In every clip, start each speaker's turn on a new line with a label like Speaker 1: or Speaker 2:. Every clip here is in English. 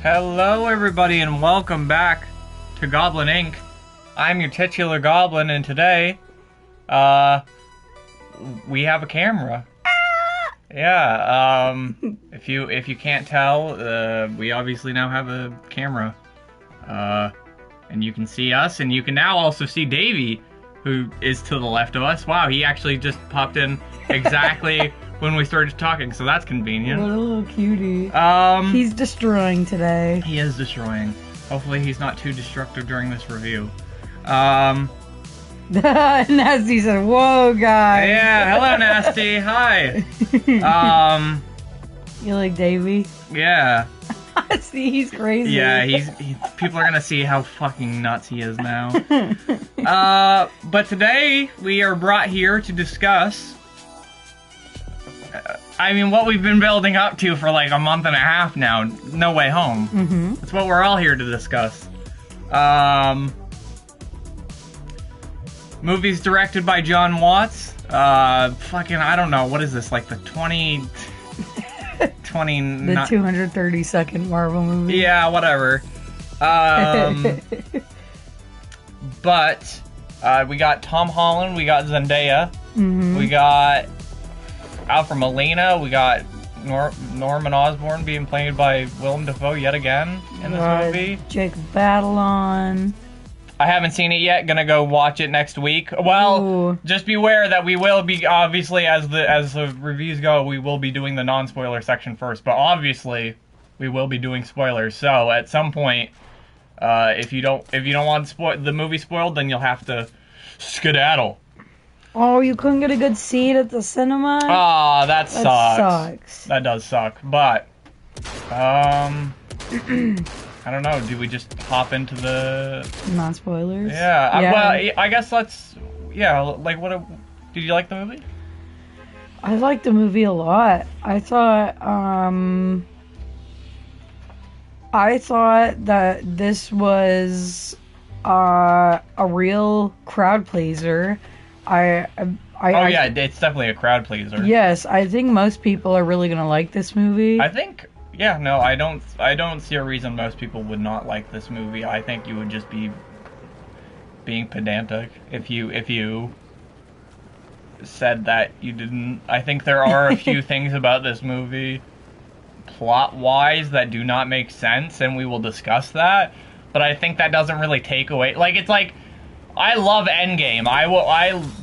Speaker 1: Hello everybody and welcome back to Goblin Inc. I'm your titular goblin and today, we have a camera. Yeah, if you can't tell, we obviously now have a camera. And you can see us and you can now also see Davey, who is to the left of us. Wow, he actually just popped in exactly when we started talking, so that's convenient.
Speaker 2: What a little cutie. He's destroying today.
Speaker 1: He is destroying. Hopefully he's not too destructive during this review.
Speaker 2: Nasty said, "Whoa, guys."
Speaker 1: Yeah, hello, Nasty. Hi.
Speaker 2: You like Davey?
Speaker 1: Yeah.
Speaker 2: See, he's crazy.
Speaker 1: Yeah, people are gonna see how fucking nuts he is now. But today we are brought here to discuss what we've been building up to for like a month and a half now. No Way Home.
Speaker 2: Mm-hmm.
Speaker 1: That's what we're all here to discuss. Movies directed by John Watts. I don't know. What is this? Like the 20...
Speaker 2: The 230-second Marvel movie.
Speaker 1: Yeah, whatever. But we got Tom Holland. We got Zendaya.
Speaker 2: Mm-hmm.
Speaker 1: We got Alfred Molina. We got Norman Osborn being played by Willem Dafoe yet again in this movie.
Speaker 2: Jacob Batalon.
Speaker 1: I haven't seen it yet. Gonna go watch it next week. Well,
Speaker 2: Ooh.
Speaker 1: Just beware that we will be, obviously, as the reviews go, we will be doing the non-spoiler section first. But obviously, we will be doing spoilers. So at some point, if you don't want the movie spoiled, then you'll have to skedaddle.
Speaker 2: Oh, you couldn't get a good seat at the cinema?
Speaker 1: Ah, that
Speaker 2: sucks.
Speaker 1: That does suck. But I don't know. Do we just hop into the
Speaker 2: non-spoilers?
Speaker 1: Yeah. Well, I guess let's. Yeah. Like, did you like the movie?
Speaker 2: I liked the movie a lot. I thought that this was a real crowd pleaser.
Speaker 1: Yeah, it's definitely a crowd pleaser.
Speaker 2: Yes, I think most people are really gonna like this movie.
Speaker 1: I think. Yeah, no, I don't see a reason most people would not like this movie. I think you would just be being pedantic if you said that you didn't. I think there are a few things about this movie plot-wise that do not make sense, and we will discuss that. But I think that doesn't really take away. Like, it's like, I love Endgame. I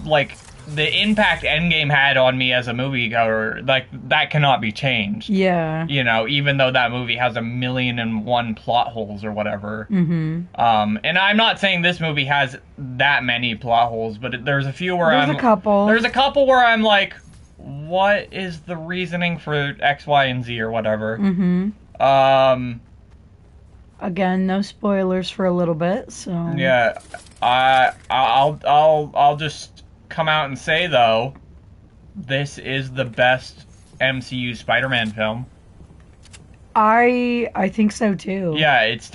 Speaker 1: like the impact Endgame had on me as a moviegoer. Like, that cannot be changed.
Speaker 2: Yeah.
Speaker 1: You know, even though that movie has 1,000,001 plot holes or whatever.
Speaker 2: Mm-hmm.
Speaker 1: And I'm not saying this movie has that many plot holes, but there's a few where
Speaker 2: There's a couple.
Speaker 1: There's a couple where I'm like, what is the reasoning for X, Y, and Z or whatever?
Speaker 2: Mm-hmm. Again, no spoilers for a little bit, so.
Speaker 1: Yeah. I'll just come out and say, though, this is the best MCU Spider-Man film.
Speaker 2: I think so too.
Speaker 1: Yeah, it's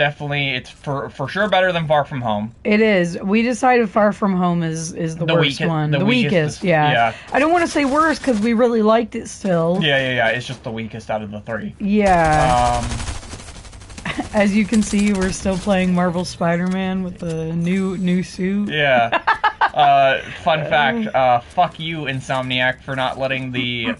Speaker 1: for sure better than Far From Home.
Speaker 2: It is. We decided Far From Home is the worst one. The weakest, yeah. I don't want to say worst because we really liked it still.
Speaker 1: Yeah. It's just the weakest out of the three.
Speaker 2: Yeah. As you can see, we're still playing Marvel Spider-Man with the new suit.
Speaker 1: Yeah. Fun fact, fuck you, Insomniac, for not letting the...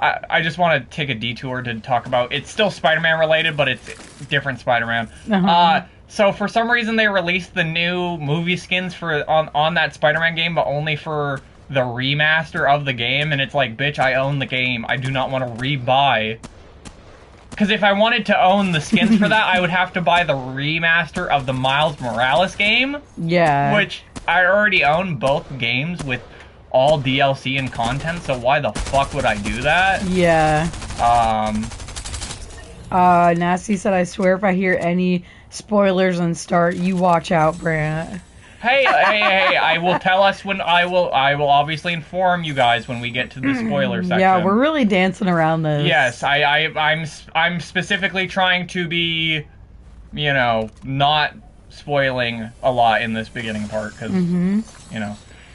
Speaker 1: I just want to take a detour to talk about... It's still Spider-Man related, but it's different Spider-Man.
Speaker 2: Uh-huh.
Speaker 1: So for some reason they released the new movie skins on that Spider-Man game, but only for the remaster of the game, and it's like, bitch, I own the game. I do not want to re-buy... Because if I wanted to own the skins for that, I would have to buy the remaster of the Miles Morales game.
Speaker 2: Yeah.
Speaker 1: Which I already own both games with all DLC and content, so why the fuck would I do that?
Speaker 2: Yeah. Nasty said, I swear if I hear any spoilers on start, you watch out, Brant.
Speaker 1: Hey, I will tell us when I will obviously inform you guys when we get to the spoiler section.
Speaker 2: Yeah, we're really dancing around this.
Speaker 1: Yes, I'm specifically trying to be, not spoiling a lot in this beginning part because,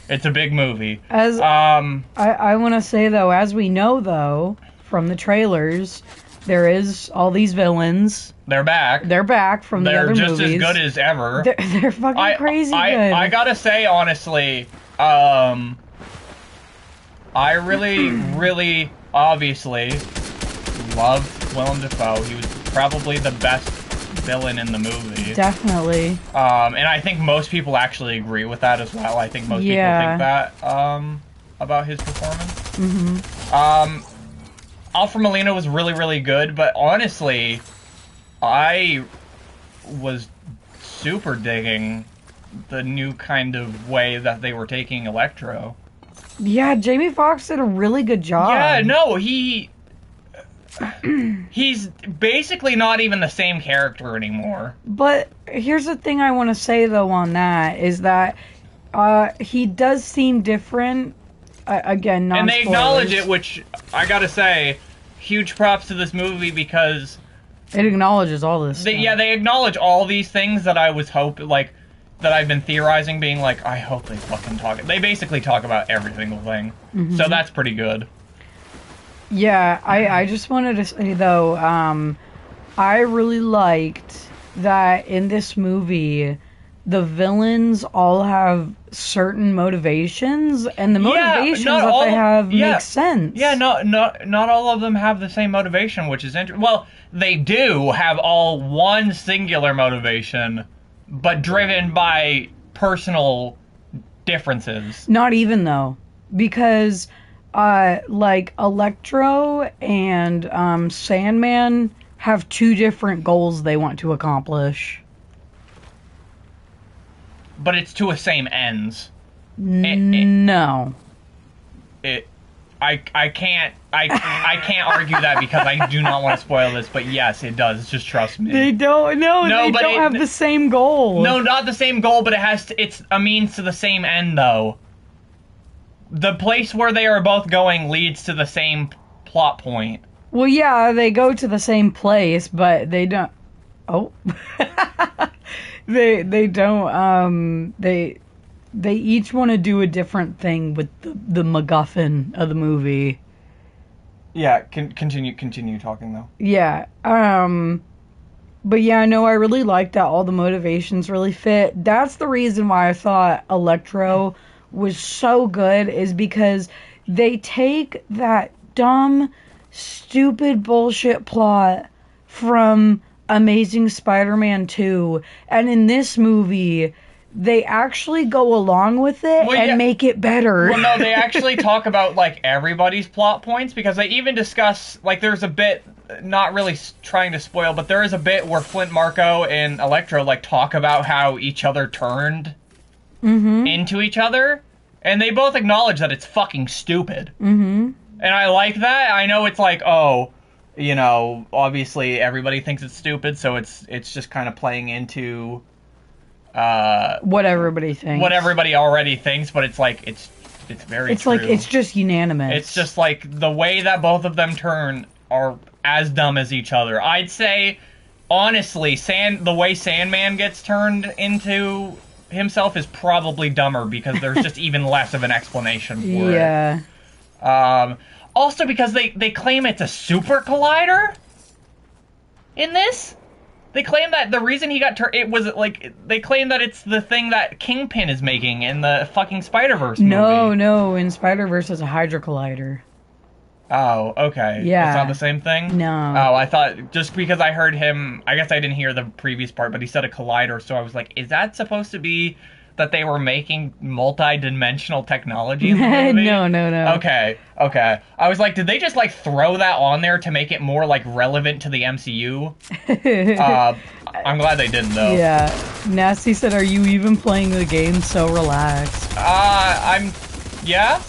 Speaker 1: it's a big movie.
Speaker 2: I want to say though, as we know though from the trailers, there is all these villains.
Speaker 1: They're back.
Speaker 2: They're back from the other movies.
Speaker 1: They're just as good as ever.
Speaker 2: They're fucking crazy good.
Speaker 1: I gotta say, honestly, I really, really, obviously loved Willem Dafoe. He was probably the best villain in the movie.
Speaker 2: Definitely.
Speaker 1: And I think most people actually agree with that as well. I think most people think that about his performance.
Speaker 2: Mm-hmm.
Speaker 1: Alfred Molina was really, really good, but honestly, I was super digging the new kind of way that they were taking Electro.
Speaker 2: Yeah, Jamie Foxx did a really good job.
Speaker 1: Yeah, no, he's basically not even the same character anymore.
Speaker 2: But here's the thing I want to say, though, on that, is that he does seem different. Again, non-spoilers.
Speaker 1: And they acknowledge it, which, I gotta say, huge props to this movie because...
Speaker 2: It acknowledges all this stuff.
Speaker 1: Yeah, they acknowledge all these things that I was hoping, like, that I've been theorizing, being like, I hope they fucking talk... They basically talk about every single thing. Mm-hmm. So that's pretty good.
Speaker 2: Yeah, I just wanted to say, though, I really liked that in this movie, the villains all have certain motivations, and the motivations that they have make sense.
Speaker 1: Yeah, not all of them have the same motivation, which is interesting. Well, they do have all one singular motivation, but driven by personal differences.
Speaker 2: Not even, though, because... like Electro and Sandman have two different goals they want to accomplish.
Speaker 1: But it's to the same ends.
Speaker 2: No.
Speaker 1: I can't argue that because I do not want to spoil this, but yes, it does. Just trust me.
Speaker 2: They don't. No, they don't have the same goal.
Speaker 1: No, not the same goal, but it's a means to the same end, though. The place where they are both going leads to the same plot point.
Speaker 2: Well, yeah, they go to the same place, but they don't... Oh. They don't, they each want to do a different thing with the MacGuffin of the movie.
Speaker 1: Yeah, continue talking, though.
Speaker 2: Yeah, but yeah, no, I really like that all the motivations really fit. That's the reason why I thought Electro was so good, is because they take that dumb, stupid bullshit plot from Amazing Spider-Man 2, and in this movie, they actually go along with it make it better.
Speaker 1: Well, no, they actually talk about, like, everybody's plot points, because they even discuss, like, there's a bit, not really trying to spoil, but there is a bit where Flint Marko and Electro, like, talk about how each other turned into each other, and they both acknowledge that it's fucking stupid. And I like that. I know it's like, oh, you know, obviously everybody thinks it's stupid, so it's just kind of playing into
Speaker 2: what everybody thinks.
Speaker 1: What everybody already thinks, but it's like it's very true.
Speaker 2: Like it's just unanimous.
Speaker 1: It's just like the way that both of them turn are as dumb as each other. I'd say honestly, the way Sandman gets turned into himself is probably dumber because there's just even less of an explanation for it. Also, because they claim it's a super collider in this. They claim that the reason he got turned, it was like, they claim that it's the thing that Kingpin is making in the fucking Spider-Verse movie.
Speaker 2: No, in Spider-Verse it's a Hydra collider.
Speaker 1: Oh, okay.
Speaker 2: Yeah.
Speaker 1: It's not the same thing?
Speaker 2: No.
Speaker 1: Oh, I thought, just because I heard him, I guess I didn't hear the previous part, but he said a collider, so I was like, is that supposed to be that they were making multi-dimensional technology in the movie?
Speaker 2: No.
Speaker 1: Okay. I was like, did they just, like, throw that on there to make it more, like, relevant to the MCU? I'm glad they didn't, though.
Speaker 2: Yeah. Nasty said, are you even playing the game? So relaxed.
Speaker 1: Yeah?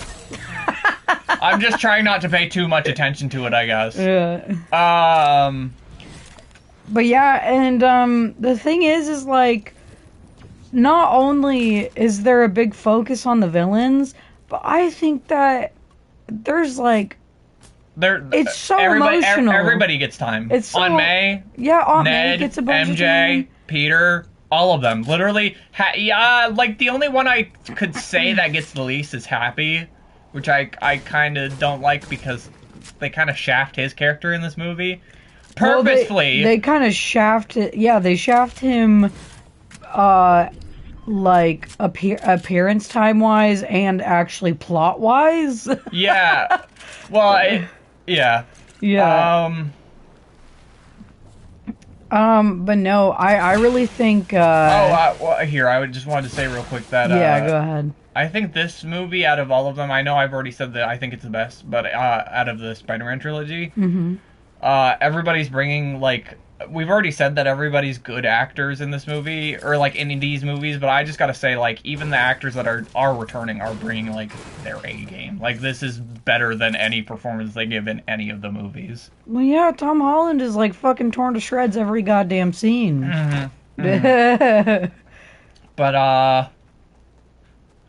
Speaker 1: I'm just trying not to pay too much attention to it, I guess.
Speaker 2: Yeah. But yeah, and, the thing is like, not only is there a big focus on the villains, but I think that there's like... it's so emotional.
Speaker 1: Everybody gets time.
Speaker 2: It's so,
Speaker 1: Aunt May,
Speaker 2: yeah, Aunt
Speaker 1: Ned,
Speaker 2: May gets a bunch
Speaker 1: MJ,
Speaker 2: of time.
Speaker 1: Peter, all of them. Literally, like the only one I could say that gets the least is Happy, which I kind of don't like because they kind of shaft his character in this movie
Speaker 2: Well,
Speaker 1: purposefully.
Speaker 2: they kind of shaft it. Yeah, they shaft him, like appearance time wise and actually plot wise.
Speaker 1: Yeah. Well, yeah.
Speaker 2: Yeah. But no, I really think.
Speaker 1: Well, here I would just wanted to say real quick that.
Speaker 2: Yeah, go ahead.
Speaker 1: I think this movie, out of all of them, I know I've already said that I think it's the best, but out of the Spider-Man trilogy, everybody's bringing, like, we've already said that everybody's good actors in this movie, or, like, in these movies, but I just gotta say, like, even the actors that are returning are bringing, like, their A game. Like, this is better than any performance they give in any of the movies.
Speaker 2: Well, yeah, Tom Holland is, like, fucking torn to shreds every goddamn scene.
Speaker 1: But,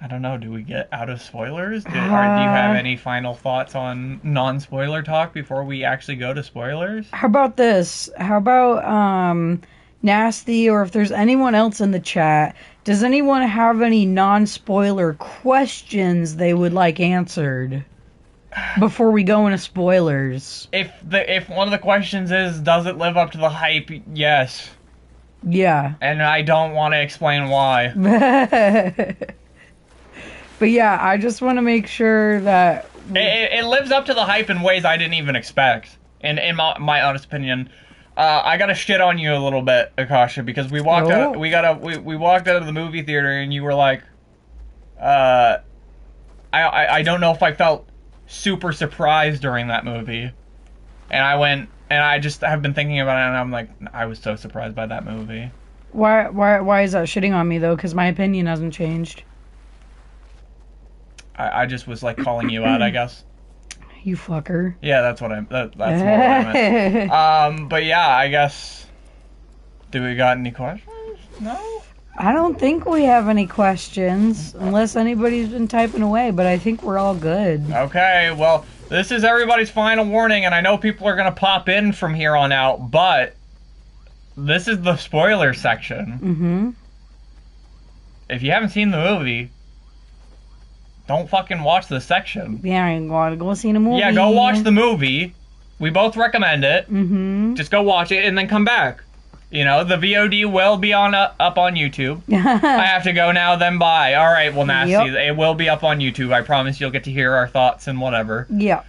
Speaker 1: I don't know, do we get out of spoilers? Do you have any final thoughts on non-spoiler talk before we actually go to spoilers?
Speaker 2: How about this? How about, Nasty, or if there's anyone else in the chat, does anyone have any non-spoiler questions they would like answered before we go into spoilers?
Speaker 1: If one of the questions is, does it live up to the hype? Yes.
Speaker 2: Yeah.
Speaker 1: And I don't want to explain why.
Speaker 2: But yeah, I just want to make sure that
Speaker 1: it lives up to the hype in ways I didn't even expect. In my honest opinion, I gotta shit on you a little bit, Akasha, because we walked out. We walked out of the movie theater, and you were like, I don't know if I felt super surprised during that movie, and I went, and I just have been thinking about it, and I'm like, I was so surprised by that movie.
Speaker 2: Why is that shitting on me though? Because my opinion hasn't changed.
Speaker 1: I just was like calling you out, I guess.
Speaker 2: You fucker.
Speaker 1: Yeah, that's what that's more what I meant. But yeah, I guess. Do we got any questions? No?
Speaker 2: I don't think we have any questions, unless anybody's been typing away, but I think we're all good.
Speaker 1: Okay, well, this is everybody's final warning, and I know people are gonna pop in from here on out, but this is the spoiler section. If you haven't seen the movie, don't fucking watch this section.
Speaker 2: Yeah, I'm going to go see the movie.
Speaker 1: Yeah, go watch the movie. We both recommend it. Just go watch it and then come back. You know, the VOD will be up on YouTube. I have to go now, then bye. All right, well, Nasty, it will be up on YouTube. I promise you'll get to hear our thoughts and whatever.
Speaker 2: Yeah.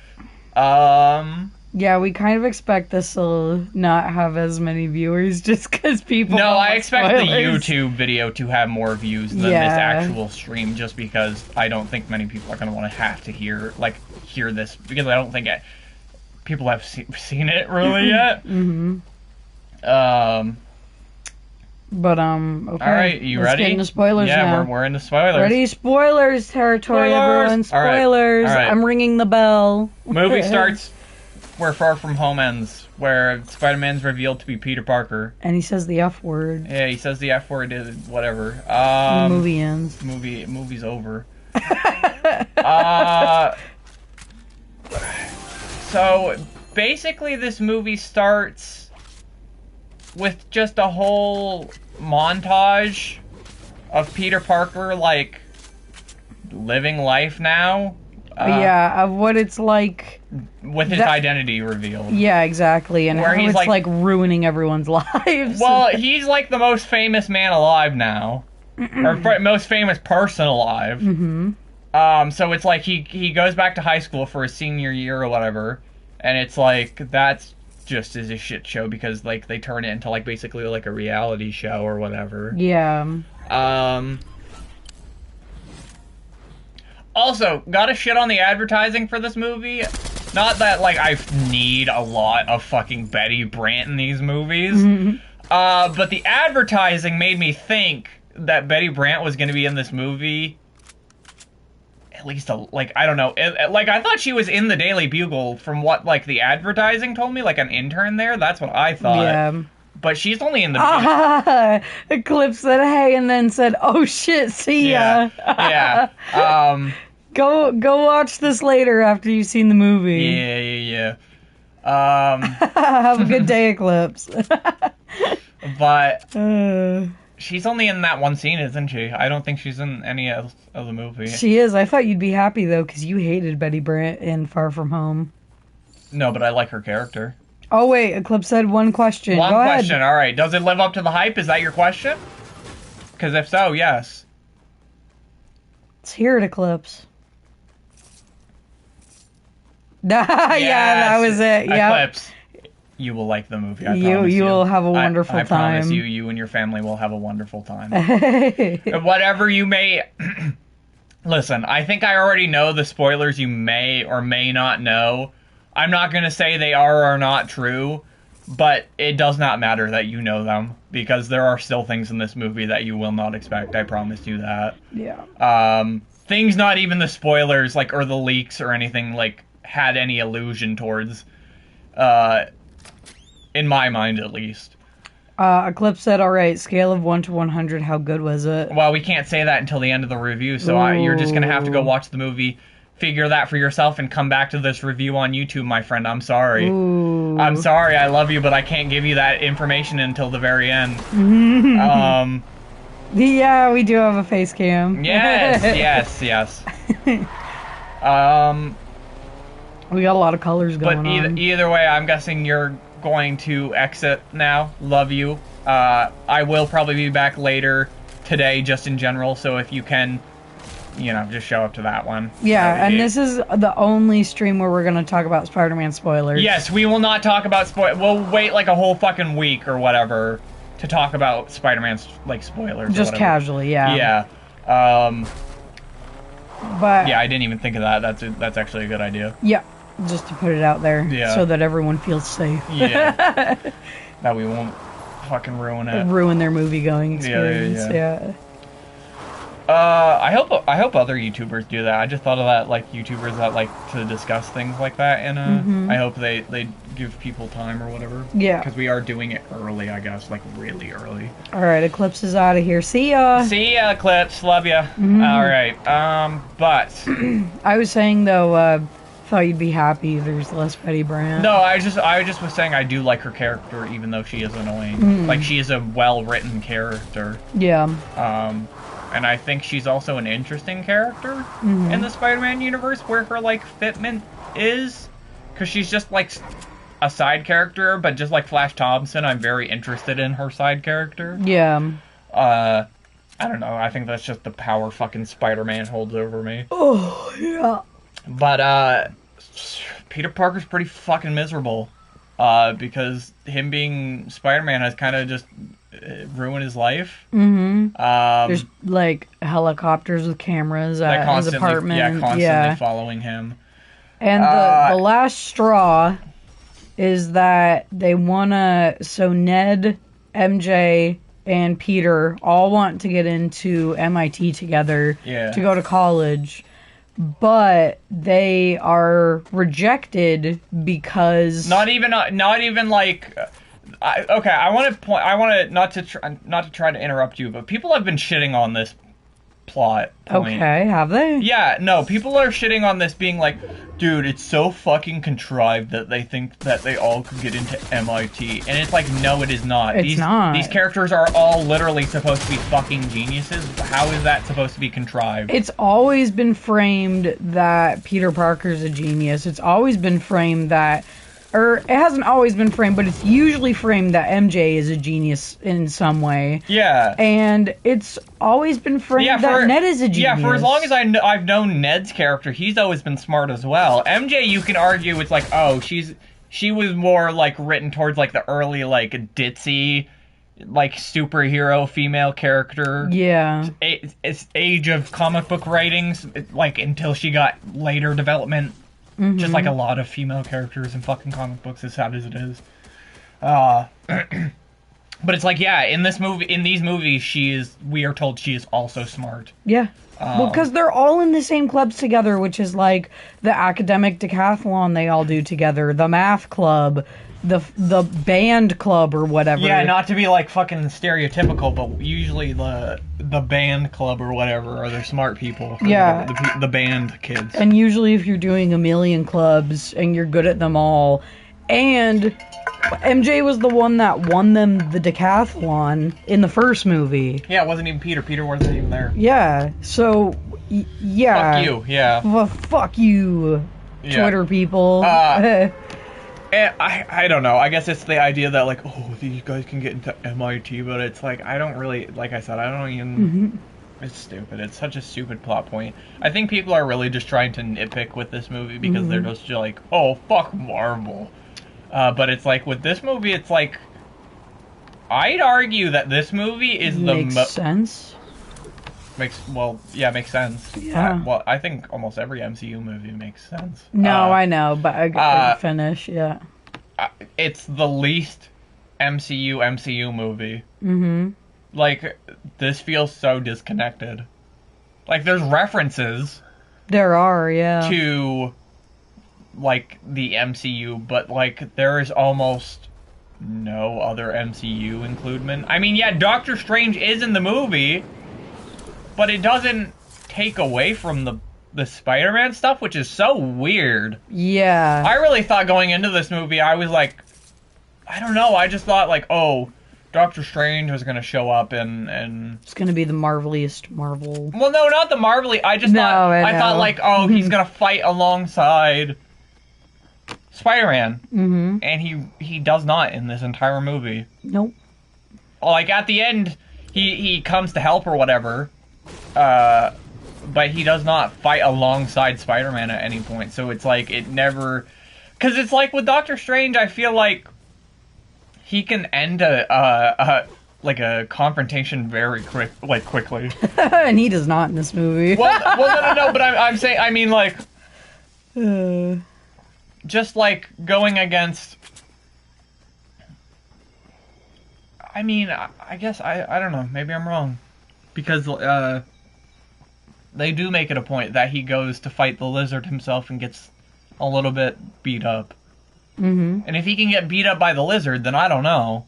Speaker 2: Yeah, we kind of expect this will not have as many viewers just because people.
Speaker 1: No, I expect the YouTube video to have more views than this actual stream, just because I don't think many people are going to want to have to hear this, because I don't think people have seen it really yet.
Speaker 2: But okay.
Speaker 1: All right, you ready?
Speaker 2: Let's get into spoilers now.
Speaker 1: Yeah, we're into spoilers.
Speaker 2: Ready? Spoilers territory, everyone. Spoilers.
Speaker 1: All right.
Speaker 2: I'm ringing the bell.
Speaker 1: Movie starts where Far From Home ends, where Spider-Man's revealed to be Peter Parker.
Speaker 2: And he says the F word.
Speaker 1: Yeah, he says the F word, whatever.
Speaker 2: The movie ends.
Speaker 1: Movie's over. So, basically this movie starts with just a whole montage of Peter Parker, like, living life now.
Speaker 2: Of what it's like
Speaker 1: with his identity revealed.
Speaker 2: Yeah, exactly, and
Speaker 1: where
Speaker 2: how
Speaker 1: he's
Speaker 2: it's like ruining everyone's lives.
Speaker 1: Well, he's like the most famous man alive now, or most famous person alive. So it's like he goes back to high school for his senior year or whatever, and it's like that's just as a shit show because like they turn it into like basically like a reality show or whatever.
Speaker 2: Yeah.
Speaker 1: Also, gotta shit on the advertising for this movie. Not that, like, I need a lot of fucking Betty Brant in these movies. But the advertising made me think that Betty Brant was gonna be in this movie. At least, I don't know. Like, I thought she was in the Daily Bugle from what, like, the advertising told me. Like, an intern there. That's what I thought.
Speaker 2: Yeah.
Speaker 1: But she's only in the
Speaker 2: Eclipse said hey and then said, oh shit, see ya.
Speaker 1: Yeah.
Speaker 2: Go watch this later after you've seen the movie.
Speaker 1: Yeah.
Speaker 2: Have a good day, Eclipse.
Speaker 1: But she's only in that one scene, isn't she? I don't think she's in any of the movie.
Speaker 2: She is. I thought you'd be happy, though, because you hated Betty Brant in Far From Home.
Speaker 1: No, but I like her character.
Speaker 2: Oh, wait. Eclipse said one question.
Speaker 1: One
Speaker 2: Go
Speaker 1: question.
Speaker 2: ahead.
Speaker 1: All right. Does it live up to the hype? Is that your question? Because if so, yes.
Speaker 2: Let's hear it, Eclipse. Yeah, that was it. Yeah.
Speaker 1: Eclipse. You will like the movie. I promise
Speaker 2: You will have a wonderful
Speaker 1: I
Speaker 2: time.
Speaker 1: promise you, you and your family will have a wonderful time. Whatever you may... Listen, I think I already know the spoilers you may or may not know. I'm not going to say they are or not true, but it does not matter that you know them, because there are still things in this movie that you will not expect. I promise you that.
Speaker 2: Yeah.
Speaker 1: Things not even the spoilers, like, or the leaks or anything, like, had any allusion towards, in my mind, at least.
Speaker 2: Eclipse said, all right, scale of 1 to 100, how good was it?
Speaker 1: Well, we can't say that until the end of the review, so you're just going to have to go watch the movie, figure that for yourself, and come back to this review on YouTube, my friend. I'm sorry.
Speaker 2: Ooh.
Speaker 1: I'm sorry, I love you, but I can't give you that information until the very end.
Speaker 2: Yeah, we do have a face cam.
Speaker 1: Yes.
Speaker 2: We got a lot of colors going on.
Speaker 1: But either way, I'm guessing you're going to exit now. Love you. I will probably be back later today, just in general, so if you can, just show up to that one.
Speaker 2: Yeah, and this is the only stream where we're going to talk about Spider-Man spoilers.
Speaker 1: Yes, we will not talk about spoilers. We'll wait like a whole fucking week or whatever to talk about Spider-Man's, like, spoilers.
Speaker 2: Just casually, yeah.
Speaker 1: Yeah.
Speaker 2: But
Speaker 1: yeah, I didn't even think of that. That's actually a good idea.
Speaker 2: Yeah, just to put it out there, so that everyone feels safe.
Speaker 1: Yeah. That we won't fucking ruin it.
Speaker 2: Ruin their movie-going experience. Yeah.
Speaker 1: I hope other YouTubers do that. I just thought of that, like, YouTubers that like to discuss things like that, and I hope they give people time or whatever.
Speaker 2: Yeah.
Speaker 1: Because we are doing it early, I guess, like really early.
Speaker 2: All right, Eclipse is out of here. See ya.
Speaker 1: See ya, Eclipse. Love ya. All right. But
Speaker 2: I was saying though, thought you'd be happy there's less Betty Brant.
Speaker 1: No, I just was saying I do like her character, even though she is annoying. Like, she is a well-written character.
Speaker 2: Yeah.
Speaker 1: And I think she's also an interesting character in the Spider-Man universe, where her, like, fitment is. Because she's just, like, a side character, but just like Flash Thompson, I'm very interested in her side character.
Speaker 2: Yeah.
Speaker 1: I don't know, I think that's just the power fucking Spider-Man holds over me.
Speaker 2: Oh, yeah.
Speaker 1: But, Peter Parker's pretty fucking miserable. Because him being Spider-Man has kind of just ruined his life.
Speaker 2: There's, like, helicopters with cameras at his apartment.
Speaker 1: Yeah, constantly following him.
Speaker 2: And the last straw is that they wanna... So Ned, MJ, and Peter all want to get into MIT together to go to college. But they are rejected because
Speaker 1: not even like okay. I want to not to try to interrupt you, but people have been shitting on this plot point.
Speaker 2: Okay, have they?
Speaker 1: Yeah, no, people are shitting on this, being like, dude, it's so fucking contrived that they think that they all could get into MIT. And it's like, no, it is not.
Speaker 2: It's not.
Speaker 1: These characters are all literally supposed to be fucking geniuses. How is that supposed to be contrived?
Speaker 2: It's always been framed that Peter Parker's a genius. It's always been framed that... Or, it hasn't always been framed, but it's usually framed that MJ is a genius in some way.
Speaker 1: Yeah.
Speaker 2: And it's always been framed that Ned is a genius.
Speaker 1: Yeah, for as long as I've known Ned's character, he's always been smart as well. MJ, you can argue, it's like, oh, she was more, like, written towards, like, the early, like, ditzy, like, superhero female character.
Speaker 2: Yeah.
Speaker 1: It's age of comic book writings, like, until she got later development. Just like a lot of female characters in fucking comic books, as sad as it is. But it's like, yeah, in these movies, we are told she is also smart.
Speaker 2: Yeah. Well, because they're all in the same clubs together, which is like the academic decathlon they all do together, the math club, the band club or whatever.
Speaker 1: Yeah, not to be like fucking stereotypical, but usually the band club or whatever are the smart people.
Speaker 2: Yeah.
Speaker 1: The band kids.
Speaker 2: And usually if you're doing a million clubs and you're good at them all, and MJ was the one that won them the decathlon in the first movie.
Speaker 1: Yeah, it wasn't even Peter. Peter wasn't even there.
Speaker 2: Yeah, so, yeah.
Speaker 1: Fuck you, yeah.
Speaker 2: Well, fuck you, Twitter people.
Speaker 1: I don't know. I guess it's the idea that, like, oh, these guys can get into MIT, but it's like, I don't really, like I said, I don't even, it's stupid. It's such a stupid plot point. I think people are really just trying to nitpick with this movie because they're just like, oh, fuck Marvel. But it's like, with this movie, it's like, I'd argue that this movie is
Speaker 2: Makes sense.
Speaker 1: Makes sense.
Speaker 2: Yeah.
Speaker 1: Well, I think almost every MCU movie makes sense.
Speaker 2: No, I know, but I can finish, yeah.
Speaker 1: It's the least MCU movie. Like, this feels so disconnected. Like, there's references.
Speaker 2: There are, yeah.
Speaker 1: To, like, the MCU, but, like, there is almost no other MCU includement. I mean, yeah, Doctor Strange is in the movie, but it doesn't take away from the Spider-Man stuff, which is so weird.
Speaker 2: Yeah.
Speaker 1: I really thought going into this movie, I was like, I don't know, I just thought, like, oh, Doctor Strange was going to show up and...
Speaker 2: It's going to be the marveliest Marvel.
Speaker 1: Well, no, not the Marvel. I thought, like, oh, he's going to fight alongside Spider-Man. And he does not in this entire movie.
Speaker 2: Nope.
Speaker 1: Like, at the end, he comes to help or whatever, but he does not fight alongside Spider-Man at any point. So it's like, it never... Because it's like, with Doctor Strange, I feel like he can end a confrontation very quickly.
Speaker 2: And he does not in this movie.
Speaker 1: well, no, but I'm saying, I mean, like, just, like, going against... I mean, I guess, I don't know, maybe I'm wrong. Because, they do make it a point that he goes to fight the lizard himself and gets a little bit beat up. And if he can get beat up by the lizard, then I don't know.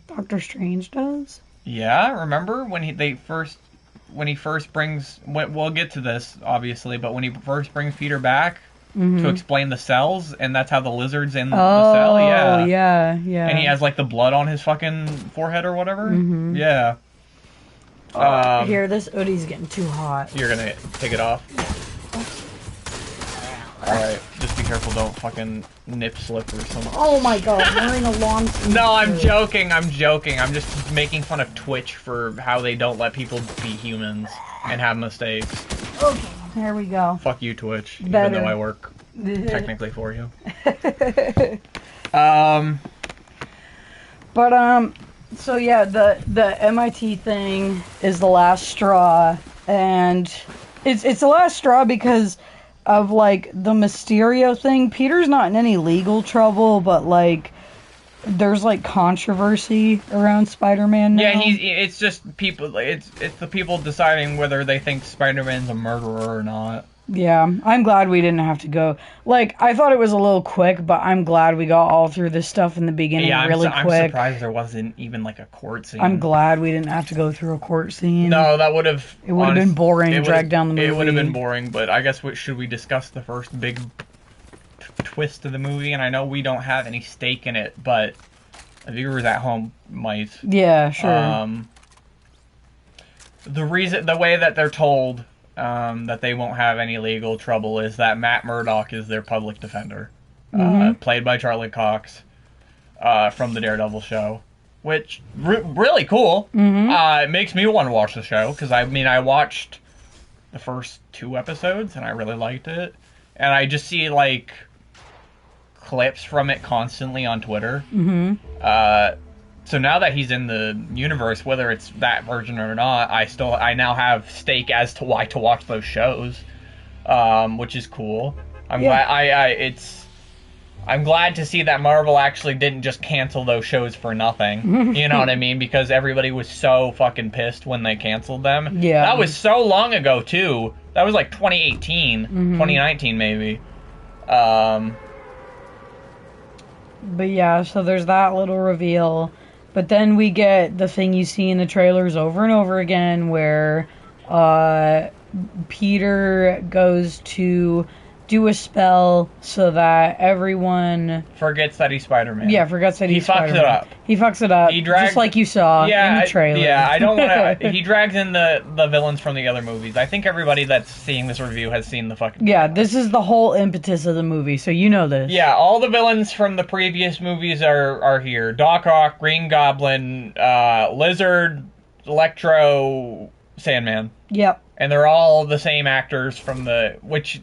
Speaker 2: Doctor Strange does?
Speaker 1: Yeah, remember when he first brings... We'll get to this, obviously, but when he first brings Peter back to explain the cells, and that's how the lizard's in the cell, yeah.
Speaker 2: Yeah.
Speaker 1: And he has, like, the blood on his fucking forehead or whatever? Yeah.
Speaker 2: Here, this hoodie's getting too hot.
Speaker 1: You're gonna take it off? Alright, just be careful, don't fucking nip slip or something.
Speaker 2: Oh my god, I'm wearing a long sleeve.
Speaker 1: No, I'm joking. I'm just making fun of Twitch for how they don't let people be humans and have mistakes.
Speaker 2: Okay, there we go.
Speaker 1: Fuck you, Twitch,
Speaker 2: Better.
Speaker 1: even though I work technically for you.
Speaker 2: So yeah, the MIT thing is the last straw, and it's the last straw because of, like, the Mysterio thing. Peter's not in any legal trouble, but, like, there's, like, controversy around Spider-Man now.
Speaker 1: Yeah, it's just people, it's the people deciding whether they think Spider-Man's a murderer or not.
Speaker 2: Yeah, I'm glad we didn't have to go. Like, I thought it was a little quick, but I'm glad we got all through this stuff in the beginning really quick.
Speaker 1: I'm surprised there wasn't even, like, a court scene.
Speaker 2: I'm glad we didn't have to go through a court scene.
Speaker 1: No, that would have...
Speaker 2: It would have been boring to drag down the movie.
Speaker 1: It would have been boring, but I guess, should we discuss the first big twist of the movie? And I know we don't have any stake in it, but the viewers at home might.
Speaker 2: Yeah, sure.
Speaker 1: The way that they're told... that they won't have any legal trouble is that Matt Murdock is their public defender, played by Charlie Cox from the Daredevil show, which really cool. It makes me want to watch the show because I watched the first 2 episodes and I really liked it, and I just see, like, clips from it constantly on Twitter. So now that he's in the universe, whether it's that version or not, I now have stake as to why to watch those shows, which is cool. I'm glad to see that Marvel actually didn't just cancel those shows for nothing. You know what I mean? Because everybody was so fucking pissed when they canceled them.
Speaker 2: Yeah.
Speaker 1: That was so long ago too. That was like 2018, 2019 maybe.
Speaker 2: But yeah, so there's that little reveal. But then we get the thing you see in the trailers over and over again where Peter goes to do a spell so that everyone
Speaker 1: forgets that he's Spider-Man.
Speaker 2: Yeah, forgets that he's
Speaker 1: Spider-Man. He fucks it up.
Speaker 2: He fucks it up.
Speaker 1: He drags,
Speaker 2: just like you saw in the trailer.
Speaker 1: I don't want to... He drags in the villains from the other movies. I think everybody that's seeing this review has seen the fucking...
Speaker 2: Yeah, this is the whole impetus of the movie, so you know this.
Speaker 1: Yeah, all the villains from the previous movies are here. Doc Ock, Green Goblin, Lizard, Electro, Sandman.
Speaker 2: Yep.
Speaker 1: And they're all the same actors from the... Which...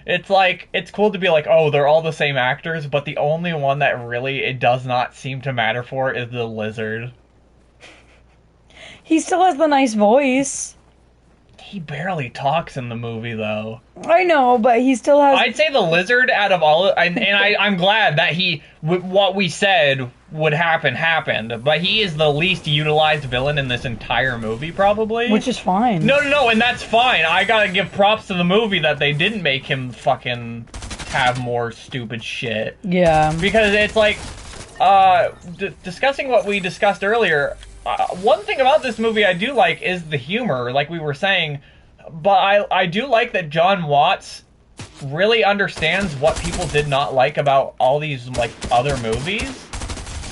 Speaker 1: It's like, it's cool to be like, oh, they're all the same actors, but the only one that really it does not seem to matter for is the Lizard.
Speaker 2: He still has the nice voice.
Speaker 1: He barely talks in the movie, though.
Speaker 2: I know, but he still has...
Speaker 1: I'd say the Lizard, out of all... I'm glad that what we said would happen, happened. But he is the least utilized villain in this entire movie, probably.
Speaker 2: Which is fine.
Speaker 1: No, and that's fine. I gotta give props to the movie that they didn't make him fucking have more stupid shit.
Speaker 2: Yeah.
Speaker 1: Because it's like... discussing what we discussed earlier... one thing about this movie I do like is the humor, like we were saying, but I do like that John Watts really understands what people did not like about all these, like, other movies,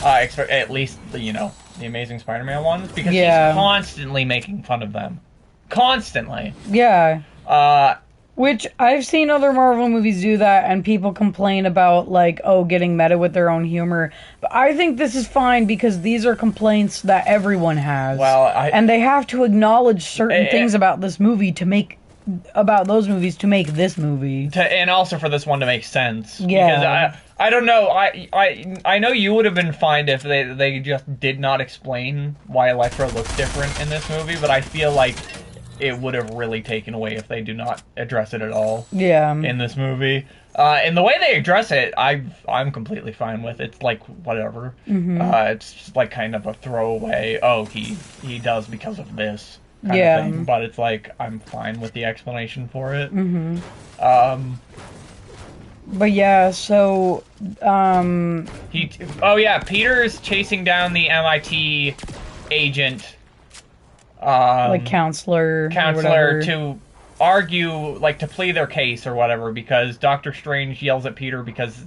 Speaker 1: at least, the Amazing Spider-Man ones, because he's constantly making fun of them. Constantly.
Speaker 2: Yeah. Which, I've seen other Marvel movies do that, and people complain about, like, getting meta with their own humor. But I think this is fine, because these are complaints that everyone has.
Speaker 1: Well,
Speaker 2: and they have to acknowledge certain things about this movie to make... about those movies to make this movie.
Speaker 1: And also for this one to make sense.
Speaker 2: Yeah.
Speaker 1: Because I don't know, I know you would have been fine if they just did not explain why Electro looks different in this movie, but I feel like... it would have really taken away if they do not address it at all.
Speaker 2: Yeah.
Speaker 1: In this movie, and the way they address it, I'm completely fine with. It's like whatever. Mm-hmm. It's just like kind of a throwaway. Oh, he does because of this kind of thing. But it's like I'm fine with the explanation for it. Mm-hmm.
Speaker 2: But yeah, so
Speaker 1: Peter's chasing down the MIT agent.
Speaker 2: Like counselor
Speaker 1: to argue, like, to plead their case or whatever, because Doctor Strange yells at Peter because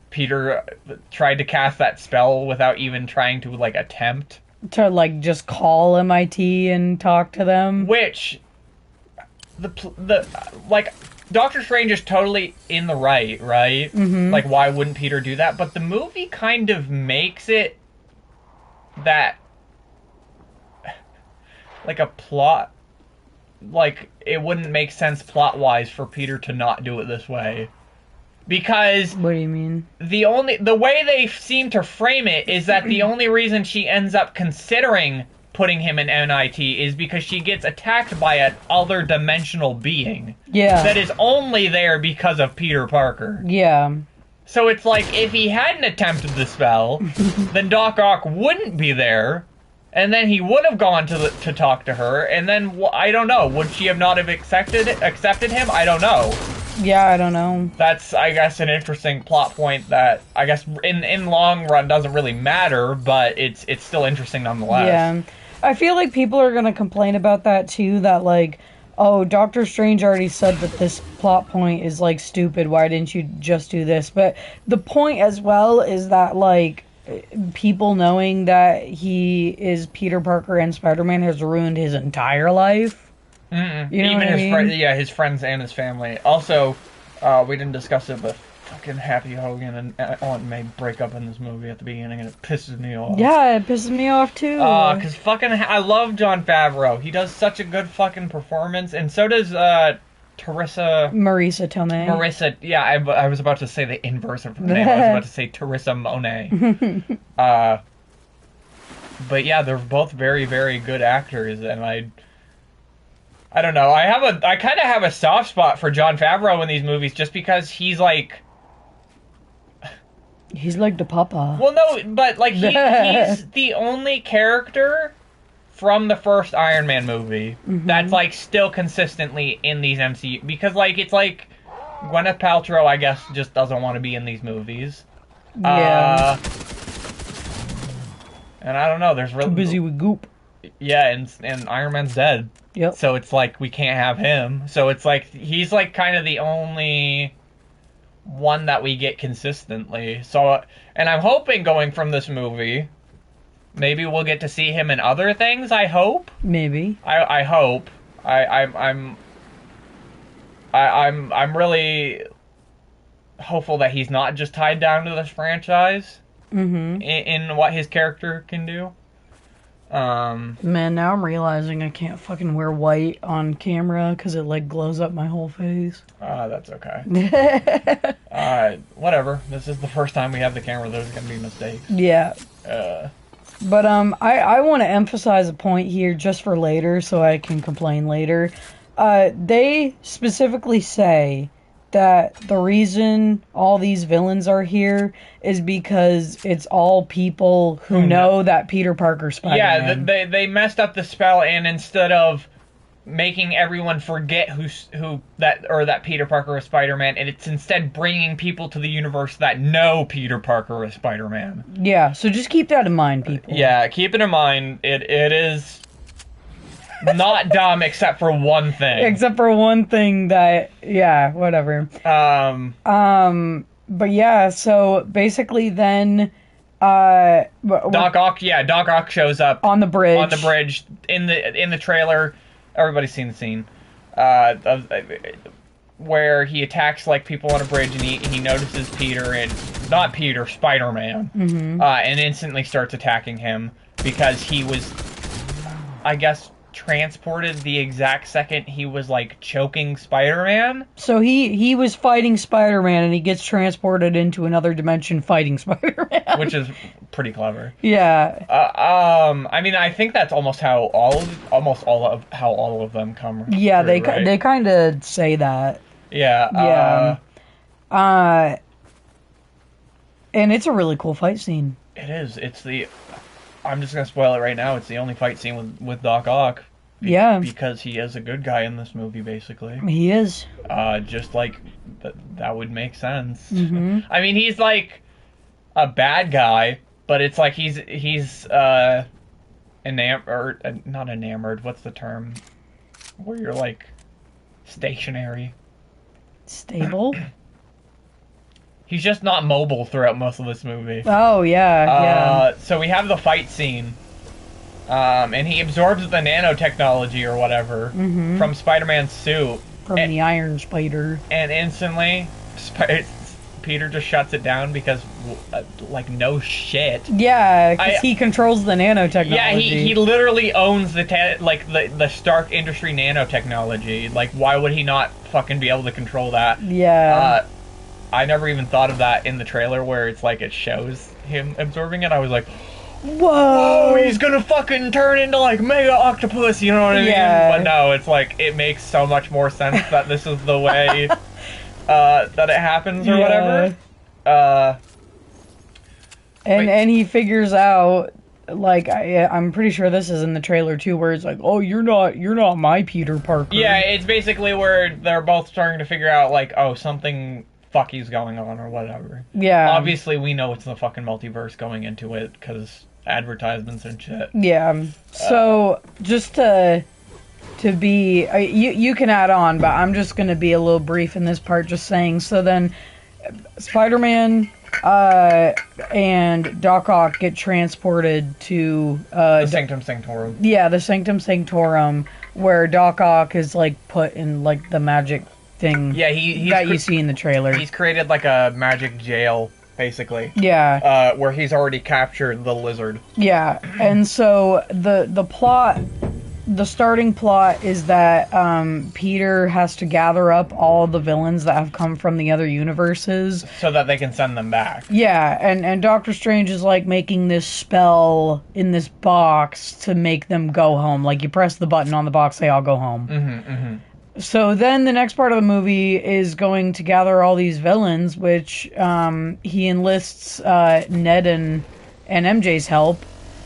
Speaker 1: Peter tried to cast that spell without even trying to, like, attempt
Speaker 2: to, like, just call MIT and talk to them.
Speaker 1: Which like, Doctor Strange is totally in the right? Mm-hmm. Like, why wouldn't Peter do that? But the movie kind of makes it that, like, a plot, like, it wouldn't make sense plot-wise for Peter to not do it this way. Because...
Speaker 2: What do you mean?
Speaker 1: The way they seem to frame it is that the only reason she ends up considering putting him in NIT is because she gets attacked by an other dimensional being.
Speaker 2: Yeah.
Speaker 1: That is only there because of Peter Parker.
Speaker 2: Yeah.
Speaker 1: So it's like, if he hadn't attempted the spell, then Doc Ock wouldn't be there. And then he would have gone to talk to her, and then, I don't know, would she have not have accepted him? I don't know.
Speaker 2: Yeah, I don't know.
Speaker 1: That's, I guess, an interesting plot point that, I guess, in long run doesn't really matter, but it's still interesting nonetheless.
Speaker 2: Yeah. I feel like people are going to complain about that, too, that, like, oh, Doctor Strange already said that this plot point is, like, stupid, why didn't you just do this? But the point as well is that, like, people knowing that he is Peter Parker and Spider-Man has ruined his entire life.
Speaker 1: Mm-mm.
Speaker 2: You know
Speaker 1: Even
Speaker 2: what I mean?
Speaker 1: his friends and his family. Also, we didn't discuss it, but fucking Happy Hogan and Aunt May break up in this movie at the beginning, and it pisses me off.
Speaker 2: Yeah, it pisses me off too.
Speaker 1: Because fucking, I love Jon Favreau. He does such a good fucking performance, and so does Marissa Tomei. Yeah, I was about to say the inverse of her name. I was about to say Teresa Monet. But yeah, they're both very, very good actors, and I don't know. I kind of have a soft spot for Jon Favreau in these movies, just because he's like
Speaker 2: the papa.
Speaker 1: Well, no, but like he's the only character from the first Iron Man movie that's, like, still consistently in these MCU. Because, like, it's like Gwyneth Paltrow, I guess, just doesn't want to be in these movies.
Speaker 2: Yeah.
Speaker 1: And I don't know, there's really...
Speaker 2: Too busy with Goop.
Speaker 1: Yeah, and Iron Man's dead.
Speaker 2: Yep.
Speaker 1: So it's like we can't have him. So it's like he's like kind of the only one that we get consistently. So, and I'm hoping going from this movie, maybe we'll get to see him in other things. I hope.
Speaker 2: Maybe.
Speaker 1: I hope. I'm really hopeful that he's not just tied down to this franchise in what his character can do.
Speaker 2: Man, now I'm realizing I can't fucking wear white on camera because it like glows up my whole face.
Speaker 1: That's okay. Whatever. This is the first time we have the camera. There's gonna be mistakes.
Speaker 2: Yeah. But I want to emphasize a point here just for later, so I can complain later. They specifically say that the reason all these villains are here is because it's all people who know that Peter Parker's Spider-Man.
Speaker 1: Yeah, they messed up the spell, and instead of making everyone forget that Peter Parker is Spider-Man, and it's instead bringing people to the universe that know Peter Parker is Spider-Man.
Speaker 2: Yeah, so just keep that in mind, people.
Speaker 1: Yeah, keep it in mind. It is not dumb except for one thing.
Speaker 2: Except for one thing that, yeah, whatever. But yeah, so basically then,
Speaker 1: Doc Ock shows up
Speaker 2: on the bridge.
Speaker 1: On the bridge in the trailer. Everybody's seen the scene, where he attacks like people on a bridge, and he notices Spider-Man, and instantly starts attacking him because he was, I guess, transported the exact second he was like choking Spider-Man.
Speaker 2: So he was fighting Spider-Man, and he gets transported into another dimension fighting Spider-Man,
Speaker 1: which is pretty clever.
Speaker 2: Yeah.
Speaker 1: I mean, I think that's almost how all of them come.
Speaker 2: Yeah,
Speaker 1: through, right?
Speaker 2: they kind of say that.
Speaker 1: Yeah.
Speaker 2: Yeah. And it's a really cool fight scene.
Speaker 1: It is. I'm just gonna spoil it right now. It's the only fight scene with Doc Ock. Because he is a good guy in this movie, basically.
Speaker 2: He is.
Speaker 1: Just like that would make sense.
Speaker 2: Mm-hmm.
Speaker 1: I mean, he's like a bad guy, but it's like he's not enamored. What's the term? Where you're like stationary.
Speaker 2: Stable.
Speaker 1: He's just not mobile throughout most of this movie.
Speaker 2: Oh, yeah.
Speaker 1: So we have the fight scene. And he absorbs the nanotechnology or whatever from Spider-Man's suit.
Speaker 2: From the Iron Spider.
Speaker 1: And instantly, Peter just shuts it down because, like, no shit.
Speaker 2: Yeah, because he controls the nanotechnology.
Speaker 1: Yeah, he literally owns the Stark Industry nanotechnology. Like, why would he not fucking be able to control that?
Speaker 2: Yeah.
Speaker 1: I never even thought of that in the trailer where it's like it shows him absorbing it. I was like, whoa, he's gonna fucking turn into like Mega Octopus, you know what I mean? But no, it's like, it makes so much more sense that this is the way that it happens or whatever.
Speaker 2: And he figures out, like, I'm pretty sure this is in the trailer too, where it's like, oh, you're not my Peter Parker.
Speaker 1: Yeah, it's basically where they're both starting to figure out, like, oh, something fucky's going on or whatever.
Speaker 2: Yeah.
Speaker 1: Obviously, we know it's the fucking multiverse going into it, because advertisements and shit.
Speaker 2: Yeah. So, just to be... you can add on, but I'm just going to be a little brief in this part, just saying. So then, Spider-Man and Doc Ock get transported to...
Speaker 1: the Sanctum Sanctorum.
Speaker 2: Yeah, the Sanctum Sanctorum, where Doc Ock is, like, put in, like, the magic thing that you see in the trailer.
Speaker 1: He's created like a magic jail, basically.
Speaker 2: Yeah.
Speaker 1: Where he's already captured the lizard.
Speaker 2: Yeah, and so the plot, the starting plot is that Peter has to gather up all the villains that have come from the other universes.
Speaker 1: So that they can send them back.
Speaker 2: Yeah, and Doctor Strange is like making this spell in this box to make them go home. Like, you press the button on the box, they all go home. So then the next part of the movie is going to gather all these villains, which he enlists Ned and MJ's help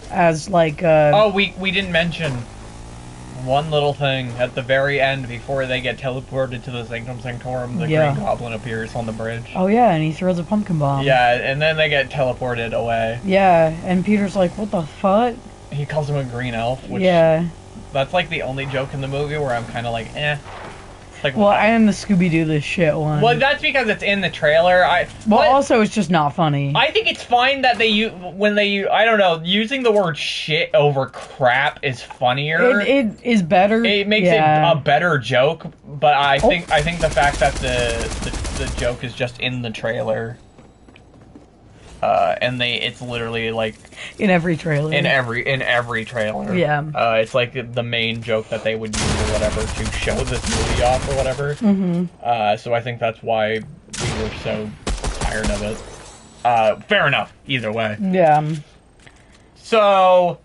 Speaker 2: as like...
Speaker 1: we didn't mention one little thing at the very end before they get teleported to the Sanctum Sanctorum. The Green Goblin appears on the bridge.
Speaker 2: Oh yeah, and he throws a pumpkin bomb.
Speaker 1: Yeah, and then they get teleported away.
Speaker 2: Yeah, and Peter's like, what the fuck?
Speaker 1: He calls him a green elf, which...
Speaker 2: Yeah.
Speaker 1: That's like the only joke in the movie where I'm kind of like, eh. Like,
Speaker 2: Well, and the Scooby-Doo this shit one.
Speaker 1: well, that's because it's in the trailer.
Speaker 2: Also, it's just not funny.
Speaker 1: I think it's fine that I don't know, using the word shit over crap is funnier.
Speaker 2: It is better.
Speaker 1: It makes it a better joke, but I think the fact that the joke is just in the trailer, and it's literally like
Speaker 2: in every trailer.
Speaker 1: In every trailer.
Speaker 2: Yeah.
Speaker 1: It's like the main joke that they would use or whatever to show this movie off or whatever.
Speaker 2: Mm-hmm.
Speaker 1: So I think that's why we were so tired of it. Fair enough. Either way.
Speaker 2: Yeah.
Speaker 1: So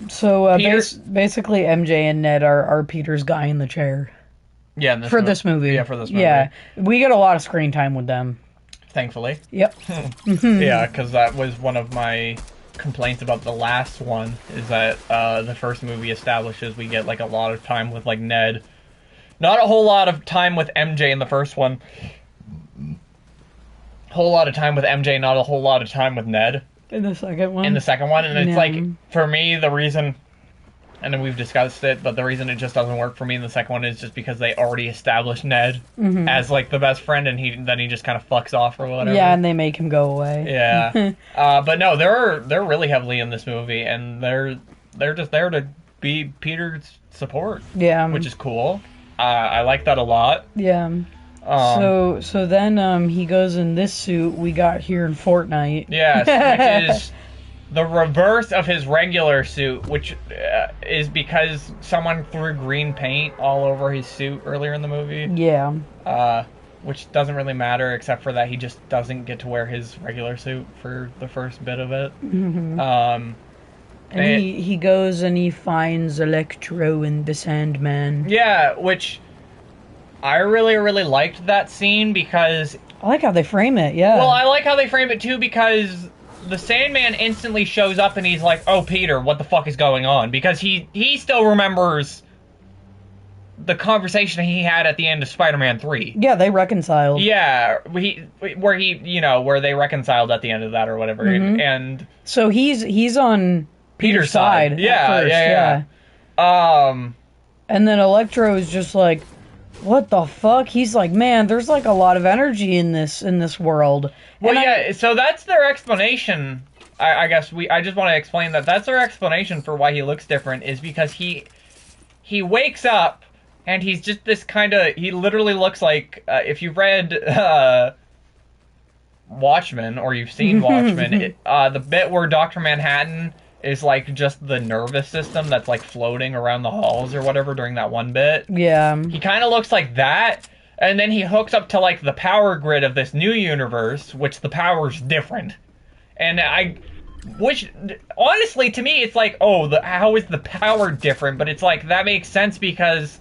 Speaker 2: basically, MJ and Ned are Peter's guy in the chair.
Speaker 1: Yeah.
Speaker 2: This movie.
Speaker 1: Yeah, for this movie.
Speaker 2: Yeah, we get a lot of screen time with them.
Speaker 1: Thankfully.
Speaker 2: Yep.
Speaker 1: Yeah, because that was one of my complaints about the last one, is that the first movie establishes we get like a lot of time with like Ned. Not a whole lot of time with MJ in the first one. Whole lot of time with MJ, not a whole lot of time with Ned.
Speaker 2: In the second one?
Speaker 1: And it's like, for me, the reason, and then we've discussed it, but the reason it just doesn't work for me in the second one is just because they already established Ned as like the best friend, and then he just kind of fucks off or whatever.
Speaker 2: Yeah, and they make him go away.
Speaker 1: Yeah. But no, they're really heavily in this movie, and they're just there to be Peter's support.
Speaker 2: Yeah.
Speaker 1: Which is cool. I like that a lot.
Speaker 2: Yeah. So then he goes in this suit we got here in Fortnite.
Speaker 1: Yes, which is the reverse of his regular suit, which is because someone threw green paint all over his suit earlier in the movie.
Speaker 2: Yeah.
Speaker 1: Which doesn't really matter, except for that he just doesn't get to wear his regular suit for the first bit of it.
Speaker 2: Mm-hmm. And he goes and he finds Electro and the Sandman.
Speaker 1: Yeah, which I really, really liked that scene because...
Speaker 2: I like how they frame it, yeah.
Speaker 1: Well, I like how they frame it too because the Sandman instantly shows up and he's like, "Oh, Peter, what the fuck is going on?" Because he still remembers the conversation he had at the end of Spider-Man 3.
Speaker 2: Yeah, they reconciled.
Speaker 1: Yeah, where they reconciled at the end of that or whatever.
Speaker 2: Mm-hmm.
Speaker 1: And
Speaker 2: so he's on Peter's side.
Speaker 1: Yeah.
Speaker 2: And then Electro is just like, what the fuck? He's like, man, there's like a lot of energy in this world.
Speaker 1: Well, so that's their explanation. I guess I just want to explain that's their explanation for why he looks different, is because he wakes up and he's just this kind of, he literally looks like, if you've read Watchmen or you've seen Watchmen, the bit where Dr. Manhattan is like just the nervous system that's like floating around the halls or whatever during that one bit.
Speaker 2: Yeah.
Speaker 1: He kind of looks like that, and then he hooks up to like the power grid of this new universe, which the power's different. And which honestly to me it's like, how is the power different? But it's like, that makes sense because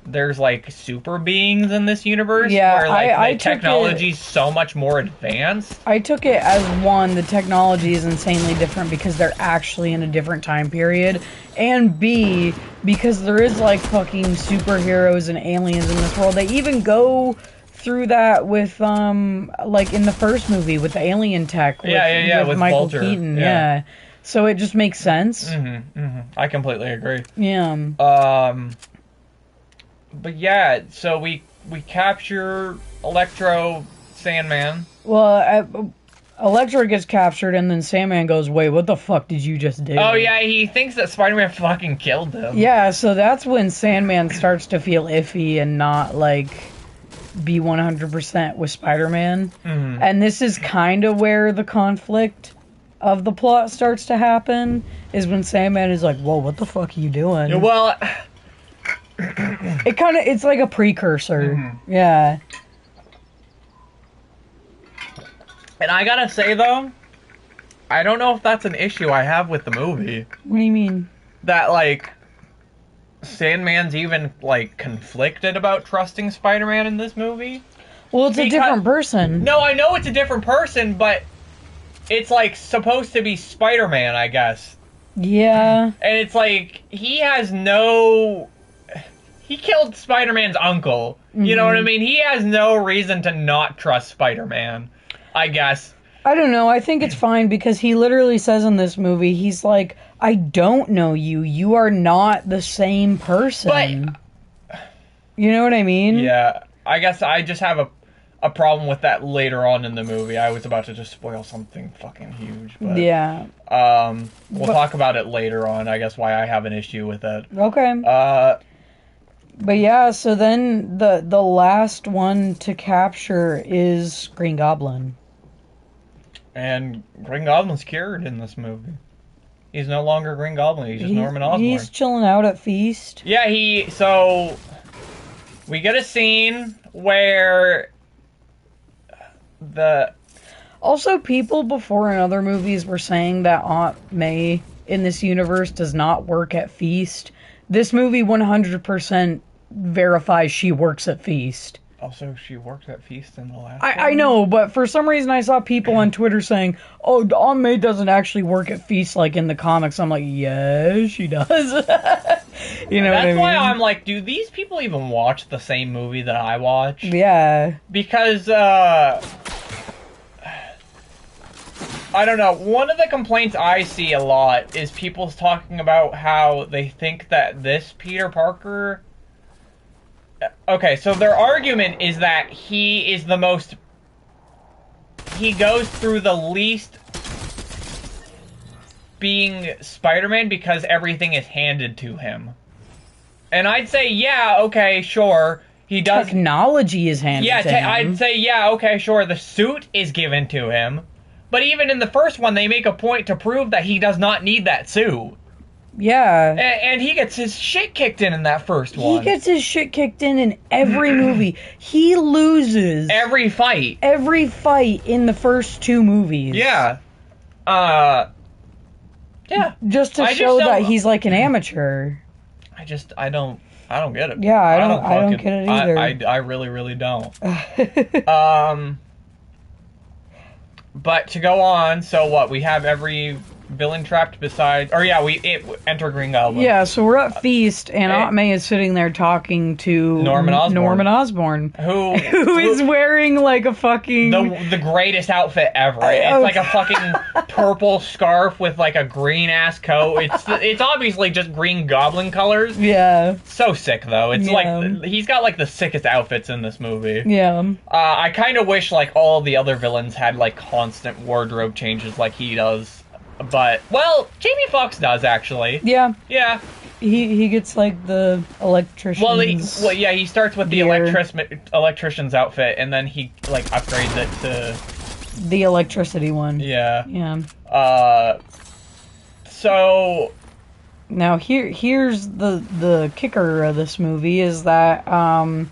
Speaker 1: there's like super beings in this universe where like the technology's so much more advanced.
Speaker 2: I took it as one, the technology is insanely different because they're actually in a different time period, and B, because there is like fucking superheroes and aliens in this world. They even go through that with like in the first movie with the alien tech with Michael
Speaker 1: Vulture.
Speaker 2: Keaton. Yeah. So it just makes sense.
Speaker 1: I completely agree.
Speaker 2: Yeah.
Speaker 1: But yeah, so we capture Electro, Sandman.
Speaker 2: Well, Electro gets captured, and then Sandman goes, "Wait, what the fuck did you just do?"
Speaker 1: Oh yeah, he thinks that Spider-Man fucking killed him.
Speaker 2: Yeah, so that's when Sandman starts to feel iffy and not like be 100% with Spider-Man.
Speaker 1: Mm-hmm.
Speaker 2: And this is kind of where the conflict of the plot starts to happen, is when Sandman is like, "Whoa, what the fuck are you doing?"
Speaker 1: Yeah, well,
Speaker 2: it's like a precursor.
Speaker 1: Mm-hmm.
Speaker 2: Yeah.
Speaker 1: And I gotta say though, I don't know if that's an issue I have with the movie.
Speaker 2: What do you mean?
Speaker 1: That like Sandman's even like conflicted about trusting Spider-Man in this movie.
Speaker 2: Well, it's a different person.
Speaker 1: No, I know it's a different person, but it's like supposed to be Spider-Man, I guess.
Speaker 2: Yeah.
Speaker 1: And it's like he killed Spider-Man's uncle. You know what I mean? He has no reason to not trust Spider-Man, I guess.
Speaker 2: I don't know. I think it's fine because he literally says in this movie, he's like, I don't know you. You are not the same person.
Speaker 1: But,
Speaker 2: you know what I mean?
Speaker 1: Yeah. I guess I just have a problem with that later on in the movie. I was about to just spoil something fucking huge. But,
Speaker 2: yeah.
Speaker 1: We'll talk about it later on, I guess, why I have an issue with it.
Speaker 2: Okay. But yeah, so then the last one to capture is Green Goblin.
Speaker 1: And Green Goblin's cured in this movie. He's no longer Green Goblin, he's just Norman Osborn.
Speaker 2: He's chilling out at Feast.
Speaker 1: Yeah, so we get a scene where
Speaker 2: Also, people before in other movies were saying that Aunt May in this universe does not work at Feast. This movie 100% verifies she works at Feast.
Speaker 1: Also, she worked at Feast in the last
Speaker 2: I know, but for some reason I saw people on Twitter saying, oh, Aunt May doesn't actually work at Feast like in the comics. I'm like, yeah, she does. You know what I mean?
Speaker 1: That's why I'm like, do these people even watch the same movie that I watch?
Speaker 2: Yeah.
Speaker 1: Because, I don't know. One of the complaints I see a lot is people talking about how they think that this Peter Parker... Okay, so their argument is that he is the most... He goes through the least being Spider-Man because everything is handed to him. And I'd say, yeah, okay, sure. He does...
Speaker 2: Technology is handed to him.
Speaker 1: I'd say, yeah, okay, sure. The suit is given to him. But even in the first one, they make a point to prove that he does not need that suit.
Speaker 2: Yeah.
Speaker 1: And he gets his shit kicked in that first one.
Speaker 2: He gets his shit kicked in every movie. He loses.
Speaker 1: Every fight.
Speaker 2: Every fight in the first two movies.
Speaker 1: Yeah. Yeah.
Speaker 2: Just to show that he's like an amateur.
Speaker 1: I don't get it.
Speaker 2: Yeah, I don't get it either.
Speaker 1: I really, really don't. But to go on, so what? We have every villain trapped besides... Or yeah, we enter Green Goblin.
Speaker 2: Yeah, so we're at Feast, and Aunt May is sitting there talking to... Norman Osborn. Who is wearing like a fucking...
Speaker 1: The greatest outfit ever. It's like a fucking purple scarf with like a green-ass coat. It's obviously just Green Goblin colors.
Speaker 2: Yeah.
Speaker 1: So sick, though. It's like... He's got like the sickest outfits in this movie.
Speaker 2: Yeah.
Speaker 1: I kind of wish like all the other villains had like constant wardrobe changes like he does. But, well, Jamie Foxx does, actually.
Speaker 2: Yeah.
Speaker 1: Yeah.
Speaker 2: He gets, like, the electrician's
Speaker 1: he starts with
Speaker 2: gear.
Speaker 1: the electrician's outfit, and then he, like, upgrades it to...
Speaker 2: The electricity one.
Speaker 1: Yeah.
Speaker 2: Yeah.
Speaker 1: So...
Speaker 2: Now, here's the kicker of this movie, is that, Aunt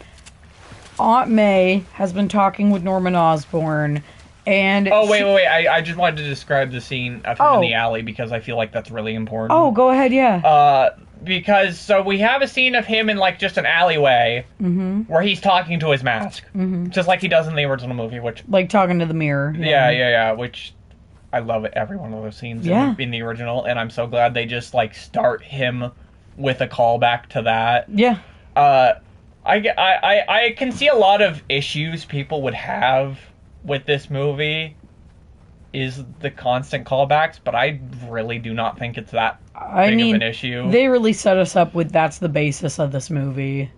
Speaker 2: May has been talking with Norman Osborn... And
Speaker 1: wait. I just wanted to describe the scene of him in the alley because I feel like that's really important.
Speaker 2: Oh, go ahead, yeah.
Speaker 1: Because, so we have a scene of him in, like, just an alleyway where he's talking to his mask. Just like he does in the original movie, which...
Speaker 2: Like talking to the mirror.
Speaker 1: Yeah, which... I love it, every one of those scenes in the original, and I'm so glad they just, like, start him with a callback to that.
Speaker 2: Yeah.
Speaker 1: I can see a lot of issues people would have with this movie is the constant callbacks, but I really do not think it's that big of an issue.
Speaker 2: They really set us up with that's the basis of this movie.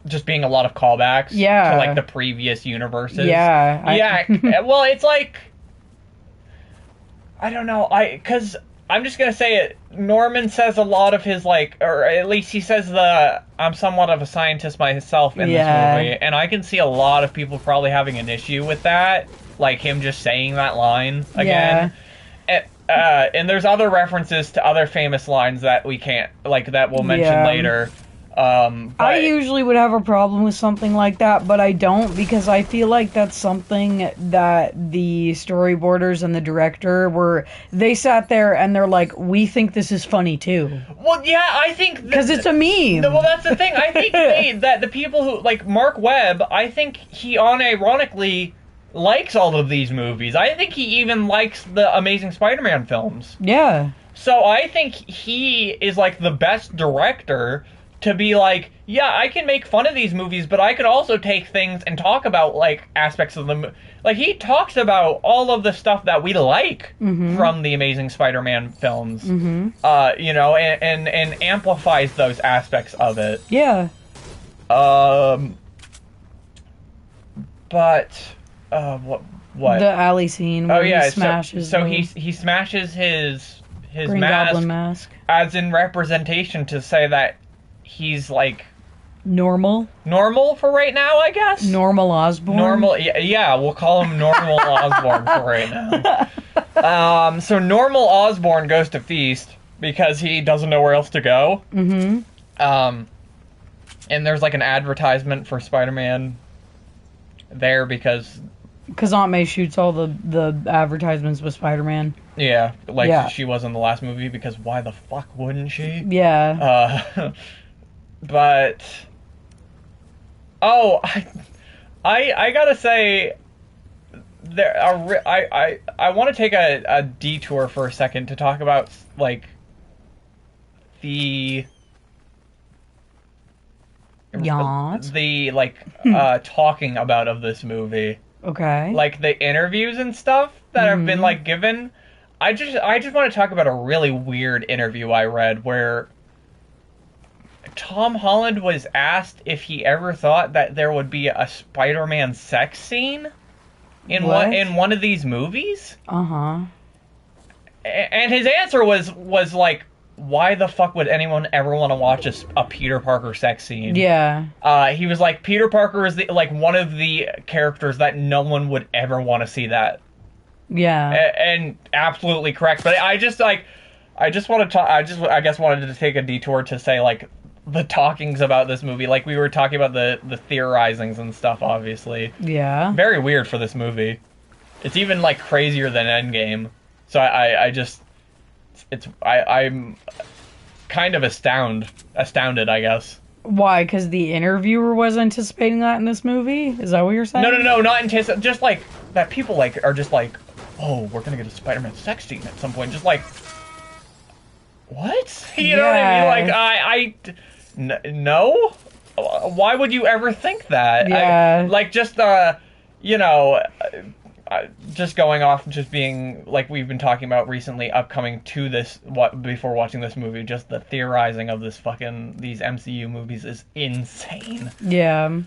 Speaker 1: Just being a lot of callbacks to, like, the previous universes.
Speaker 2: Yeah.
Speaker 1: Well, it's like... I don't know, because I'm just gonna say it, Norman says a lot of his, like, or at least he says I'm somewhat of a scientist myself in this movie, and I can see a lot of people probably having an issue with that, like him just saying that line again. And there's other references to other famous lines that we can't, like, that we'll mention later.
Speaker 2: I usually would have a problem with something like that, but I don't, because I feel like that's something that the storyboarders and the director they sat there and they're like, we think this is funny too.
Speaker 1: Well, yeah, I think...
Speaker 2: Because it's a meme.
Speaker 1: Well, that's the thing. I think that the people who... Like, Mark Webb, I think he unironically likes all of these movies. I think he even likes the Amazing Spider-Man films.
Speaker 2: Yeah.
Speaker 1: So I think he is, like, the best director to be like, yeah, I can make fun of these movies, but I could also take things and talk about, like, aspects of them. Like, he talks about all of the stuff that we like from the Amazing Spider-Man films, you know, and amplifies those aspects of it.
Speaker 2: Yeah.
Speaker 1: But, what?
Speaker 2: The alley scene where he smashes.
Speaker 1: So he smashes his
Speaker 2: Green
Speaker 1: mask,
Speaker 2: Goblin mask
Speaker 1: as in representation to say that he's like
Speaker 2: normal
Speaker 1: for right now, I guess.
Speaker 2: Normal Osborn.
Speaker 1: Yeah, we'll call him Normal Osborn for right now. So Normal Osborn goes to Feast because he doesn't know where else to go. And there's like an advertisement for Spider-Man there because
Speaker 2: Aunt May shoots all the advertisements with Spider-Man.
Speaker 1: Yeah, like she was in the last movie, because why the fuck wouldn't she?
Speaker 2: Yeah.
Speaker 1: But I gotta say, I want to take a detour for a second to talk about like the talking about of this movie.
Speaker 2: Okay.
Speaker 1: Like the interviews and stuff that have been like given. I just want to talk about a really weird interview I read where Tom Holland was asked if he ever thought that there would be a Spider-Man sex scene in one of these movies.
Speaker 2: Uh-huh.
Speaker 1: And his answer was like, why the fuck would anyone ever want to watch a Peter Parker sex scene?
Speaker 2: Yeah.
Speaker 1: He was like, Peter Parker is one of the characters that no one would ever want to see that.
Speaker 2: Yeah.
Speaker 1: And absolutely correct. But I guess wanted to take a detour to say, like, the talkings about this movie. Like, we were talking about the theorizings and stuff, obviously.
Speaker 2: Yeah.
Speaker 1: Very weird for this movie. It's even, like, crazier than Endgame. So I'm kind of astounded, I guess.
Speaker 2: Why? Because the interviewer was anticipating that in this movie? Is that what you're saying?
Speaker 1: No, not anticipating. Just like that people like are just like, oh, we're gonna get a Spider-Man sex scene at some point. Just like, what? You know what I mean? Like, no. Why would you ever think that?
Speaker 2: Yeah.
Speaker 1: Just going off, just being like we've been talking about recently, upcoming to this, before watching this movie, just the theorizing of these MCU movies is insane.
Speaker 2: Yeah.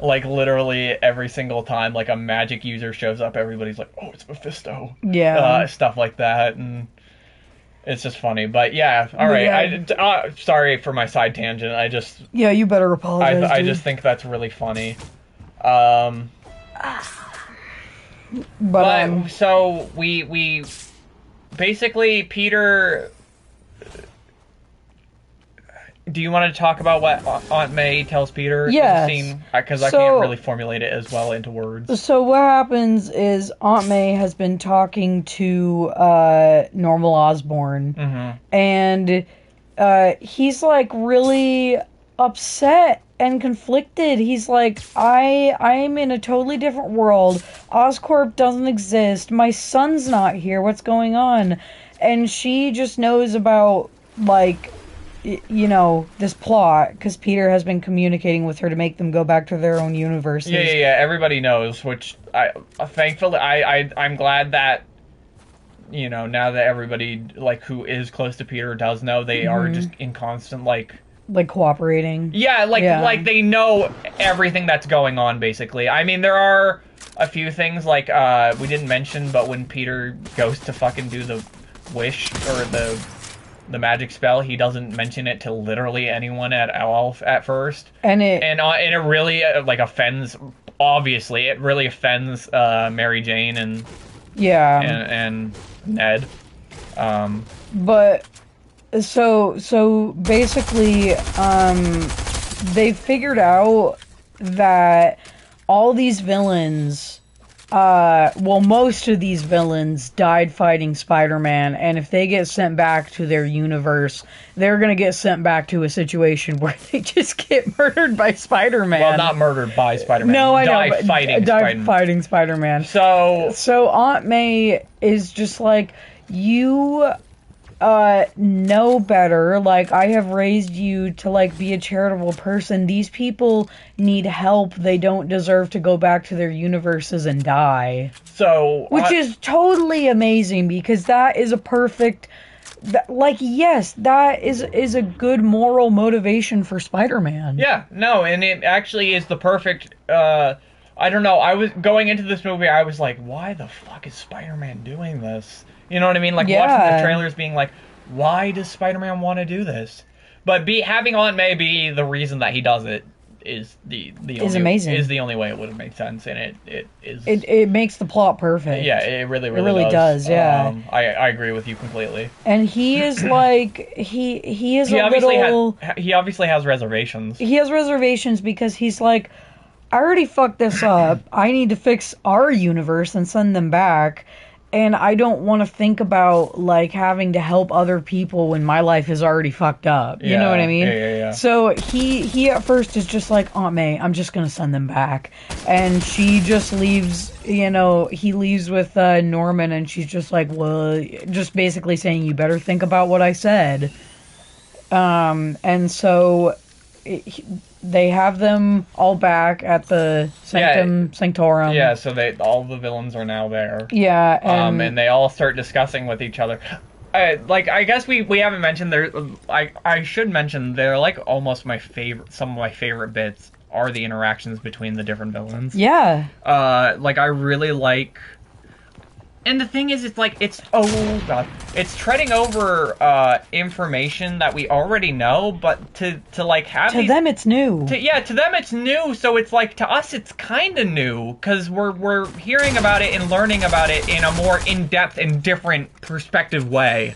Speaker 1: Like literally every single time like a magic user shows up, everybody's like, oh, it's Mephisto.
Speaker 2: Yeah.
Speaker 1: Stuff like that, and it's just funny. But yeah, all right. Yeah. Sorry for my side tangent.
Speaker 2: Yeah, you better apologize.
Speaker 1: I just think that's really funny. But so we basically, Peter, do you want to talk about what Aunt May tells Peter?
Speaker 2: Yes.
Speaker 1: In the scene? Because I can't really formulate it as well into words.
Speaker 2: So what happens is Aunt May has been talking to Normal Osborn, and he's like really upset and conflicted. He's like, I'm in a totally different world. Oscorp doesn't exist. My son's not here. What's going on? And she just knows about, like, this plot, because Peter has been communicating with her to make them go back to their own universes.
Speaker 1: Yeah. Everybody knows, which thankfully, I'm glad that, now that everybody, like, who is close to Peter does know, they are just in constant, like
Speaker 2: cooperating.
Speaker 1: Yeah, like they know everything that's going on, basically. I mean, there are a few things, like, we didn't mention, but when Peter goes to fucking do the wish, or the magic spell, he doesn't mention it to literally anyone at all at first. And it really, offends, obviously, it really offends Mary Jane and Ned.
Speaker 2: But So basically, they figured out that all these villains, most of these villains died fighting Spider-Man, and if they get sent back to their universe, they're gonna get sent back to a situation where they just get murdered by Spider-Man.
Speaker 1: Well, not murdered by Spider-Man.
Speaker 2: No, I know.
Speaker 1: Die
Speaker 2: fighting Spider-Man.
Speaker 1: So
Speaker 2: Aunt May is just like, you know better. Like, I have raised you to, like, be a charitable person. These people need help. They don't deserve to go back to their universes and die.
Speaker 1: So...
Speaker 2: Which is totally amazing, because that is a perfect... yes, that is a good moral motivation for Spider-Man.
Speaker 1: Yeah, no, and it actually is the perfect... I don't know, I was going into this movie, I was like, why the fuck is Spider-Man doing this? You know what I mean? Like, watching the trailers being like, why does Spider-Man want to do this? But having Aunt May be the reason that he does it is the only way it would have made sense, and it
Speaker 2: makes the plot perfect.
Speaker 1: Yeah, it really
Speaker 2: does. Yeah,
Speaker 1: I agree with you completely.
Speaker 2: And he is like he
Speaker 1: obviously has reservations.
Speaker 2: He has reservations because he's like, I already fucked this up. I need to fix our universe and send them back. And I don't want to think about, like, having to help other people when my life is already fucked up. You know what I mean?
Speaker 1: Yeah.
Speaker 2: So he at first is just like, Aunt May, I'm just going to send them back. And she just leaves, he leaves with Norman, and she's just like, well, just basically saying, you better think about what I said. And so... they have them all back at the Sanctorum.
Speaker 1: Yeah, so all the villains are now there.
Speaker 2: Yeah,
Speaker 1: and they all start discussing with each other. I guess we haven't mentioned I should mention they're like almost some of my favorite bits are the interactions between the different villains.
Speaker 2: Yeah.
Speaker 1: I really like. And the thing is, it's treading over information that we already know, but to have
Speaker 2: to them it's new.
Speaker 1: To them it's new. So it's like, to us it's kind of new because we're hearing about it and learning about it in a more in-depth and different perspective way.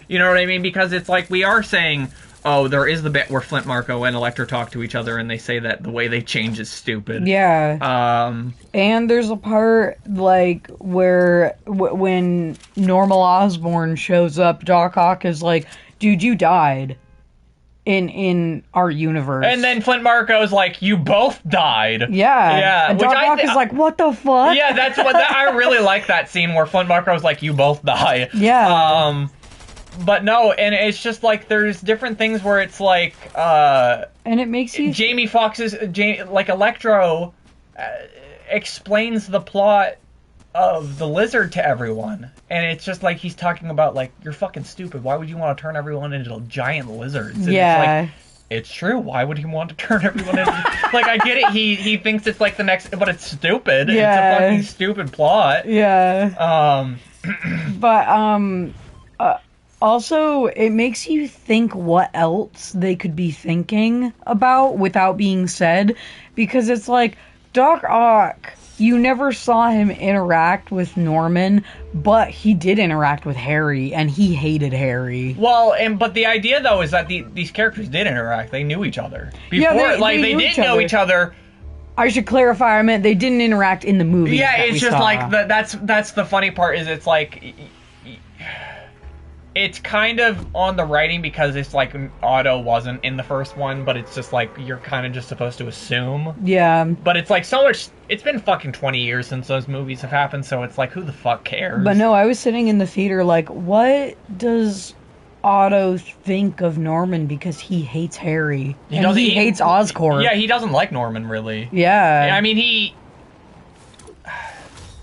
Speaker 1: You know what I mean? Because it's like we are saying, oh, there is the bit where Flint Marko and Electro talk to each other, and they say that the way they change is stupid.
Speaker 2: Yeah. And there's a part, like, where when Normal Osborn shows up, Doc Ock is like, dude, you died in our universe.
Speaker 1: And then Flint Marko's like, you both died.
Speaker 2: Yeah.
Speaker 1: Yeah.
Speaker 2: And Doc Ock is like, what the fuck?
Speaker 1: Yeah, I really like that scene where Flint Marko's like, you both die.
Speaker 2: Yeah.
Speaker 1: But no, and it's just like there's different things where it's like
Speaker 2: and it makes you
Speaker 1: Jamie Foxx's Electro explains the plot of the lizard to everyone, and it's just like he's talking about like, you're fucking stupid, why would you want to turn everyone into giant lizards? And
Speaker 2: yeah,
Speaker 1: it's like, it's true, why would he want to turn everyone into like, I get it, he thinks it's like the next, but it's stupid.
Speaker 2: Yeah.
Speaker 1: It's a fucking stupid plot.
Speaker 2: Yeah. But also, it makes you think what else they could be thinking about without being said, because it's like, Doc Ock, you never saw him interact with Norman, but he did interact with Harry, and he hated Harry.
Speaker 1: Well, but the idea, though, is that these characters did interact. They knew each other. Before, they did know each other.
Speaker 2: I should clarify, I meant they didn't interact in the movie.
Speaker 1: Yeah, it's just like, that's the funny part, is it's like... It's kind of on the writing because it's like Otto wasn't in the first one, but it's just like you're kind of just supposed to assume.
Speaker 2: Yeah.
Speaker 1: But it's like so much. It's been fucking 20 years since those movies have happened, so it's like, who the fuck cares?
Speaker 2: But no, I was sitting in the theater like, what does Otto think of Norman, because he hates Harry he hates Oscorp.
Speaker 1: Yeah, he doesn't like Norman really.
Speaker 2: Yeah.
Speaker 1: I mean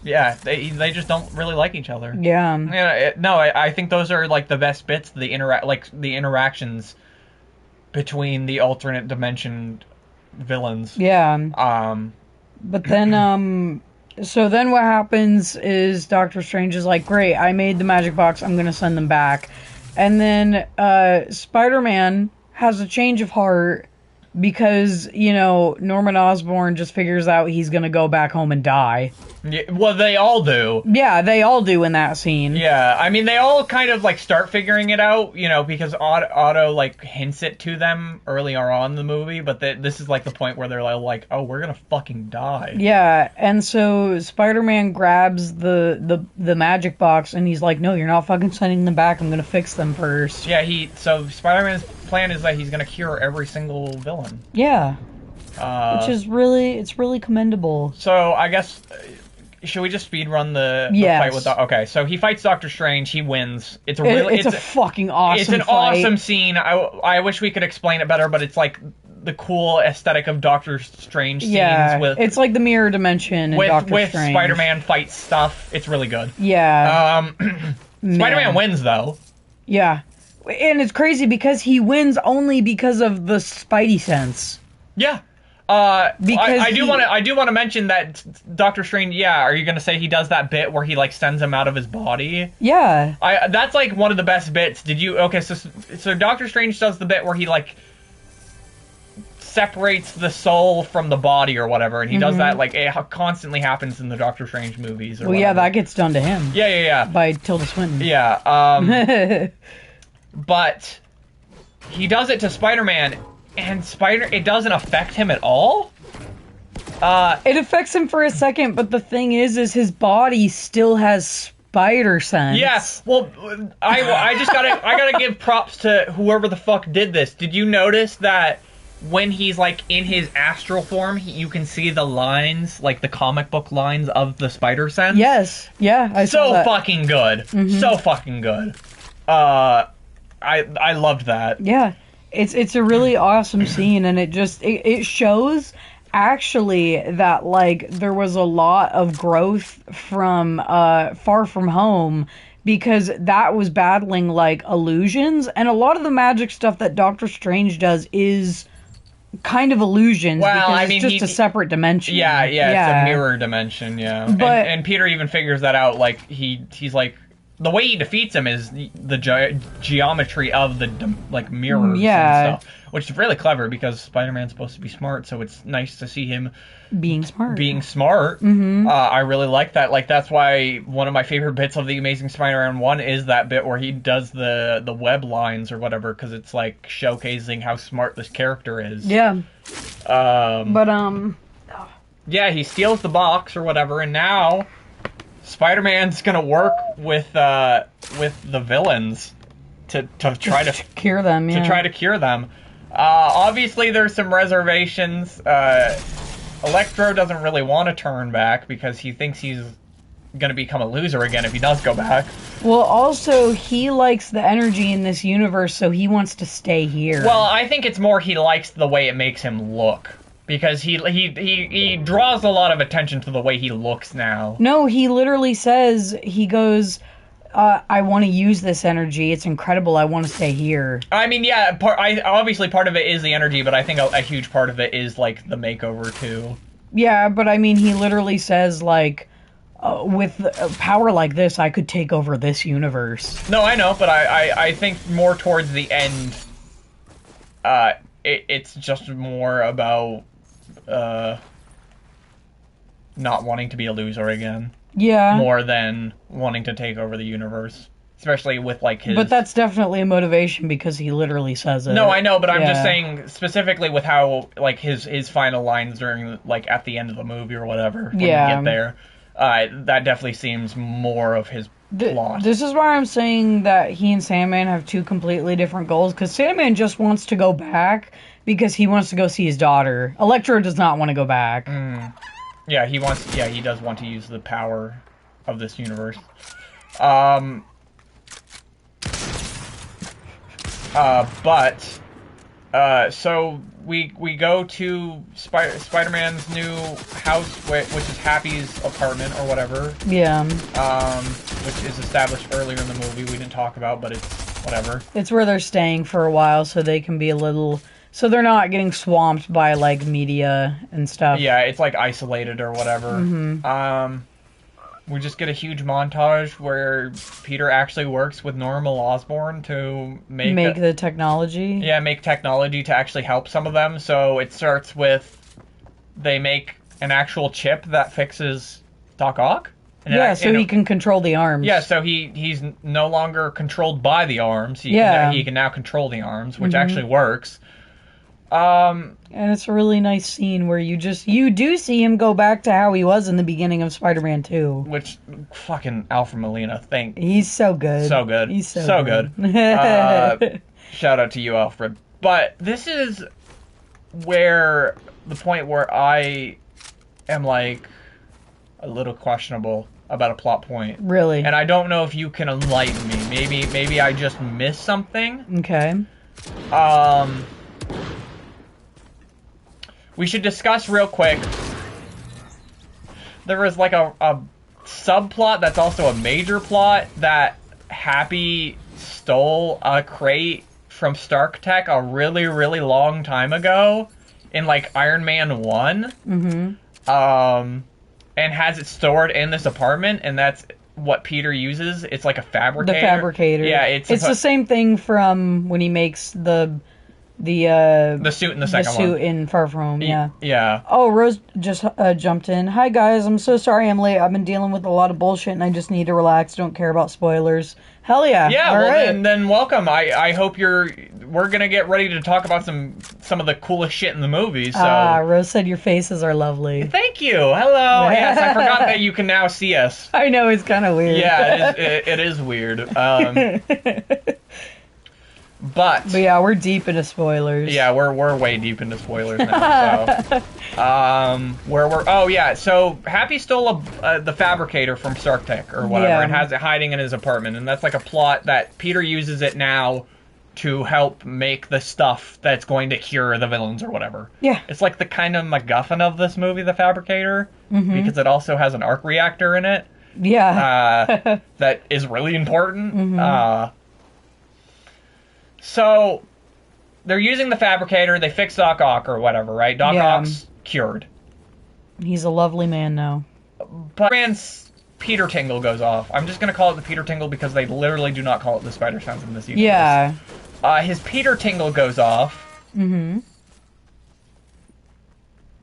Speaker 1: Yeah, they just don't really like each other.
Speaker 2: Yeah.
Speaker 1: No, I think those are like the best bits. The interactions between the alternate dimension villains.
Speaker 2: Yeah. But then so then what happens is Doctor Strange is like, great, I made the magic box, I'm gonna send them back. And then Spider-Man has a change of heart because, Norman Osborn just figures out he's gonna go back home and die.
Speaker 1: Yeah, well, they all do.
Speaker 2: Yeah, they all do in that scene.
Speaker 1: Yeah, I mean, they all kind of, like, start figuring it out, because Otto, like, hints it to them earlier on in the movie, but this is, like, the point where they're like, oh, we're gonna fucking die.
Speaker 2: Yeah, and so Spider-Man grabs the magic box, and he's like, no, you're not fucking sending them back, I'm gonna fix them first.
Speaker 1: Yeah, so Spider-Man's plan is that he's gonna cure every single villain.
Speaker 2: Yeah. Which is really commendable.
Speaker 1: So, I guess... should we just speed run the
Speaker 2: Yes.
Speaker 1: fight with? Okay, so he fights Doctor Strange. He wins. It's a
Speaker 2: It's a fucking awesome.
Speaker 1: It's an
Speaker 2: fight.
Speaker 1: awesome scene. I wish we could explain it better, but it's like the cool aesthetic of Doctor Strange scenes with
Speaker 2: it's like the mirror dimension in Doctor Strange.
Speaker 1: Spider-Man fight stuff. It's really good.
Speaker 2: Yeah.
Speaker 1: Spider-Man wins though.
Speaker 2: Yeah, and it's crazy because he wins only because of the Spidey sense.
Speaker 1: Yeah.
Speaker 2: Because
Speaker 1: I do want to mention that Doctor Strange. Yeah, are you gonna say he does that bit where he like sends him out of his body?
Speaker 2: Yeah.
Speaker 1: That's like one of the best bits. Did you? Okay, so Doctor Strange does the bit where he like separates the soul from the body or whatever, and he does that like it constantly happens in the Doctor Strange movies. Or
Speaker 2: yeah, that gets done to him.
Speaker 1: Yeah.
Speaker 2: By Tilda Swinton.
Speaker 1: Yeah. But he does it to Spider-Man, and it doesn't affect him at all.
Speaker 2: It affects him for a second, but the thing is his body still has spider sense.
Speaker 1: Yes. Well, I just gotta give props to whoever the fuck did this. Did you notice that when he's like in his astral form, you can see the lines, like the comic book lines of the spider sense?
Speaker 2: Yes. Yeah. I saw that.
Speaker 1: Fucking good. So fucking good. I loved that.
Speaker 2: Yeah. It's a really awesome scene, and it shows actually that like there was a lot of growth from Far From Home, because that was battling like illusions, and a lot of the magic stuff that Doctor Strange does is kind of illusions.
Speaker 1: Well,
Speaker 2: because
Speaker 1: I mean,
Speaker 2: it's just a separate dimension.
Speaker 1: Yeah, it's a mirror dimension. Yeah,
Speaker 2: but,
Speaker 1: and Peter even figures that out. Like he's like, the way he defeats him is the geometry of the like mirrors and stuff, which is really clever because Spider-Man's supposed to be smart, so it's nice to see him
Speaker 2: being smart.
Speaker 1: I really like that. Like, that's why one of my favorite bits of the Amazing Spider-Man 1 is that bit where he does the web lines or whatever, because it's like showcasing how smart this character is.
Speaker 2: Yeah.
Speaker 1: Yeah, he steals the box or whatever, and now Spider-Man's gonna work with the villains to try to
Speaker 2: cure them. Yeah.
Speaker 1: To try to cure them. Obviously, there's some reservations. Electro doesn't really want to turn back because he thinks he's gonna become a loser again if he does go back.
Speaker 2: Well, also he likes the energy in this universe, so he wants to stay here.
Speaker 1: Well, I think it's more he likes the way it makes him look. Because he draws a lot of attention to the way he looks now.
Speaker 2: No, he literally says, he goes, I want to use this energy. It's incredible. I want to stay here.
Speaker 1: I mean, yeah, obviously part of it is the energy, but I think a huge part of it is, like, the makeover, too.
Speaker 2: Yeah, but I mean, he literally says, like, with power like this, I could take over this universe.
Speaker 1: No, I know, but I think more towards the end, it's just more about not wanting to be a loser again.
Speaker 2: Yeah.
Speaker 1: More than wanting to take over the universe. Especially with, like, his...
Speaker 2: But that's definitely a motivation because he literally says it.
Speaker 1: No, I know, but I'm just saying specifically with how, like, his final lines during, like, at the end of the movie or whatever, when you get there, that definitely seems more of his plot.
Speaker 2: This is why I'm saying that he and Sandman have two completely different goals, because Sandman just wants to go back because he wants to go see his daughter. Electro does not want to go back.
Speaker 1: Yeah, he does want to use the power of this universe. So we go to Spider-Man's new house, which is Happy's apartment or whatever.
Speaker 2: Yeah.
Speaker 1: Which is established earlier in the movie. We didn't talk about, but it's whatever.
Speaker 2: It's where they're staying for a while, so they can be a little... So they're not getting swamped by, like, media and stuff.
Speaker 1: Yeah, it's, like, isolated or whatever. We just get a huge montage where Peter actually works with Normal Osborn to make
Speaker 2: the technology?
Speaker 1: Yeah, make technology to actually help some of them. So it starts with they make an actual chip that fixes Doc Ock.
Speaker 2: So he can control the arms.
Speaker 1: Yeah, so he's no longer controlled by the arms. He can now control the arms, which actually works.
Speaker 2: And it's a really nice scene where you do see him go back to how he was in the beginning of Spider-Man 2.
Speaker 1: Which, fucking Alfred Molina,
Speaker 2: he's so good.
Speaker 1: So good.
Speaker 2: He's so good.
Speaker 1: Shout out to you, Alfred. But this is where the point where I am like, a little questionable about a plot point.
Speaker 2: Really?
Speaker 1: And I don't know if you can enlighten me. Maybe I just missed something.
Speaker 2: Okay.
Speaker 1: We should discuss real quick. There was like a subplot that's also a major plot that Happy stole a crate from Stark Tech a really, really long time ago in like Iron Man 1. Mm-hmm. And has it stored in this apartment, and that's what Peter uses. It's like a fabricator.
Speaker 2: The fabricator.
Speaker 1: Yeah, it's
Speaker 2: the same thing from when he makes the
Speaker 1: suit in the second one.
Speaker 2: The suit in Far From Home, yeah.
Speaker 1: Yeah.
Speaker 2: Oh, Rose just jumped in. Hi, guys. I'm so sorry I'm late. I've been dealing with a lot of bullshit, and I just need to relax. Don't care about spoilers. Hell yeah.
Speaker 1: Yeah,
Speaker 2: all
Speaker 1: well,
Speaker 2: right.
Speaker 1: then welcome. I hope we're going to get ready to talk about some of the coolest shit in the movie, so...
Speaker 2: Rose said your faces are lovely.
Speaker 1: Thank you. Hello. Yes, I forgot that you can now see us.
Speaker 2: I know, it's kind of weird.
Speaker 1: Yeah, it is weird. But
Speaker 2: yeah, we're deep into spoilers.
Speaker 1: Yeah, we're way deep into spoilers now. So, so Happy stole the fabricator from Stark Tech or whatever, and has it hiding in his apartment, and that's like a plot that Peter uses it now to help make the stuff that's going to cure the villains or whatever.
Speaker 2: Yeah,
Speaker 1: it's like the kind of MacGuffin of this movie, the fabricator, because it also has an arc reactor in it.
Speaker 2: Yeah,
Speaker 1: that is really important. So, they're using the fabricator, they fix Doc Ock or whatever, right? Doc Ock's cured.
Speaker 2: He's a lovely man now.
Speaker 1: But Spider-Man's Peter Tingle goes off. I'm just going to call it the Peter Tingle because they literally do not call it the Spider Sense in this universe.
Speaker 2: Yeah.
Speaker 1: His Peter Tingle goes off. Mm-hmm.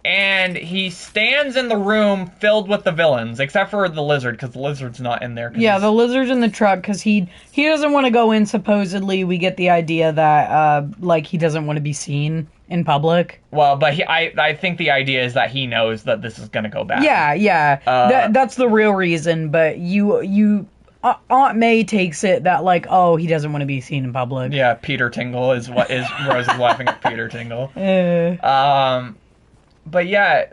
Speaker 1: And he stands in the room filled with the villains, except for the lizard, because the lizard's not in there.
Speaker 2: Yeah, the lizard's in the truck, because he doesn't want to go in, supposedly. We get the idea that, he doesn't want to be seen in public.
Speaker 1: Well, but I think the idea is that he knows that this is going to go bad.
Speaker 2: Yeah. That's the real reason, but Aunt May takes it that, he doesn't want to be seen in public.
Speaker 1: Yeah, Peter Tingle is what is... Rose is laughing at Peter Tingle. But yeah,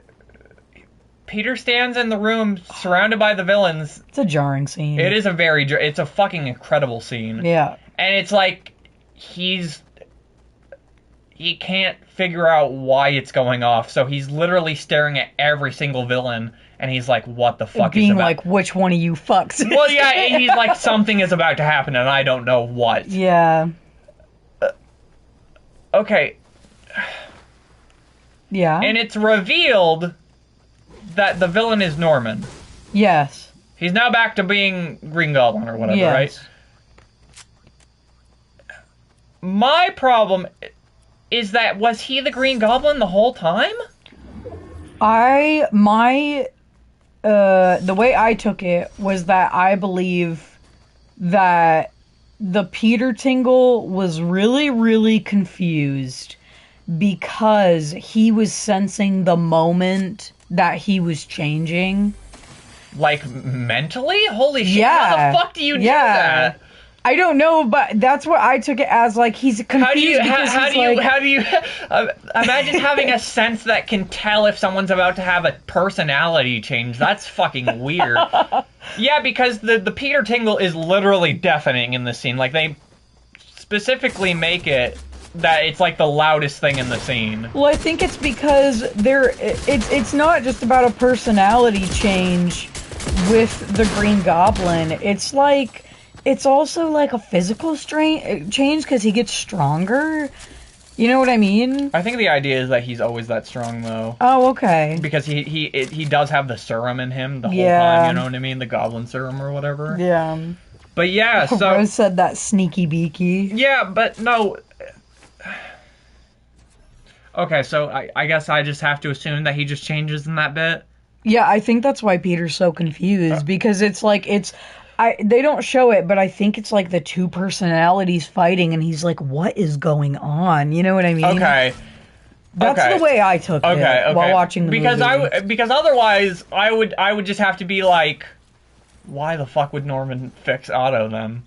Speaker 1: Peter stands in the room surrounded by the villains.
Speaker 2: It's a jarring scene.
Speaker 1: It is it's a fucking incredible scene.
Speaker 2: Yeah.
Speaker 1: And it's like, he can't figure out why it's going off, so he's literally staring at every single villain, and he's like, what the fuck is about...
Speaker 2: Being like, which one of you fucks?
Speaker 1: Well, yeah, he's like, something is about to happen, and I don't know what.
Speaker 2: Yeah.
Speaker 1: Okay.
Speaker 2: Yeah.
Speaker 1: And it's revealed that the villain is Norman.
Speaker 2: Yes.
Speaker 1: He's now back to being Green Goblin or whatever, right? My problem is that, was he the Green Goblin the whole time?
Speaker 2: The way I took it was that I believe that the Peter Tingle was really, really confused because he was sensing the moment that he was changing.
Speaker 1: Like, mentally? Holy shit, how the fuck do you do that?
Speaker 2: I don't know, but that's what I took it as, he's confused.
Speaker 1: How do you imagine having a sense that can tell if someone's about to have a personality change? That's fucking weird. Yeah, because the Peter Tingle is literally deafening in this scene. Like, they specifically make it that it's like the loudest thing in the scene.
Speaker 2: Well, I think it's because it's not just about a personality change with the Green Goblin. It's also like a physical change because he gets stronger. You know what I mean?
Speaker 1: I think the idea is that he's always that strong, though.
Speaker 2: Oh, okay.
Speaker 1: Because he does have the serum in him the whole time, you know what I mean? The Goblin serum or whatever.
Speaker 2: Yeah.
Speaker 1: But yeah, so...
Speaker 2: Rose said that sneaky beaky.
Speaker 1: Yeah, but no... Okay, so I guess I just have to assume that he just changes in that bit?
Speaker 2: Yeah, I think that's why Peter's so confused, because they don't show it, but I think it's like the two personalities fighting, and he's like, what is going on? You know what I mean?
Speaker 1: Okay.
Speaker 2: That's the way I took it while watching the movie.
Speaker 1: Because otherwise, I would just have to be like, why the fuck would Norman fix Otto then?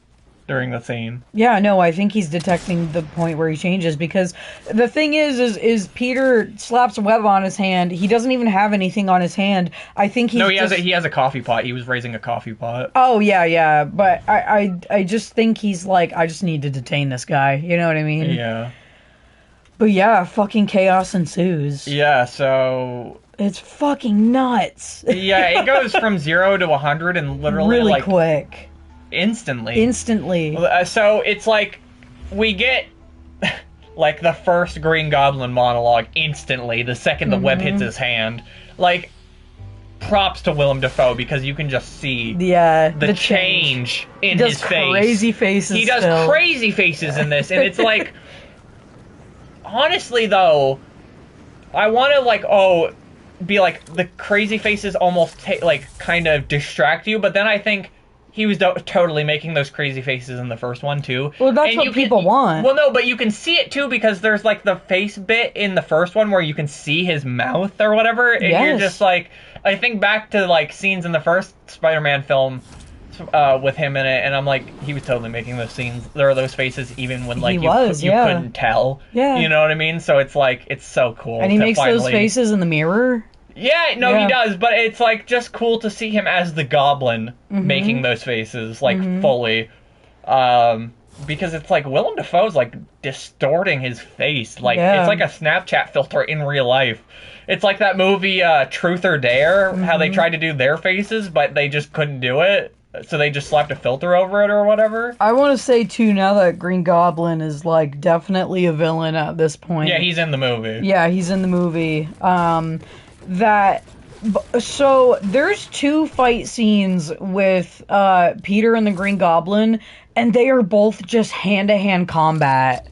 Speaker 1: during the scene.
Speaker 2: Yeah, no, I think he's detecting the point where he changes, because the thing is Peter slaps a web on his hand. He doesn't even have anything on his hand. I think
Speaker 1: he has a coffee pot. He was raising a coffee pot.
Speaker 2: Oh yeah, but I just think he's like, I just need to detain this guy. You know what I mean?
Speaker 1: Yeah.
Speaker 2: But yeah, fucking chaos ensues.
Speaker 1: Yeah, so
Speaker 2: it's fucking nuts.
Speaker 1: Yeah, it goes from 0 to 100 and literally
Speaker 2: really
Speaker 1: like
Speaker 2: quick.
Speaker 1: Instantly. So it's like we get like the first Green Goblin monologue instantly the second the web hits his hand. Like, props to Willem Dafoe, because you can just see the change in his face.
Speaker 2: Crazy faces.
Speaker 1: He does crazy faces in this, and it's like, honestly though, I want to like be like, the crazy faces almost like kind of distract you, but then I think he was totally making those crazy faces in the first one too.
Speaker 2: Well, that's what people want.
Speaker 1: Well, no, but you can see it too, because there's like the face bit in the first one where you can see his mouth or whatever, and you're just like, I think back to like scenes in the first Spider-Man film with him in it, and I'm like, he was totally making those scenes, those faces, even when like you couldn't tell. Yeah. You know what I mean? So it's like, it's so cool.
Speaker 2: And he makes those faces in the mirror.
Speaker 1: Yeah, no, he does, but it's like just cool to see him as the Goblin making those faces, like fully. Because it's like Willem Dafoe's like distorting his face, like it's like a Snapchat filter in real life. It's like that movie Truth or Dare, how they tried to do their faces, but they just couldn't do it, so they just slapped a filter over it or whatever.
Speaker 2: I want to say too, now that Green Goblin is like definitely a villain at this point.
Speaker 1: Yeah, he's in the movie.
Speaker 2: Yeah, he's in the movie. So there's 2 fight scenes with Peter and the Green Goblin, and they are both just hand-to-hand combat,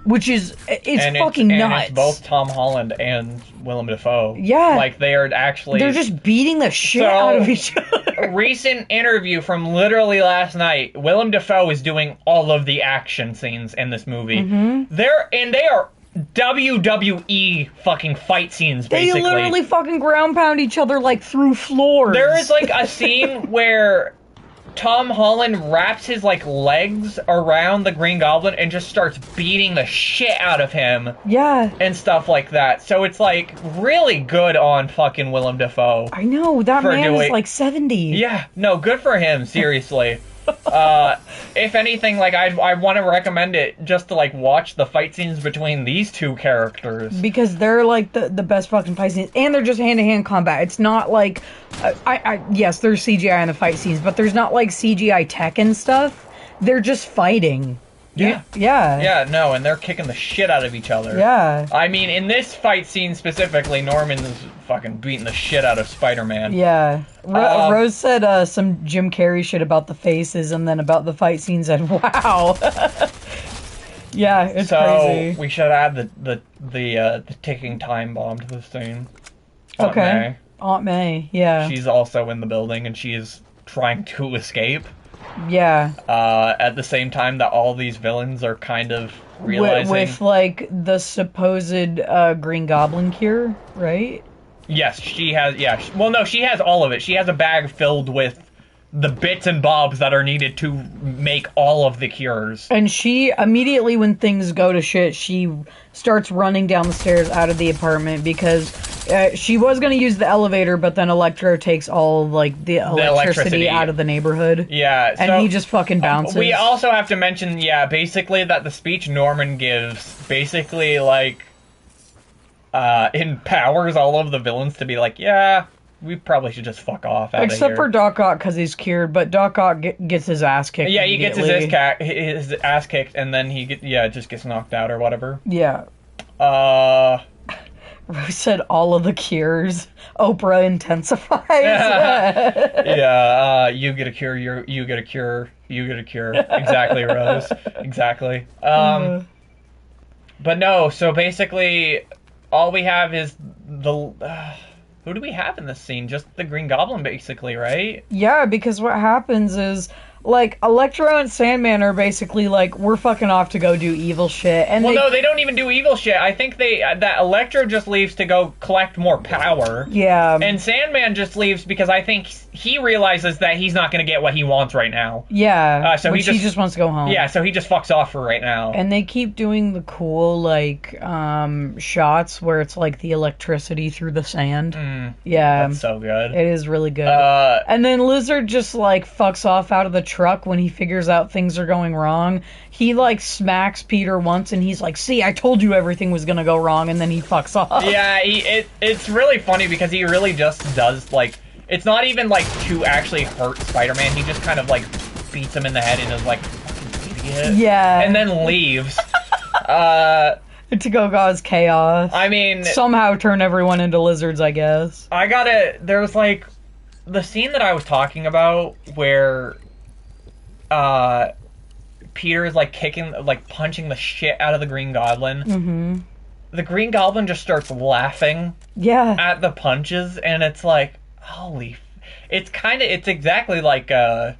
Speaker 2: which is fucking nuts.
Speaker 1: And it's both Tom Holland and Willem Dafoe.
Speaker 2: Yeah,
Speaker 1: like they're just
Speaker 2: beating the shit out of each other.
Speaker 1: Recent interview from literally last night, Willem Dafoe is doing all of the action scenes in this movie. They are WWE fucking fight scenes, basically.
Speaker 2: They literally fucking ground pound each other like through floors.
Speaker 1: There is like a scene where Tom Holland wraps his like legs around the Green Goblin and just starts beating the shit out of him. Yeah. And stuff like that. So it's like really good on fucking Willem Dafoe.
Speaker 2: I know, that man is like 70.
Speaker 1: Yeah, no, good for him, seriously. If anything, like I want to recommend it just to like watch the fight scenes between these 2 characters,
Speaker 2: because they're like the best fucking fight scenes, and they're just hand-to-hand combat. It's not like yes, there's CGI in the fight scenes, but there's not like CGI tech and stuff. They're just fighting. Yeah, no, and they're kicking the shit out of each other. Yeah. I mean, in this fight scene specifically, Norman's fucking beating the shit out of Spider-Man. Yeah. Rose said some Jim Carrey shit about the faces, and then about the fight scenes, and wow. Yeah, it's crazy. So, we should add the ticking time bomb to this scene. Aunt May, yeah. She's also in the building, and she is trying to escape. Yeah. At the same time that all these villains are kind of realizing... With like, the supposed Green Goblin cure, right? Yes, she has, yeah. Well, no, she has all of it. She has a bag filled with the bits and bobs that are needed to make all of the cures. And she, immediately when things go to shit, she starts running down the stairs out of the apartment, because she was going to use the elevator, but then Electro takes all of, like, the electricity out of the neighborhood. Yeah. And he just fucking bounces. We also have to mention, yeah, basically that the speech Norman gives basically, like, empowers all of the villains to be like, yeah, we probably should just fuck off out of here. Except for Doc Ock, because he's cured, but Doc Ock gets his ass kicked. Yeah, he gets his ass kicked, and then he just gets knocked out or whatever. Yeah. Rose said all of the cures. Oprah intensifies. Yeah, you get a cure, you get a cure, you get a cure. Exactly, Rose. Exactly. But no, so basically, all we have is the... who do we have in this scene? Just the Green Goblin, basically, right? Yeah, because what happens is like, Electro and Sandman are basically like, we're fucking off to go do evil shit. And
Speaker 1: no, they don't even do evil shit. I think that Electro just leaves to go collect more power.
Speaker 2: Yeah.
Speaker 1: And Sandman just leaves because I think he realizes that he's not going to get what he wants right now.
Speaker 2: Yeah.
Speaker 1: So
Speaker 2: he just wants to go home.
Speaker 1: Yeah, so he just fucks off for right now.
Speaker 2: And they keep doing the cool, like, shots where it's like the electricity through the sand. Yeah.
Speaker 1: That's so good.
Speaker 2: It is really good. And then Lizard just, like, fucks off out of the truck when he figures out things are going wrong. He, like, smacks Peter once and he's like, see, I told you everything was gonna go wrong, and then he fucks off.
Speaker 1: Yeah, it's really funny because he really just does, like, it's not even, like, to actually hurt Spider-Man. He just kind of, like, beats him in the head and is like, fucking idiot.
Speaker 2: Yeah.
Speaker 1: And then leaves.
Speaker 2: To go cause chaos.
Speaker 1: I mean...
Speaker 2: somehow turn everyone into lizards, I guess.
Speaker 1: There was, like, the scene that I was talking about where, Peter is, like, punching the shit out of the Green Goblin. Mm-hmm. The Green Goblin just starts laughing at the punches, and it's like, holy... It's exactly like, The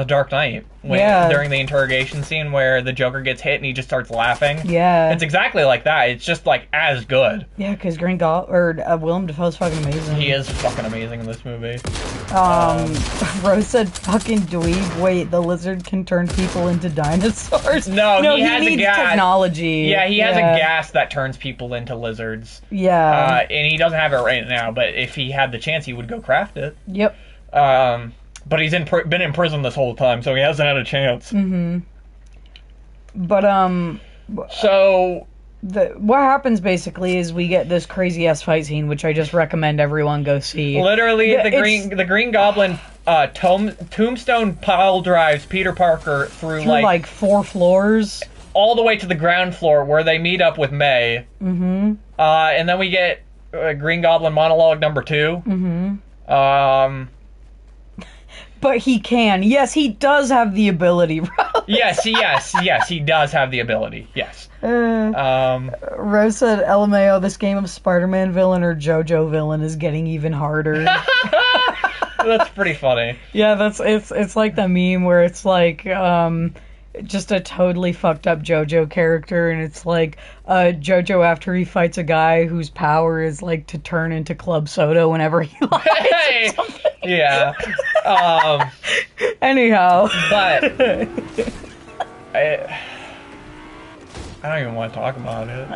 Speaker 1: Dark Knight, during the interrogation scene where the Joker gets hit and he just starts laughing. Yeah. It's exactly like that. It's just, like, as good.
Speaker 2: Yeah, because Willem Dafoe's fucking amazing.
Speaker 1: He is fucking amazing in this movie.
Speaker 2: Rose said, fucking dweeb. Wait, the lizard can turn people into dinosaurs?
Speaker 1: No, he has
Speaker 2: needs
Speaker 1: a gas.
Speaker 2: Technology.
Speaker 1: Yeah, he has a gas that turns people into lizards.
Speaker 2: Yeah.
Speaker 1: And he doesn't have it right now, but if he had the chance, he would go craft it.
Speaker 2: Yep.
Speaker 1: But he's been in prison this whole time, so he hasn't had a chance.
Speaker 2: Mm-hmm. But,
Speaker 1: so...
Speaker 2: what happens, basically, is we get this crazy-ass fight scene, which I just recommend everyone go see.
Speaker 1: Literally, the Green Goblin tombstone pile drives Peter Parker through like 4
Speaker 2: floors.
Speaker 1: All the way to the ground floor, where they meet up with May. Mm-hmm. And then we get Green Goblin monologue number 2.
Speaker 2: Mm-hmm. But he can. Yes, he does have the ability, Rose.
Speaker 1: Yes, he does have the ability. Yes.
Speaker 2: Rose said, LMAO, this game of Spider-Man villain or JoJo villain is getting even harder.
Speaker 1: That's pretty funny.
Speaker 2: Yeah, it's like the meme where it's like, just a totally fucked up JoJo character, and it's like JoJo after he fights a guy whose power is like to turn into club soda whenever he likes.
Speaker 1: Hey! Yeah.
Speaker 2: Anyhow.
Speaker 1: But I don't even want to talk about it.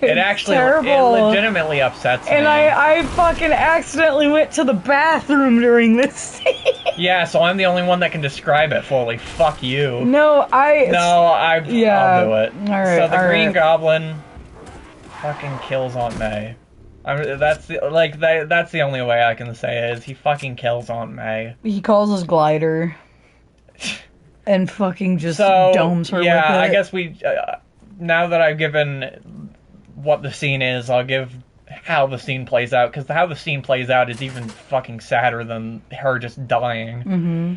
Speaker 1: It legitimately upsets me.
Speaker 2: And I fucking accidentally went to the bathroom during this scene.
Speaker 1: Yeah, so I'm the only one that can describe it fully. Fuck you.
Speaker 2: I'll
Speaker 1: do it.
Speaker 2: Alright.
Speaker 1: So the Green Goblin fucking kills Aunt May. That's the only way I can say it, is he fucking kills Aunt May.
Speaker 2: He calls his glider. And fucking just domes her with it.
Speaker 1: Yeah, I guess now that I've given what the scene is, I'll give how the scene plays out, because how the scene plays out is even fucking sadder than her just dying.
Speaker 2: Mm-hmm.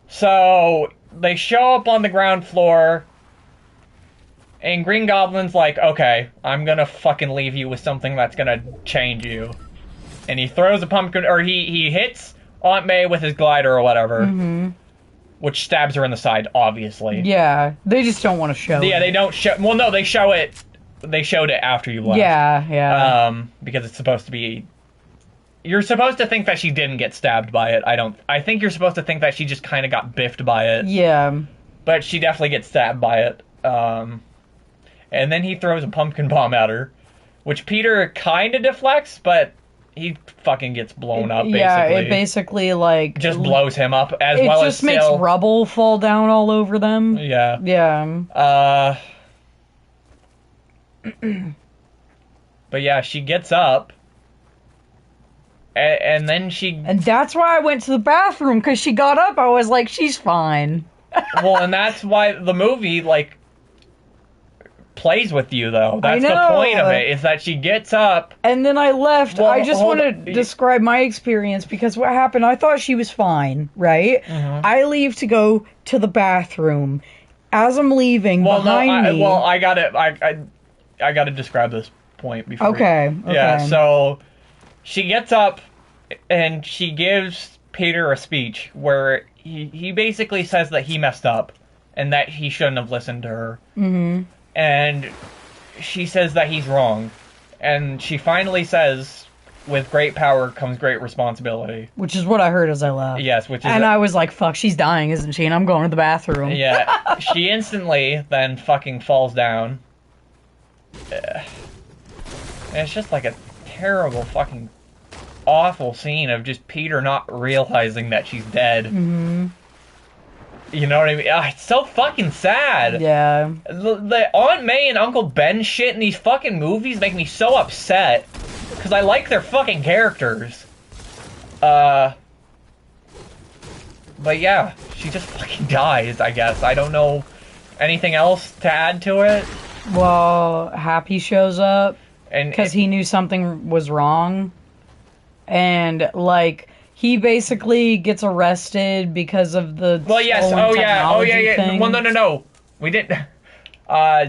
Speaker 1: So, they show up on the ground floor, and Green Goblin's like, okay, I'm gonna fucking leave you with something that's gonna change you. And he throws a pumpkin, or he hits Aunt May with his glider or whatever.
Speaker 2: Mm-hmm.
Speaker 1: Which stabs her in the side, obviously.
Speaker 2: Yeah, they just don't want to show it.
Speaker 1: Yeah, they don't show... Well, no, they show it... They showed it after you left.
Speaker 2: Yeah.
Speaker 1: Because it's supposed to be... You're supposed to think that she didn't get stabbed by it. I think you're supposed to think that she just kind of got biffed by it.
Speaker 2: Yeah.
Speaker 1: But she definitely gets stabbed by it. And then he throws a pumpkin bomb at her, which Peter kind of deflects, but... He fucking gets blown up, basically.
Speaker 2: Yeah, it basically, like...
Speaker 1: just blows him up, as well as
Speaker 2: It just makes rubble fall down all over them.
Speaker 1: Yeah.
Speaker 2: Yeah.
Speaker 1: But yeah, she gets up, and then she...
Speaker 2: And that's why I went to the bathroom, because she got up, I was like, she's fine.
Speaker 1: Well, and that's why the movie, like... plays with you, though. That's the point of it, is that she gets up.
Speaker 2: And then I left. I just want to describe my experience, because what happened, I thought she was fine, right? Mm-hmm. I leave to go to the bathroom. As I'm leaving, behind me...
Speaker 1: I gotta describe this point before.
Speaker 2: Okay.
Speaker 1: Yeah, so she gets up, and she gives Peter a speech where he basically says that he messed up and that he shouldn't have listened to her.
Speaker 2: Mm-hmm.
Speaker 1: And she says that he's wrong. And she finally says, with great power comes great responsibility.
Speaker 2: Which is what I heard as I left.
Speaker 1: Yes, which is...
Speaker 2: And I was like, fuck, she's dying, isn't she? And I'm going to the bathroom.
Speaker 1: Yeah. She instantly then fucking falls down. And it's just like a terrible fucking awful scene of just Peter not realizing that she's dead.
Speaker 2: Mm-hmm.
Speaker 1: You know what I mean? It's so fucking sad.
Speaker 2: Yeah.
Speaker 1: The Aunt May and Uncle Ben shit in these fucking movies make me so upset. Because I like their fucking characters. But yeah, she just fucking dies, I guess. I don't know anything else to add to it.
Speaker 2: Well, Happy shows up.
Speaker 1: And
Speaker 2: because he knew something was wrong. And, like, he basically gets arrested because of the technology thing.
Speaker 1: Well, no. We didn't...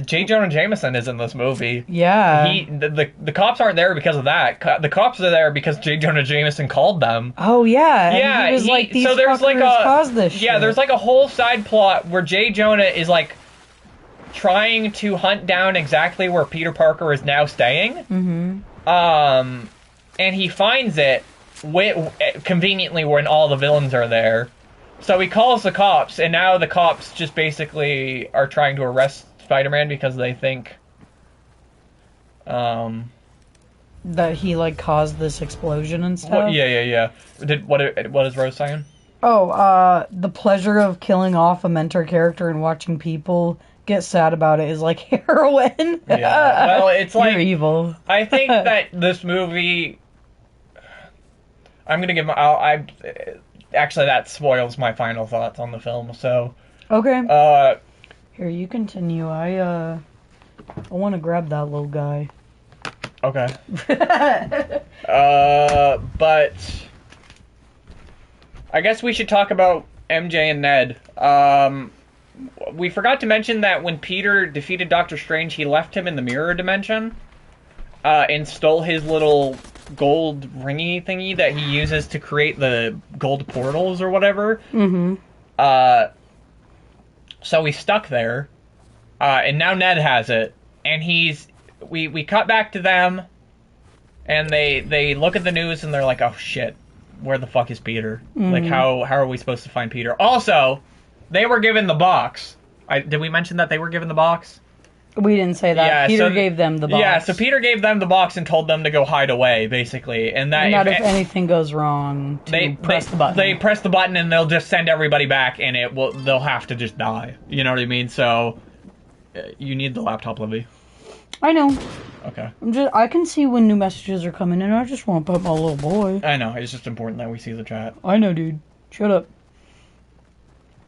Speaker 1: J. Jonah Jameson is in this movie.
Speaker 2: Yeah.
Speaker 1: The cops aren't there because of that. The cops are there because J. Jonah Jameson called them.
Speaker 2: Oh, yeah.
Speaker 1: Yeah.
Speaker 2: He was like, these
Speaker 1: there's like
Speaker 2: caused this shit.
Speaker 1: Yeah, there's like a whole side plot where J. Jonah is like trying to hunt down exactly where Peter Parker is now staying.
Speaker 2: Mm-hmm.
Speaker 1: And he finds it conveniently when all the villains are there. So he calls the cops, and now the cops just basically are trying to arrest Spider-Man because they think
Speaker 2: that he like caused this explosion and stuff.
Speaker 1: Well, yeah. What is Rose saying?
Speaker 2: Oh, the pleasure of killing off a mentor character and watching people get sad about it is like heroin.
Speaker 1: Yeah. Well, it's like
Speaker 2: you're evil.
Speaker 1: I think that this movie. I'm gonna give actually, that spoils my final thoughts on the film. So.
Speaker 2: Okay. Here, you continue. I want to grab that little guy.
Speaker 1: Okay. But I guess we should talk about MJ and Ned. We forgot to mention that when Peter defeated Doctor Strange, he left him in the mirror dimension, and stole his little gold ringy thingy that he uses to create the gold portals or whatever.
Speaker 2: Mm-hmm.
Speaker 1: So he's stuck there, and now Ned has it, and we cut back to them, and they look at the news and they're like, oh shit, where the fuck is Peter?
Speaker 2: Mm-hmm.
Speaker 1: Like, how are we supposed to find Peter? Also, they were given the box. Did we mention that they were given the box?
Speaker 2: We didn't say that.
Speaker 1: Yeah,
Speaker 2: Peter gave them the box.
Speaker 1: Yeah, so Peter gave them the box and told them to go hide away, basically. And that
Speaker 2: if anything goes wrong, press the button.
Speaker 1: They press the button and they'll just send everybody back, and they'll have to just die. You know what I mean? So you need the laptop, Libby.
Speaker 2: I know.
Speaker 1: Okay.
Speaker 2: I can see when new messages are coming in. I just want to put my little boy.
Speaker 1: I know. It's just important that we see the chat.
Speaker 2: I know, dude. Shut up.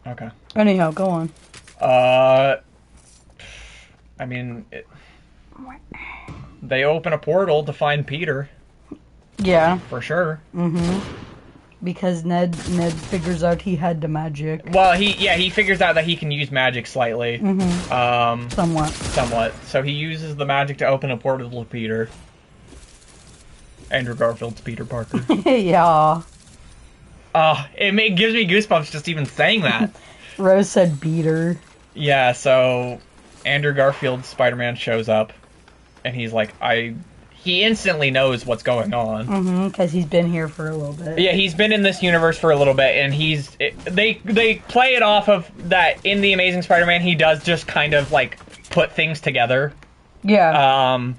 Speaker 1: Okay.
Speaker 2: Anyhow, go on.
Speaker 1: I mean, they open a portal to find Peter.
Speaker 2: Yeah.
Speaker 1: For sure.
Speaker 2: Mm-hmm. Because Ned figures out he had the magic.
Speaker 1: Well, he figures out that he can use magic slightly.
Speaker 2: Mm-hmm.
Speaker 1: Somewhat. So he uses the magic to open a portal to Peter. Andrew Garfield's Peter Parker.
Speaker 2: Yeah.
Speaker 1: It gives me goosebumps just even saying that.
Speaker 2: Rose said beater.
Speaker 1: Yeah, so Andrew Garfield's Spider-Man shows up, and he's like, he instantly knows what's going on.
Speaker 2: Mm-hmm, because he's been here for a little bit.
Speaker 1: Yeah, he's been in this universe for a little bit, and they play it off of that in The Amazing Spider-Man, he does just kind of, like, put things together.
Speaker 2: Yeah.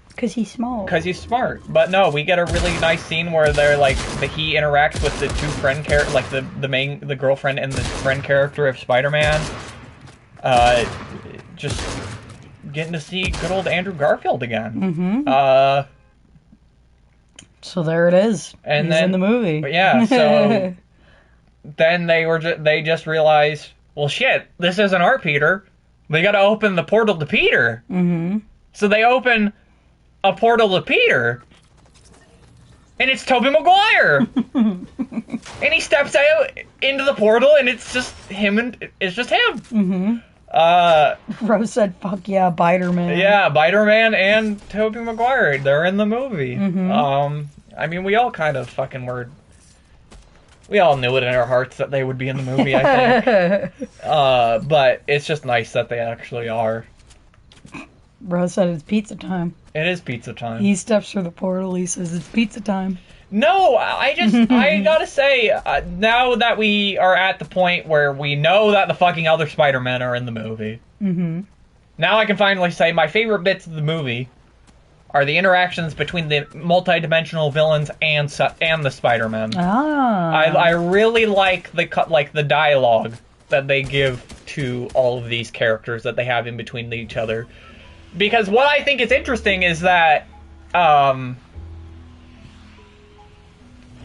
Speaker 2: Because he's small.
Speaker 1: Because he's smart. But no, we get a really nice scene where they're, like, he interacts with the two friend characters, like, the girlfriend and the friend character of Spider-Man. Just getting to see good old Andrew Garfield again.
Speaker 2: Mm-hmm. So there it is.
Speaker 1: And
Speaker 2: he's in the movie.
Speaker 1: Yeah, so then they just realize, well, shit, this isn't our Peter. We gotta open the portal to Peter.
Speaker 2: Mm-hmm.
Speaker 1: So they open a portal to Peter, and it's Tobey Maguire. And he steps out into the portal, and it's just him, it's just him.
Speaker 2: Mm-hmm. Rose said, fuck yeah, Biter-Man.
Speaker 1: Yeah, Biter-Man and Tobey Maguire, they're in the movie.
Speaker 2: Mm-hmm.
Speaker 1: I mean, we all kind of fucking were We all knew it in our hearts that they would be in the movie, I think. But it's just nice that they actually are.
Speaker 2: Rose said it's pizza time.
Speaker 1: It is pizza time.
Speaker 2: He steps through the portal, he says it's pizza time.
Speaker 1: No, I gotta say, now that we are at the point where we know that the fucking other Spider-Men are in the movie, now I can finally say my favorite bits of the movie are the interactions between the multi-dimensional villains and the Spider-Man. I really like the dialogue that they give to all of these characters that they have in between each other. Because what I think is interesting is that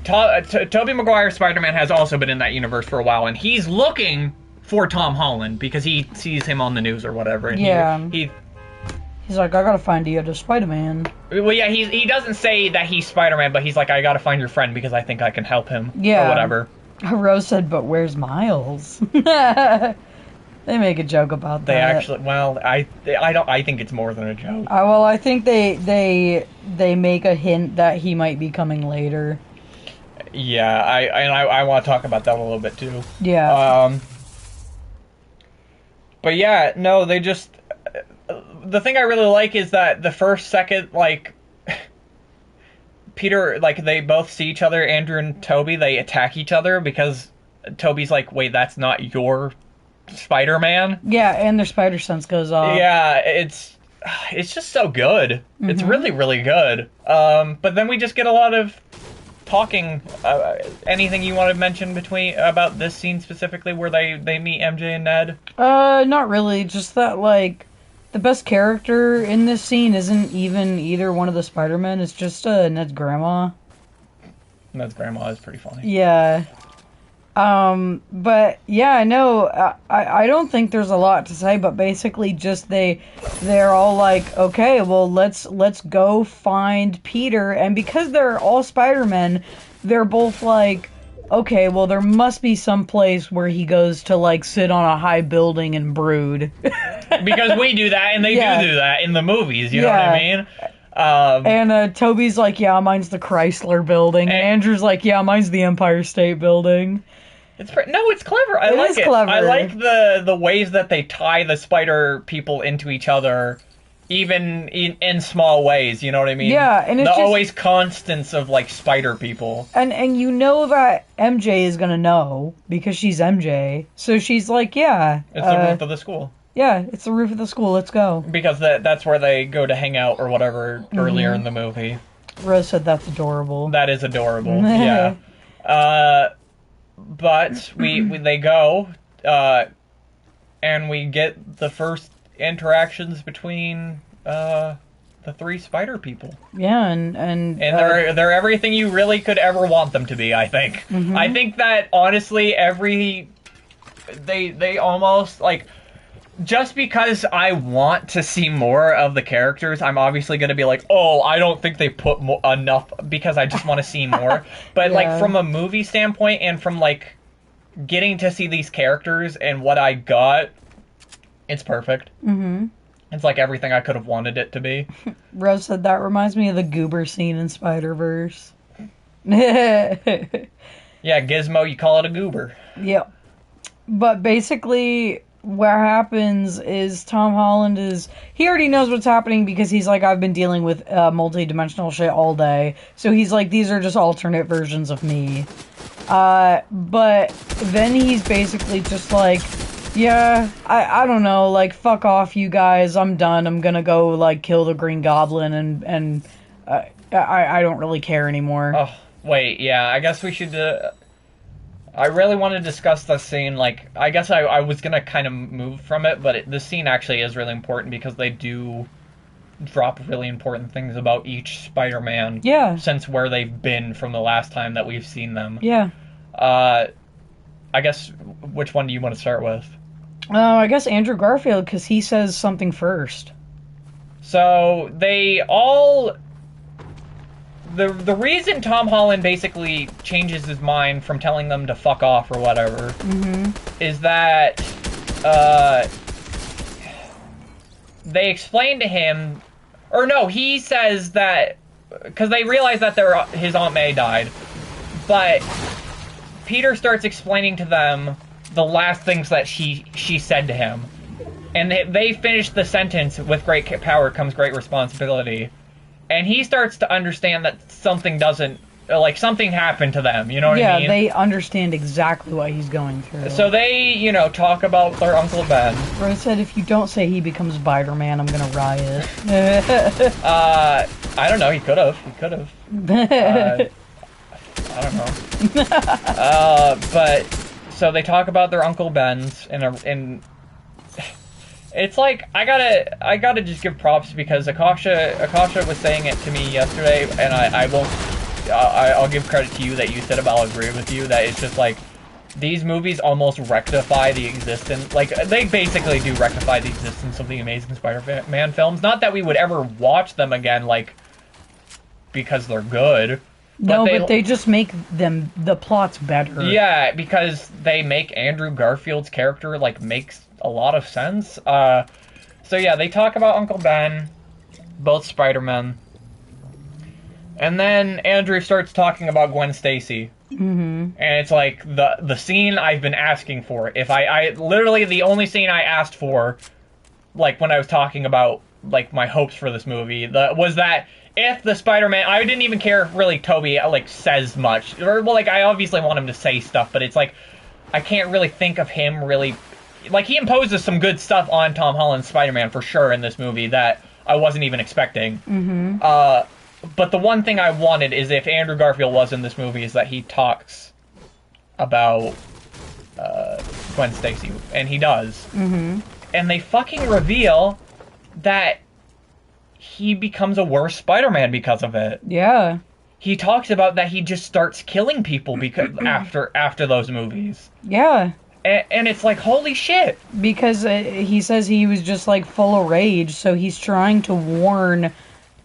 Speaker 1: Tobey Maguire's Spider-Man has also been in that universe for a while, and he's looking for Tom Holland because he sees him on the news or whatever. And he's
Speaker 2: like, I gotta find the other Spider-Man.
Speaker 1: Well, yeah, he doesn't say that he's Spider-Man, but he's like, I gotta find your friend because I think I can help him.
Speaker 2: Yeah.
Speaker 1: Or whatever.
Speaker 2: Rose said, but where's Miles? They make a joke about that.
Speaker 1: They actually, well, I think it's more than a joke.
Speaker 2: Well, I think they make a hint that he might be coming later.
Speaker 1: Yeah, I want to talk about that a little bit too.
Speaker 2: Yeah.
Speaker 1: But yeah, no, they just, the thing I really like is that the first second, like, Peter, like, they both see each other, Andrew and Toby, they attack each other because Toby's like, wait, that's not your Spider-Man?
Speaker 2: Yeah, and their spider sense goes off.
Speaker 1: Yeah, it's just so good. It's really, really good. But then we just get a lot of talking. Anything you want to mention about this scene specifically where they meet MJ and Ned?
Speaker 2: Not really. Just that, like, the best character in this scene isn't even either one of the Spider-Men. It's just Ned's grandma.
Speaker 1: Ned's grandma is pretty funny.
Speaker 2: Yeah. But yeah, no, I don't think there's a lot to say, but basically just they're all like, okay, well, let's go find Peter. And because they're all Spider-Men, they're both like, okay, well, there must be some place where he goes to, like, sit on a high building and brood.
Speaker 1: Because we do that, and they do that in the movies, you know what I mean?
Speaker 2: And Toby's like, yeah, mine's the Chrysler building. And Andrew's like, yeah, mine's the Empire State Building.
Speaker 1: It's clever. I like it.
Speaker 2: Clever.
Speaker 1: I like the ways that they tie the spider people into each other, even in small ways. You know what I mean?
Speaker 2: Yeah, and it's
Speaker 1: always constants of, like, spider people.
Speaker 2: And you know that MJ is gonna know because she's MJ. So she's like, yeah,
Speaker 1: it's the roof of the school.
Speaker 2: Yeah, it's the roof of the school. Let's go.
Speaker 1: Because that's where they go to hang out or whatever earlier in the movie.
Speaker 2: Rose said that's adorable.
Speaker 1: That is adorable. Yeah. But they go, and we get the first interactions between the three spider people.
Speaker 2: Yeah, and
Speaker 1: they're everything you really could ever want them to be. I think. I think that honestly, they almost like. Just because I want to see more of the characters, I'm obviously going to be like, oh, I don't think they put enough because I just want to see more. But, like, from a movie standpoint and from, like, getting to see these characters and what I got, it's perfect. It's like everything I could have wanted it to be.
Speaker 2: Rose said that reminds me of the Goober scene in Spider-Verse. Yeah,
Speaker 1: Gizmo, you call it a goober.
Speaker 2: Yep. But basically, what happens is Tom Holland he already knows what's happening because he's like, I've been dealing with multi-dimensional shit all day. So he's like, these are just alternate versions of me. But then he's basically just like, yeah, I don't know, like, fuck off, you guys, I'm done. I'm gonna go, like, kill the Green Goblin and I don't really care anymore.
Speaker 1: Oh, wait, yeah, I guess we should, I really want to discuss the scene, like, I guess I was gonna kind of move from it, but the scene actually is really important because they do drop really important things about each Spider-Man since where they've been from the last time that we've seen them.
Speaker 2: Yeah.
Speaker 1: I guess, which one do you want to start with?
Speaker 2: I guess Andrew Garfield, because he says something first.
Speaker 1: So, they all... The reason Tom Holland basically changes his mind from telling them to fuck off or whatever is that they explain to him, or no, he says that because they realize that his Aunt May died, but Peter starts explaining to them the last things that she said to him. And they finish the sentence, with great power comes great responsibility. And he starts to understand that something happened to them, you know what I mean?
Speaker 2: Yeah, they understand exactly what he's going through.
Speaker 1: So they, talk about their Uncle Ben.
Speaker 2: Rose said, if you don't say he becomes Spider-Man, I'm gonna riot.
Speaker 1: I don't know, he could have. I don't know. But, so they talk about their Uncle Ben's, and it's like, I gotta just give props, because Akasha was saying it to me yesterday, and I'll give credit to you that you said I'll agree with you, that it's just like, these movies almost rectify the existence, like, they basically do rectify the existence of the Amazing Spider-Man films. Not that we would ever watch them again, like, because they're good.
Speaker 2: But they just make the plots better.
Speaker 1: Yeah, because they make Andrew Garfield's character, like, makes a lot of sense. So yeah, they talk about Uncle Ben, both Spider-Men. And then Andrew starts talking about Gwen Stacy. Mm-hmm. And it's like the scene I've been asking for. If I literally, the only scene I asked for, like, when I was talking about, like, my hopes for this movie, was that if the Spider-Man, I didn't even care if really Toby, like, says much. Or, well, like, I obviously want him to say stuff, but it's like, I can't really think of him really, like, he imposes some good stuff on Tom Holland's Spider-Man for sure in this movie that I wasn't even expecting. Mm-hmm. But the one thing I wanted is, if Andrew Garfield was in this movie, is that he talks about Gwen Stacy, and he does. Mm-hmm. And they fucking reveal that he becomes a worse Spider-Man because of it. Yeah. He talks about that he just starts killing people because after those movies. Yeah. And it's like, holy shit. Because
Speaker 2: he says he was just, like, full of rage, so he's trying to warn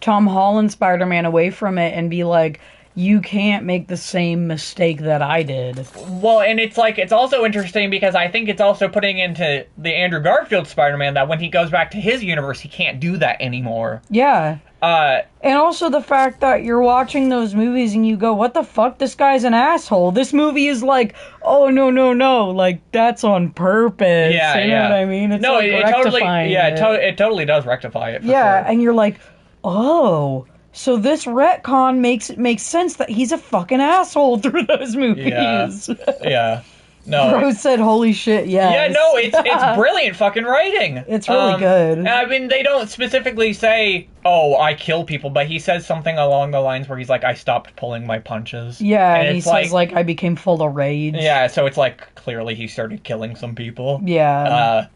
Speaker 2: Tom Holland Spider-Man away from it and be like, you can't make the same mistake that I did.
Speaker 1: Well, and it's like, it's also interesting because I think it's also putting into the Andrew Garfield Spider-Man that when he goes back to his universe, he can't do that anymore. Yeah.
Speaker 2: And also the fact that you're watching those movies and you go, what the fuck? This guy's an asshole. This movie is like, oh, no. Like, that's on purpose. Yeah, you know what I mean? It's like
Speaker 1: it totally does rectify it. For sure.
Speaker 2: And you're like, oh, so this retcon makes sense that he's a fucking asshole through those movies.
Speaker 1: Yeah. No.
Speaker 2: Rose said, holy shit, yes.
Speaker 1: Yeah, no, it's brilliant fucking writing.
Speaker 2: It's really good.
Speaker 1: I mean, they don't specifically say, oh, I kill people, but he says something along the lines where he's like, I stopped pulling my punches.
Speaker 2: Yeah, and he says, like, I became full of rage.
Speaker 1: Yeah, so it's like, clearly he started killing some people.
Speaker 2: Yeah.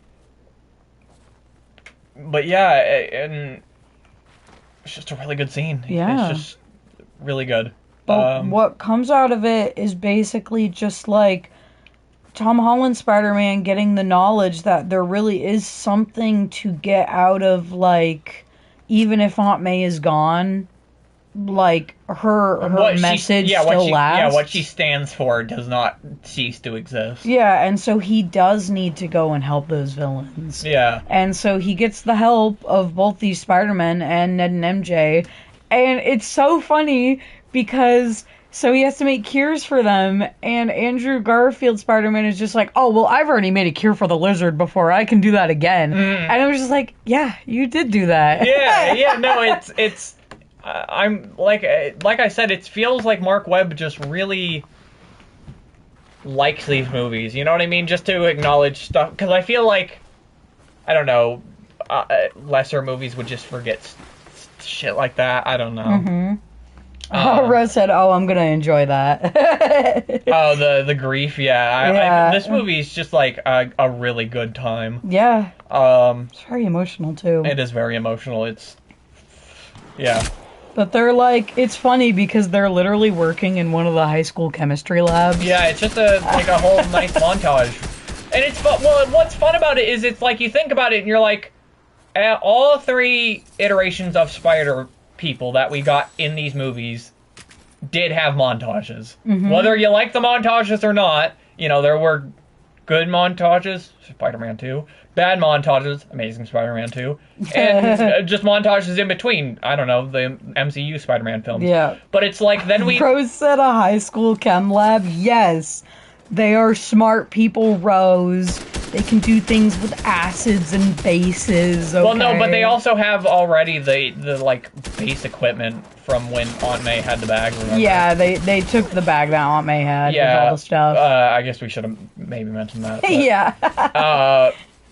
Speaker 1: But yeah, and it's just a really good scene.
Speaker 2: Yeah.
Speaker 1: It's just really good.
Speaker 2: But what comes out of it is basically just, like, Tom Holland Spider-Man getting the knowledge that there really is something to get out of, like, even if Aunt May is gone, like, her message still lasts.
Speaker 1: Yeah, what she stands for does not cease to exist.
Speaker 2: Yeah, and so he does need to go and help those villains.
Speaker 1: Yeah.
Speaker 2: And so he gets the help of both these Spider-Men and Ned and MJ. And it's so funny because so he has to make cures for them, and Andrew Garfield Spider-Man is just like, oh, well, I've already made a cure for the lizard before. I can do that again. And I was just like, yeah, you did do that.
Speaker 1: Yeah, no, it's I'm like I said, it feels like Mark Webb just really likes these movies. You know what I mean? Just to acknowledge stuff, because I feel like, I don't know, lesser movies would just forget shit like that. I don't know.
Speaker 2: Mm-hmm. Rose said, oh, I'm gonna enjoy that.
Speaker 1: the grief, yeah. This movie is just like a really good time.
Speaker 2: Yeah. It's very emotional too.
Speaker 1: It is very emotional. Yeah.
Speaker 2: But they're like, it's funny because they're literally working in one of the high school chemistry labs.
Speaker 1: Yeah, it's just a whole nice montage. And it's fun. Well, what's fun about it is it's like you think about it and you're like, all three iterations of Spider people that we got in these movies did have montages. Mm-hmm. Whether you like the montages or not, there were good montages, Spider-Man 2, bad montages, Amazing Spider-Man 2, and just montages in between, I don't know, the MCU Spider-Man films.
Speaker 2: Yeah.
Speaker 1: But it's like, then we...
Speaker 2: Rose said a high school chem lab, yes. They are smart people, Rose. They can do things with acids and bases, okay?
Speaker 1: Well, no, but they also have already the like, base equipment from when Aunt May had the bag, remember?
Speaker 2: Yeah, they took the bag that Aunt May had with all the stuff.
Speaker 1: I guess we should have maybe mentioned that. But,
Speaker 2: yeah.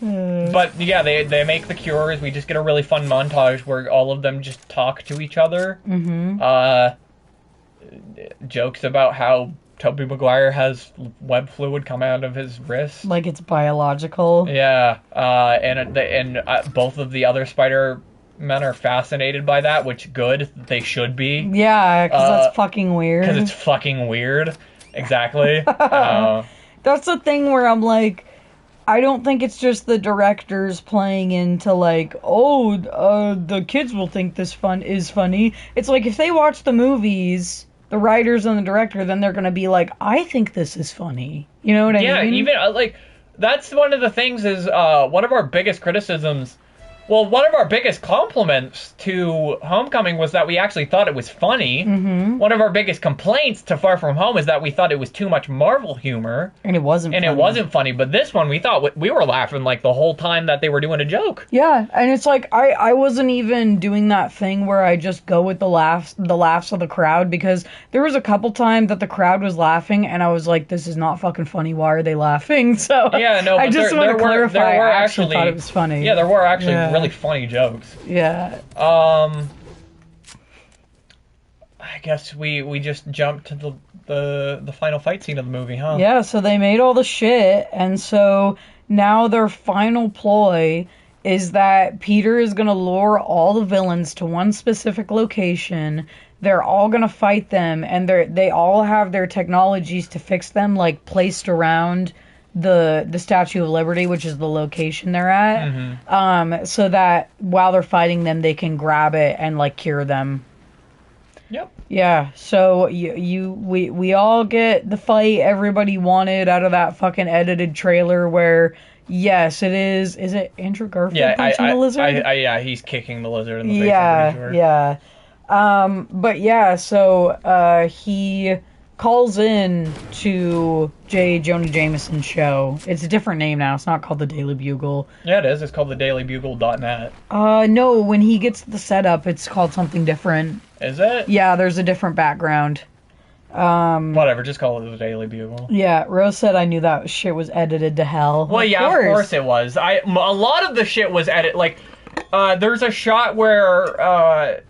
Speaker 1: But, yeah, they make the cures. We just get a really fun montage where all of them just talk to each other.
Speaker 2: Mm-hmm.
Speaker 1: Jokes about how Tobey Maguire has web fluid come out of his wrist.
Speaker 2: Like it's biological.
Speaker 1: Yeah, and both of the other Spider-Men are fascinated by that, which good, they should be.
Speaker 2: Yeah, because that's fucking weird.
Speaker 1: Because it's fucking weird. Exactly.
Speaker 2: That's the thing where I'm like, I don't think it's just the directors playing into like, the kids will think this is funny. It's like if they watch the movies, the writers and the director, then they're gonna be like, I think this is funny. You know what I mean?
Speaker 1: Yeah, even like that's one of the things is one of our biggest criticisms. Well, one of our biggest compliments to Homecoming was that we actually thought it was funny.
Speaker 2: Mm-hmm.
Speaker 1: One of our biggest complaints to Far From Home is that we thought it was too much Marvel humor.
Speaker 2: And it wasn't funny.
Speaker 1: It wasn't funny, but this one we thought we were laughing like the whole time that they were doing a joke.
Speaker 2: Yeah, and it's like I wasn't even doing that thing where I just go with the laughs of the crowd, because there was a couple times that the crowd was laughing and I was like, this is not fucking funny, why are they laughing? So
Speaker 1: yeah, no,
Speaker 2: I just want to clarify, I actually thought it was funny.
Speaker 1: Yeah, there were actually really funny jokes.
Speaker 2: Yeah.
Speaker 1: I guess we just jumped to the final fight scene of the movie, huh?
Speaker 2: Yeah, so they made all the shit, and so now their final ploy is that Peter is gonna lure all the villains to one specific location. They're all gonna fight them, and they all have their technologies to fix them, like placed around the Statue of Liberty, which is the location they're at,
Speaker 1: Mm-hmm.
Speaker 2: so that while they're fighting them, they can grab it and like cure them.
Speaker 1: Yep.
Speaker 2: Yeah. So we all get the fight everybody wanted out of that fucking edited trailer where. Yes, it is. Is it Andrew Garfield punching the lizard?
Speaker 1: Yeah, he's kicking the lizard in the face.
Speaker 2: Yeah. But yeah, so he calls in to J. Jonah Jameson's show. It's a different name now. It's not called the Daily Bugle.
Speaker 1: Yeah, it is. It's called the dailybugle.net.
Speaker 2: No, when he gets the setup, it's called something different.
Speaker 1: Is it?
Speaker 2: Yeah, there's a different background.
Speaker 1: Whatever, just call it the Daily Bugle.
Speaker 2: Yeah, Rose said I knew that shit was edited to hell.
Speaker 1: Well, of course it was. A lot of the shit was edited. Like, there's a shot where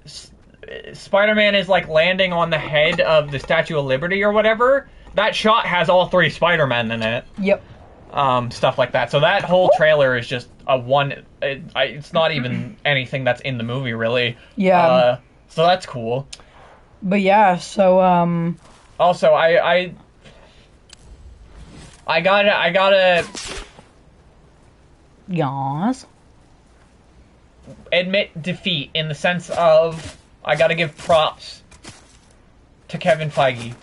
Speaker 1: Spider-Man is like landing on the head of the Statue of Liberty or whatever. That shot has all three Spider-Men in it.
Speaker 2: Yep.
Speaker 1: Stuff like that. So that whole trailer is just a one. It's not even anything that's in the movie, really.
Speaker 2: Yeah.
Speaker 1: So that's cool.
Speaker 2: But yeah, so
Speaker 1: Also, I gotta.
Speaker 2: Yas.
Speaker 1: Admit defeat in the sense of I gotta give props to Kevin Feige.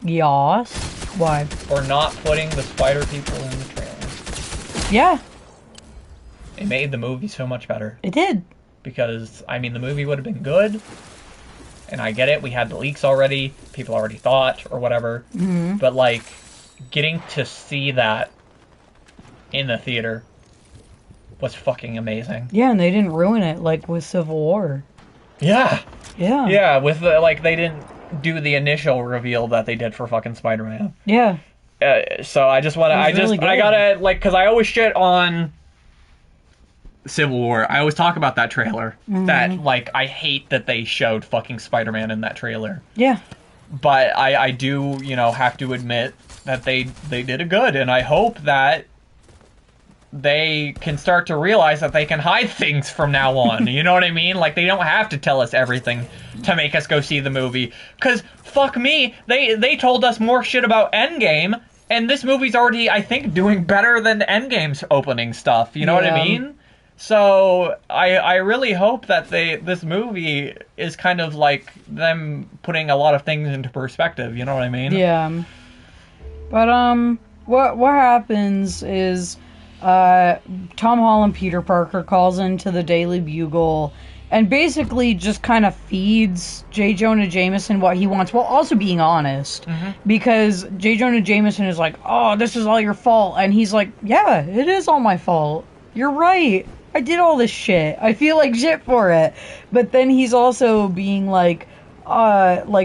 Speaker 2: Yas. Why?
Speaker 1: For not putting the spider people in the trailer.
Speaker 2: Yeah.
Speaker 1: It made the movie so much better.
Speaker 2: It did.
Speaker 1: Because, I mean, the movie would have been good. And I get it, we had the leaks already, people already thought, or whatever.
Speaker 2: Mm-hmm.
Speaker 1: But, like, getting to see that in the theater was fucking amazing.
Speaker 2: Yeah, and they didn't ruin it, like, with Civil War.
Speaker 1: Yeah!
Speaker 2: Yeah.
Speaker 1: Yeah, with the, like, they didn't do the initial reveal that they did for fucking Spider-Man.
Speaker 2: Yeah.
Speaker 1: So I just wanna, I gotta, like, cause I always shit on Civil War. I always talk about that trailer.
Speaker 2: Mm-hmm.
Speaker 1: That, like, I hate that they showed fucking Spider-Man in that trailer.
Speaker 2: Yeah.
Speaker 1: But I do, have to admit that they did it good, and I hope that they can start to realize that they can hide things from now on. You know what I mean? Like, they don't have to tell us everything to make us go see the movie. Because, fuck me, they told us more shit about Endgame, and this movie's already, I think, doing better than Endgame's opening stuff. You know what I mean? So, I really hope that this movie is kind of like them putting a lot of things into perspective, you know what I mean?
Speaker 2: Yeah. But, what happens is, Tom Holland Peter Parker calls into the Daily Bugle, and basically just kind of feeds J. Jonah Jameson what he wants, while also being honest. Because J. Jonah Jameson is like, oh, this is all your fault. And he's like, yeah, it is all my fault. You're right. I did all this shit. I feel like shit for it. But then he's also being like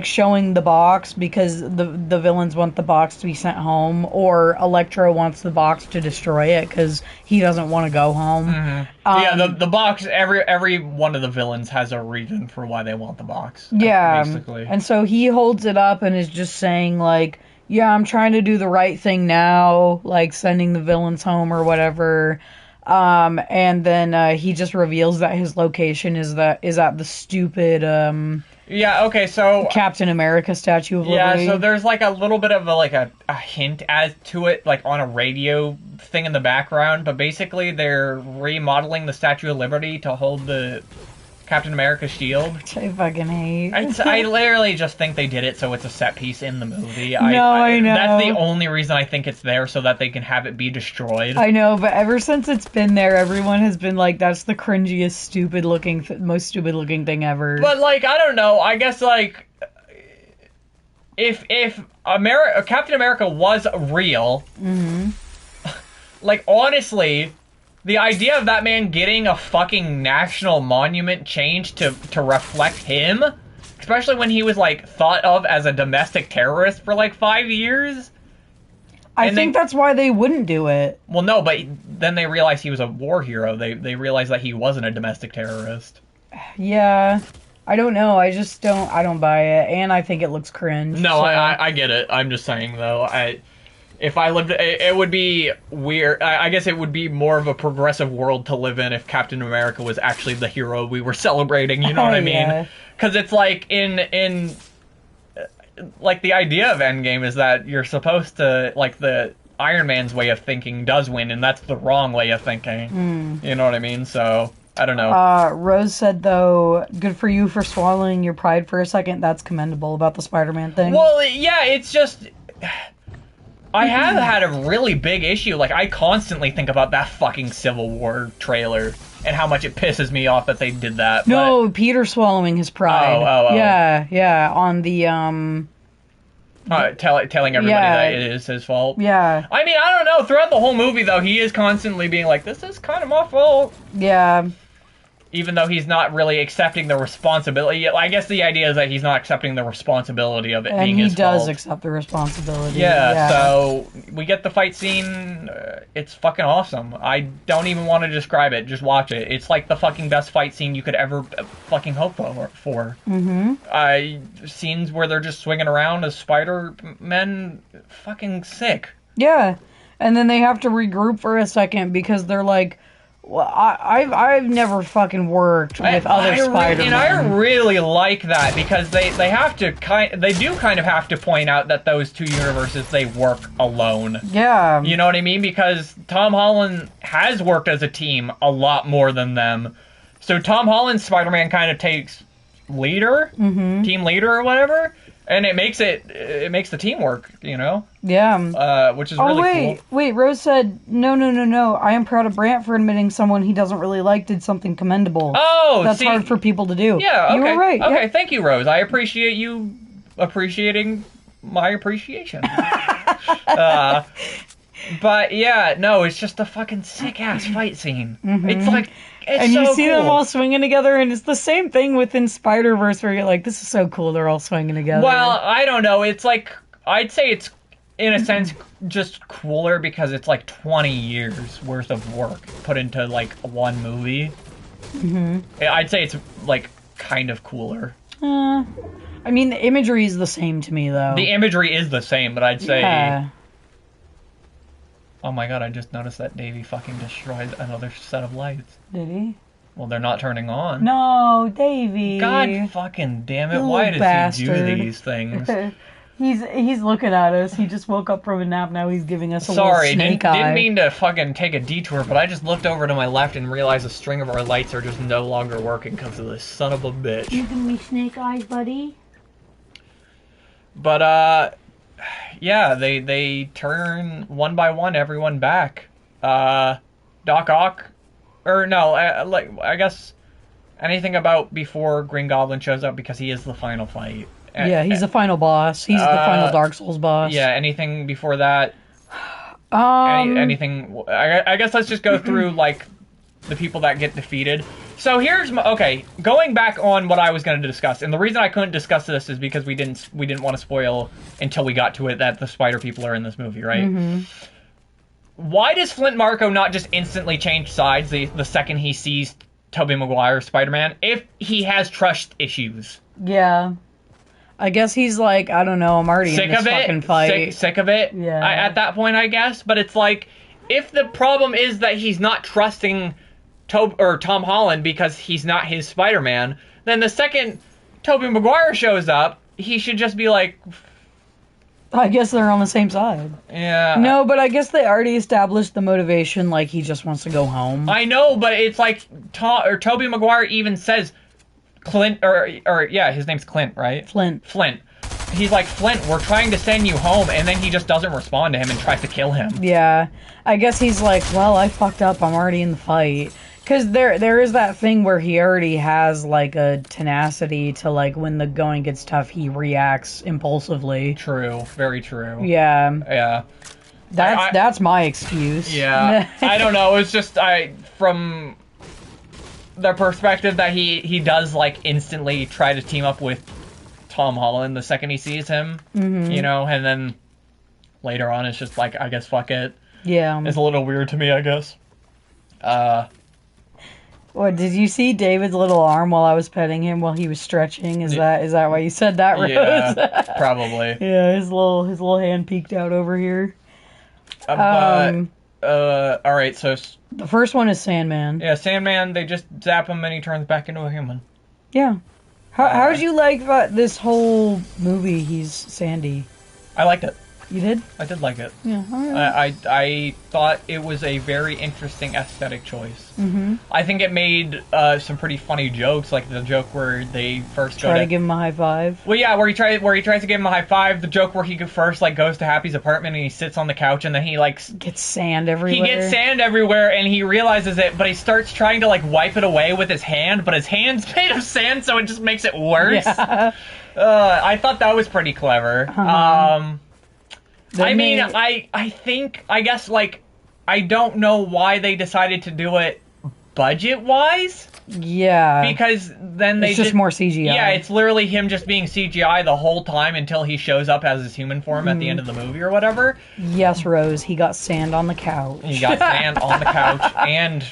Speaker 2: showing the box because the villains want the box to be sent home, or Electro wants the box to destroy it because he doesn't want to go home.
Speaker 1: Yeah, the box, every one of the villains has a reason for why they want the box.
Speaker 2: Yeah,
Speaker 1: basically.
Speaker 2: And so he holds it up and is just saying like, yeah, I'm trying to do the right thing now, like sending the villains home or whatever. And then he just reveals that his location is at the stupid
Speaker 1: yeah, okay, so
Speaker 2: Captain America Statue of Liberty.
Speaker 1: Yeah, so there's like a little bit of a hint as to it, like on a radio thing in the background, but basically they're remodeling the Statue of Liberty to hold the Captain America shield.
Speaker 2: Which I fucking hate.
Speaker 1: I literally just think they did it so it's a set piece in the movie.
Speaker 2: I know.
Speaker 1: That's the only reason I think it's there, so that they can have it be destroyed.
Speaker 2: I know, but ever since it's been there, everyone has been like, that's the cringiest, most stupid looking thing ever.
Speaker 1: But, like, I don't know, I guess, like, if Captain America was real, like, honestly, the idea of that man getting a fucking national monument changed to reflect him, especially when he was, like, thought of as a domestic terrorist for, like, 5 years.
Speaker 2: I think that's why they wouldn't do it.
Speaker 1: Well, no, but then they realized he was a war hero. They realized that he wasn't a domestic terrorist.
Speaker 2: Yeah. I don't know. I don't buy it. And I think it looks cringe.
Speaker 1: No,
Speaker 2: so.
Speaker 1: I get it. I'm just saying, though, if I lived, it would be weird. I guess it would be more of a progressive world to live in if Captain America was actually the hero we were celebrating. You know what I mean? Because it's like in like the idea of Endgame is that you're supposed to, like, the Iron Man's way of thinking does win, and that's the wrong way of thinking. You know what I mean? So I don't know.
Speaker 2: Rose said, though, good for you for swallowing your pride for a second. That's commendable about the Spider-Man thing.
Speaker 1: Well, yeah, it's just, I have had a really big issue. Like, I constantly think about that fucking Civil War trailer and how much it pisses me off that they did that.
Speaker 2: No, Peter swallowing his pride.
Speaker 1: Oh.
Speaker 2: Yeah, on the,
Speaker 1: telling everybody that it is his fault.
Speaker 2: Yeah.
Speaker 1: I mean, I don't know. Throughout the whole movie, though, he is constantly being like, this is kind of my fault.
Speaker 2: Yeah.
Speaker 1: Even though he's not really accepting the responsibility. I guess the idea is that he's not accepting the responsibility of it being his fault.
Speaker 2: And he does accept the responsibility.
Speaker 1: Yeah, so we get the fight scene. It's fucking awesome. I don't even want to describe it. Just watch it. It's like the fucking best fight scene you could ever fucking hope for. Scenes where they're just swinging around as Spider-Men. Fucking sick.
Speaker 2: Yeah. And then they have to regroup for a second because they're like, well, I've never fucking worked with other Spider-Men.
Speaker 1: And I really like that because they do kind of have to point out that those two universes, they work alone.
Speaker 2: Yeah.
Speaker 1: You know what I mean? Because Tom Holland has worked as a team a lot more than them. So Tom Holland's Spider-Man kind of takes team leader or whatever, and it makes the team work, you know?
Speaker 2: Yeah.
Speaker 1: Which is really cool.
Speaker 2: Wait, Rose said, no. I am proud of Brant for admitting someone he doesn't really like did something commendable.
Speaker 1: Oh,
Speaker 2: that's hard for people to do.
Speaker 1: Yeah, okay.
Speaker 2: You were right.
Speaker 1: Okay,
Speaker 2: yeah.
Speaker 1: Thank you, Rose. I appreciate you appreciating my appreciation. But yeah, no, it's just a fucking sick-ass fight scene. It's like, and
Speaker 2: you
Speaker 1: so
Speaker 2: see
Speaker 1: cool.
Speaker 2: them all swinging together, and it's the same thing within Spider-Verse where you're like, this is so cool, they're all swinging together.
Speaker 1: Well, I don't know, it's like, I'd say it's, in a sense, just cooler because it's like 20 years worth of work put into, like, one movie. I'd say it's, like, kind of cooler.
Speaker 2: I mean, the imagery is the same to me, though.
Speaker 1: The imagery is the same, but I'd say...
Speaker 2: Yeah.
Speaker 1: Oh my god, I just noticed that Davey fucking destroyed another set of lights.
Speaker 2: Did he?
Speaker 1: Well, they're not turning on.
Speaker 2: No, Davey.
Speaker 1: God fucking damn it,
Speaker 2: You
Speaker 1: why
Speaker 2: little
Speaker 1: does
Speaker 2: bastard.
Speaker 1: he do these things?
Speaker 2: He's looking at us. He just woke up from a nap, now he's giving us a
Speaker 1: Sorry,
Speaker 2: little snake eye.
Speaker 1: didn't mean to fucking take a detour, but I just looked over to my left and realized a string of our lights are just no longer working because of this son of a bitch.
Speaker 2: You giving me snake eyes, buddy?
Speaker 1: But, yeah, they turn one by one everyone back. Doc Ock, or no, like, I guess Anything about before Green Goblin shows up, because he is the final fight.
Speaker 2: Yeah, he's the final boss. He's the final Dark Souls boss.
Speaker 1: Yeah, anything before that?
Speaker 2: Anything?
Speaker 1: I guess let's just go through, like, the people that get defeated. So here's my... Okay, going back on what I was going to discuss, and the reason I couldn't discuss this is because we didn't want to spoil until we got to it that the spider people are in this movie, right?
Speaker 2: Mm-hmm.
Speaker 1: Why does Flint Marko not just instantly change sides the second he sees Tobey Maguire's Spider-Man if he has trust issues?
Speaker 2: Yeah. I guess he's like, I don't know, I'm already in this fucking fight.
Speaker 1: Sick of it?
Speaker 2: Yeah.
Speaker 1: At that point, I guess. But it's like, if the problem is that he's not trusting Tom Holland because he's not his Spider-Man, then the second Tobey Maguire shows up, he should just be like...
Speaker 2: I guess they're on the same side.
Speaker 1: Yeah.
Speaker 2: No, but I guess they already established the motivation, like he just wants to go home.
Speaker 1: I know, but it's like Tobey Maguire even says Clint, or yeah, his name's Clint, right?
Speaker 2: Flint.
Speaker 1: He's like, Flint, we're trying to send you home, and then he just doesn't respond to him and tries to kill him.
Speaker 2: Yeah. I guess he's like, well, I fucked up, I'm already in the fight. Because there is that thing where he already has, like, a tenacity to, like, when the going gets tough, he reacts impulsively.
Speaker 1: True. Very true.
Speaker 2: Yeah.
Speaker 1: Yeah.
Speaker 2: That's my excuse.
Speaker 1: Yeah. I don't know. It's just, from the perspective that he does, like, instantly try to team up with Tom Holland the second he sees him, you know, and then later on it's just like, I guess, fuck it.
Speaker 2: Yeah.
Speaker 1: It's a little weird to me, I guess.
Speaker 2: What, did you see David's little arm while I was petting him while he was stretching? Is that why you said that, Rose?
Speaker 1: Yeah, probably.
Speaker 2: Yeah, his little hand peeked out over here.
Speaker 1: Alright, so...
Speaker 2: The first one is Sandman.
Speaker 1: Yeah, Sandman, they just zap him and he turns back into a human.
Speaker 2: Yeah. How'd you like this whole movie, he's Sandy?
Speaker 1: I liked it.
Speaker 2: You did?
Speaker 1: I did like it.
Speaker 2: Yeah. Right.
Speaker 1: I thought it was a very interesting aesthetic choice.
Speaker 2: Mm-hmm.
Speaker 1: I think it made some pretty funny jokes, like the joke where they first
Speaker 2: try to give him a high five.
Speaker 1: Well, yeah, where he tries to give him a high five. The joke where he first like goes to Happy's apartment and he sits on the couch and then he like
Speaker 2: gets sand everywhere.
Speaker 1: He gets sand everywhere and he realizes it, but he starts trying to like wipe it away with his hand, but his hand's made of sand, so it just makes it worse.
Speaker 2: Yeah.
Speaker 1: I thought that was pretty clever.
Speaker 2: Uh-huh.
Speaker 1: I guess, like, I don't know why they decided to do it budget-wise.
Speaker 2: Yeah.
Speaker 1: Because then
Speaker 2: it's just more CGI.
Speaker 1: Yeah, it's literally him just being CGI the whole time until he shows up as his human form at the end of the movie or whatever.
Speaker 2: Yes, Rose, he got sand on the couch.
Speaker 1: He got sand on the couch and,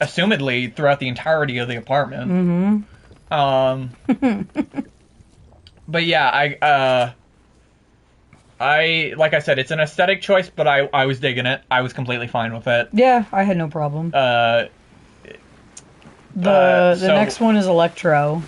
Speaker 1: assumedly, throughout the entirety of the apartment. Mm-hmm. But yeah, like I said, it's an aesthetic choice, but I was digging it. I was completely fine with it.
Speaker 2: Yeah, I had no problem. The
Speaker 1: so,
Speaker 2: next one is Electro.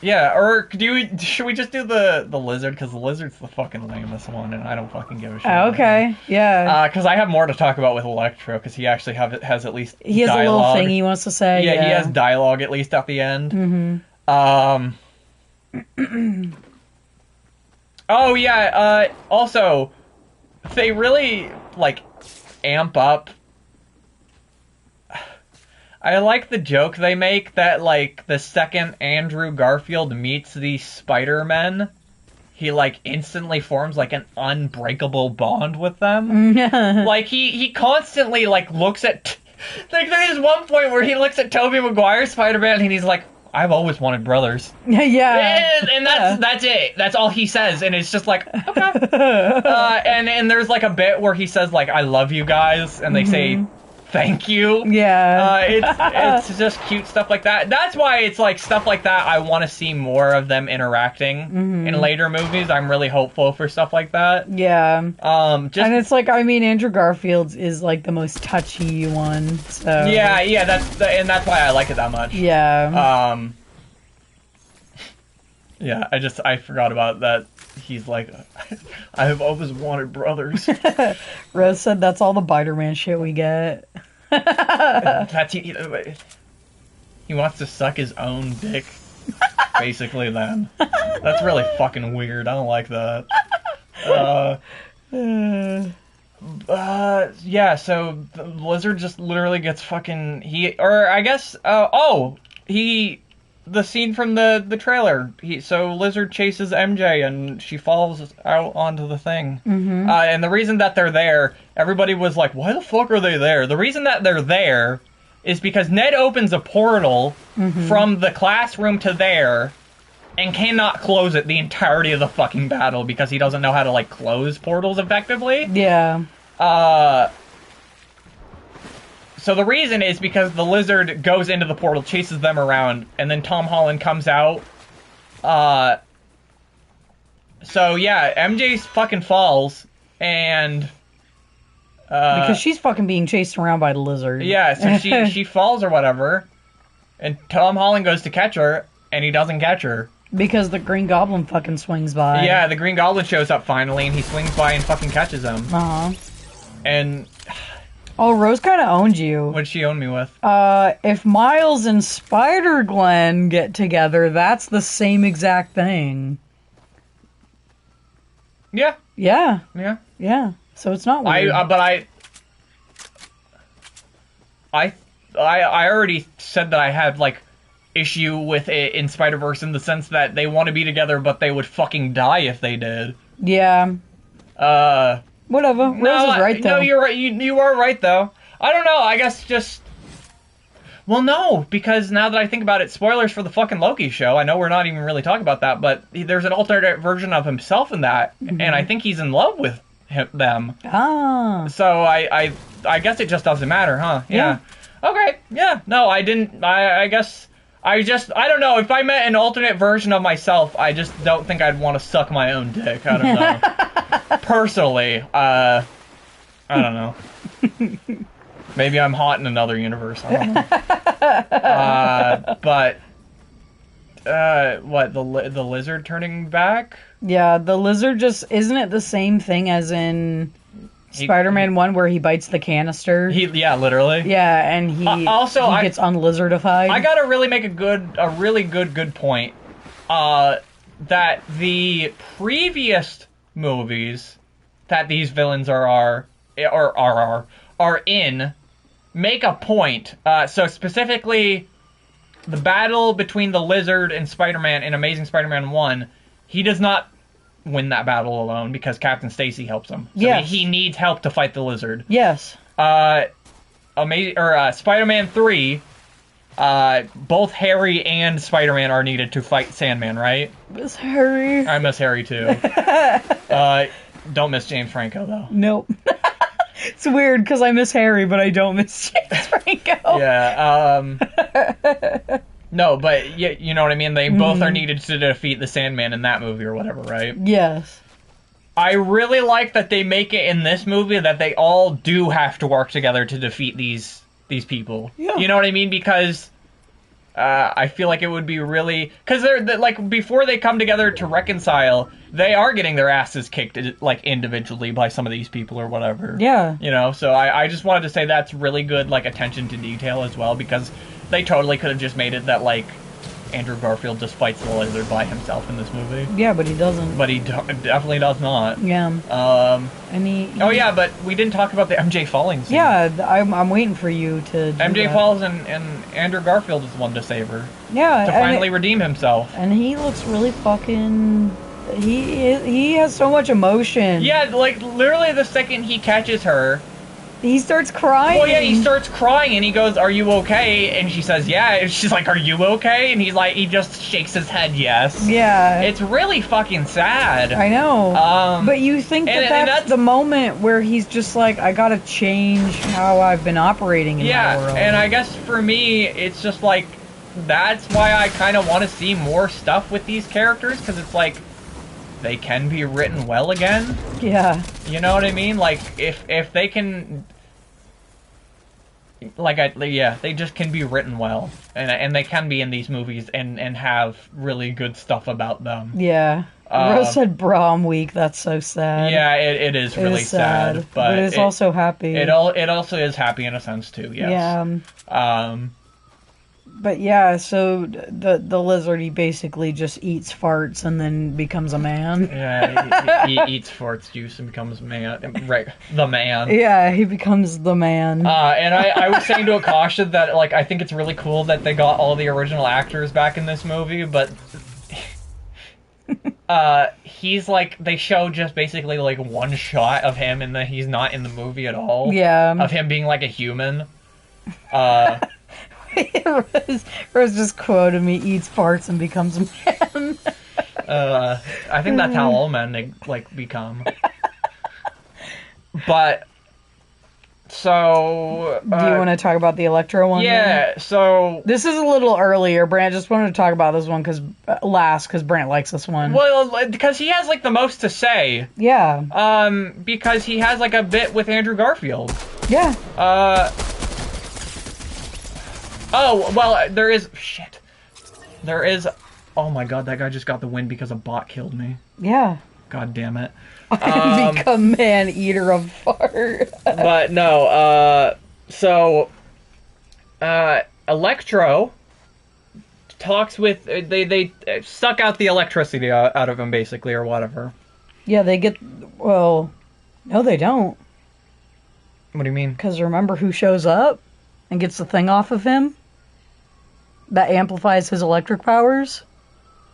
Speaker 1: Yeah, or should we just do the lizard? Because the lizard's the fucking lamest one, and I don't fucking give a shit.
Speaker 2: Okay, yeah.
Speaker 1: Because I have more to talk about with Electro, because he actually has at least
Speaker 2: he has
Speaker 1: dialogue.
Speaker 2: A little thing he wants to say.
Speaker 1: Yeah, he has dialogue at least at the end.
Speaker 2: Mm-hmm.
Speaker 1: Oh, yeah, also, they really, like, amp up. I like the joke they make that, like, the second Andrew Garfield meets these Spider-Men, he, like, instantly forms, like, an unbreakable bond with them. Like, he constantly, like, looks at... Like, there's one point where he looks at Tobey Maguire's Spider-Man and he's like, I've always wanted brothers.
Speaker 2: Yeah.
Speaker 1: And that's it. That's all he says. And it's just like, okay. And there's like a bit where he says like, I love you guys. And they say, thank you.
Speaker 2: Yeah.
Speaker 1: It's just cute stuff like that. That's why it's like stuff like that. I want to see more of them interacting in later movies. I'm really hopeful for stuff like that.
Speaker 2: Yeah. And it's like, I mean, Andrew Garfield's is like the most touchy one. So
Speaker 1: yeah. That's why I like it that much.
Speaker 2: Yeah.
Speaker 1: Yeah. I forgot about that. He's like, I have always wanted brothers.
Speaker 2: Rose said that's all the Biter-Man shit we get.
Speaker 1: He wants to suck his own dick, basically, then. That's really fucking weird. I don't like that. Yeah, so the lizard just literally gets fucking... the scene from the trailer. So Lizard chases MJ and she falls out onto the thing.
Speaker 2: Mm-hmm.
Speaker 1: And the reason that they're there, everybody was like, why the fuck are they there? The reason that they're there is because Ned opens a portal from the classroom to there and cannot close it the entirety of the fucking battle because he doesn't know how to, like, close portals effectively.
Speaker 2: Yeah.
Speaker 1: So the reason is because the Lizard goes into the portal, chases them around, and then Tom Holland comes out. So yeah, MJ fucking falls, and
Speaker 2: because she's fucking being chased around by the Lizard.
Speaker 1: Yeah, so she falls or whatever, and Tom Holland goes to catch her, and he doesn't catch her.
Speaker 2: Because the Green Goblin fucking swings by.
Speaker 1: Yeah, the Green Goblin shows up finally, and he swings by and fucking catches him.
Speaker 2: Uh-huh.
Speaker 1: And...
Speaker 2: Oh, Rose kind of owned you.
Speaker 1: What'd she own me with?
Speaker 2: If Miles and Spider-Gwen get together, that's the same exact thing.
Speaker 1: Yeah.
Speaker 2: Yeah.
Speaker 1: Yeah.
Speaker 2: Yeah. So it's not weird.
Speaker 1: I already said that I had, like, issue with it in Spider-Verse in the sense that they want to be together, but they would fucking die if they did.
Speaker 2: Yeah. Whatever. Rose is right, though.
Speaker 1: No, you're right. You are right, though. I don't know. I guess just... Well, no, because now that I think about it, spoilers for the fucking Loki show. I know we're not even really talking about that, but there's an alternate version of himself in that, and I think he's in love with them.
Speaker 2: Ah.
Speaker 1: So I guess it just doesn't matter, huh? Yeah. Okay. Yeah. No, I didn't. I guess... I don't know. If I met an alternate version of myself, I just don't think I'd want to suck my own dick. I don't know. Personally, I don't know. Maybe I'm hot in another universe. I don't know. What, the Lizard turning back?
Speaker 2: Yeah, the Lizard just... Isn't it the same thing as in... Spider-Man 1 where he bites the canister.
Speaker 1: Yeah, literally.
Speaker 2: Yeah, and he gets unlizardified.
Speaker 1: I gotta really make a really good point. That the previous movies that these villains are in make a point. So specifically, the battle between the Lizard and Spider-Man in Amazing Spider-Man 1, he does not win that battle alone because Captain Stacy helps him. So
Speaker 2: yes.
Speaker 1: he needs help to fight the Lizard.
Speaker 2: Yes.
Speaker 1: Spider-Man 3, both Harry and Spider-Man are needed to fight Sandman, right?
Speaker 2: Miss Harry.
Speaker 1: I miss Harry too. Don't miss James Franco though.
Speaker 2: Nope. It's weird because I miss Harry, but I don't miss James Franco.
Speaker 1: Yeah. No, but you know what I mean? They both are needed to defeat the Sandman in that movie or whatever, right?
Speaker 2: Yes.
Speaker 1: I really like that they make it in this movie that they all do have to work together to defeat these people. Yeah. You know what I mean? Because I feel like it would be really... Because they're like, before they come together to reconcile, they are getting their asses kicked, like, individually by some of these people or whatever.
Speaker 2: Yeah.
Speaker 1: You know, so I just wanted to say that's really good, like, attention to detail as well, because... They totally could have just made it that, like, Andrew Garfield just fights the Lizard by himself in this movie.
Speaker 2: Yeah, but he doesn't.
Speaker 1: But he definitely does not.
Speaker 2: Yeah. And he...
Speaker 1: Oh, yeah, but we didn't talk about the MJ falling scene.
Speaker 2: Yeah, I'm waiting for you to do
Speaker 1: MJ
Speaker 2: that.
Speaker 1: falls and Andrew Garfield is the one to save her.
Speaker 2: Yeah.
Speaker 1: To finally redeem himself.
Speaker 2: And he looks really fucking... He has so much emotion.
Speaker 1: Yeah, like, literally the second he catches her...
Speaker 2: He starts crying.
Speaker 1: Well, yeah, he starts crying, and he goes, "Are you okay?" And she says, "Yeah." And she's like, "Are you okay?" And he's like, he just shakes his head, yes.
Speaker 2: Yeah.
Speaker 1: It's really fucking sad.
Speaker 2: I know. But you think that's the moment where he's just like, I gotta change how I've been operating in my world.
Speaker 1: And I guess for me, it's just like, that's why I kind of want to see more stuff with these characters, because it's like, they can be written well again.
Speaker 2: Yeah.
Speaker 1: You know what I mean? Like, if they can... they just can be written well. And they can be in these movies and have really good stuff about them.
Speaker 2: Yeah. Rose said Brom week. That's so sad.
Speaker 1: Yeah, it is really sad. But
Speaker 2: it's also happy.
Speaker 1: It also is happy in a sense, too, yes.
Speaker 2: Yeah. But yeah, so the lizard, he basically just eats farts and then becomes a man.
Speaker 1: Yeah, he eats farts juice and becomes man. Right, the man.
Speaker 2: Yeah, he becomes the man.
Speaker 1: And I was saying to Akasha that, like, I think it's really cool that they got all the original actors back in this movie, but he's like, they show just basically like one shot of him and then he's not in the movie at all.
Speaker 2: Yeah.
Speaker 1: Of him being like a human.
Speaker 2: Rose just quoted me, eats farts and becomes a man.
Speaker 1: I think that's how all men, like, become. But, so...
Speaker 2: Do you want to talk about the Electro one?
Speaker 1: Yeah,
Speaker 2: then?
Speaker 1: so...
Speaker 2: This is a little earlier. Brant just wanted to talk about this one because Brant likes this one.
Speaker 1: Well, because he has, like, the most to say.
Speaker 2: Yeah.
Speaker 1: Because he has, like, a bit with Andrew Garfield.
Speaker 2: Yeah.
Speaker 1: Oh, well, there is... Shit. There is... Oh my god, that guy just got the win because a bot killed me.
Speaker 2: Yeah.
Speaker 1: God damn it.
Speaker 2: Become man-eater of fart.
Speaker 1: But no, Electro talks with... They suck out the electricity out of him, basically, or whatever.
Speaker 2: Yeah, they get... Well, no, they don't.
Speaker 1: What do you mean?
Speaker 2: Because remember who shows up and gets the thing off of him? That amplifies his electric powers?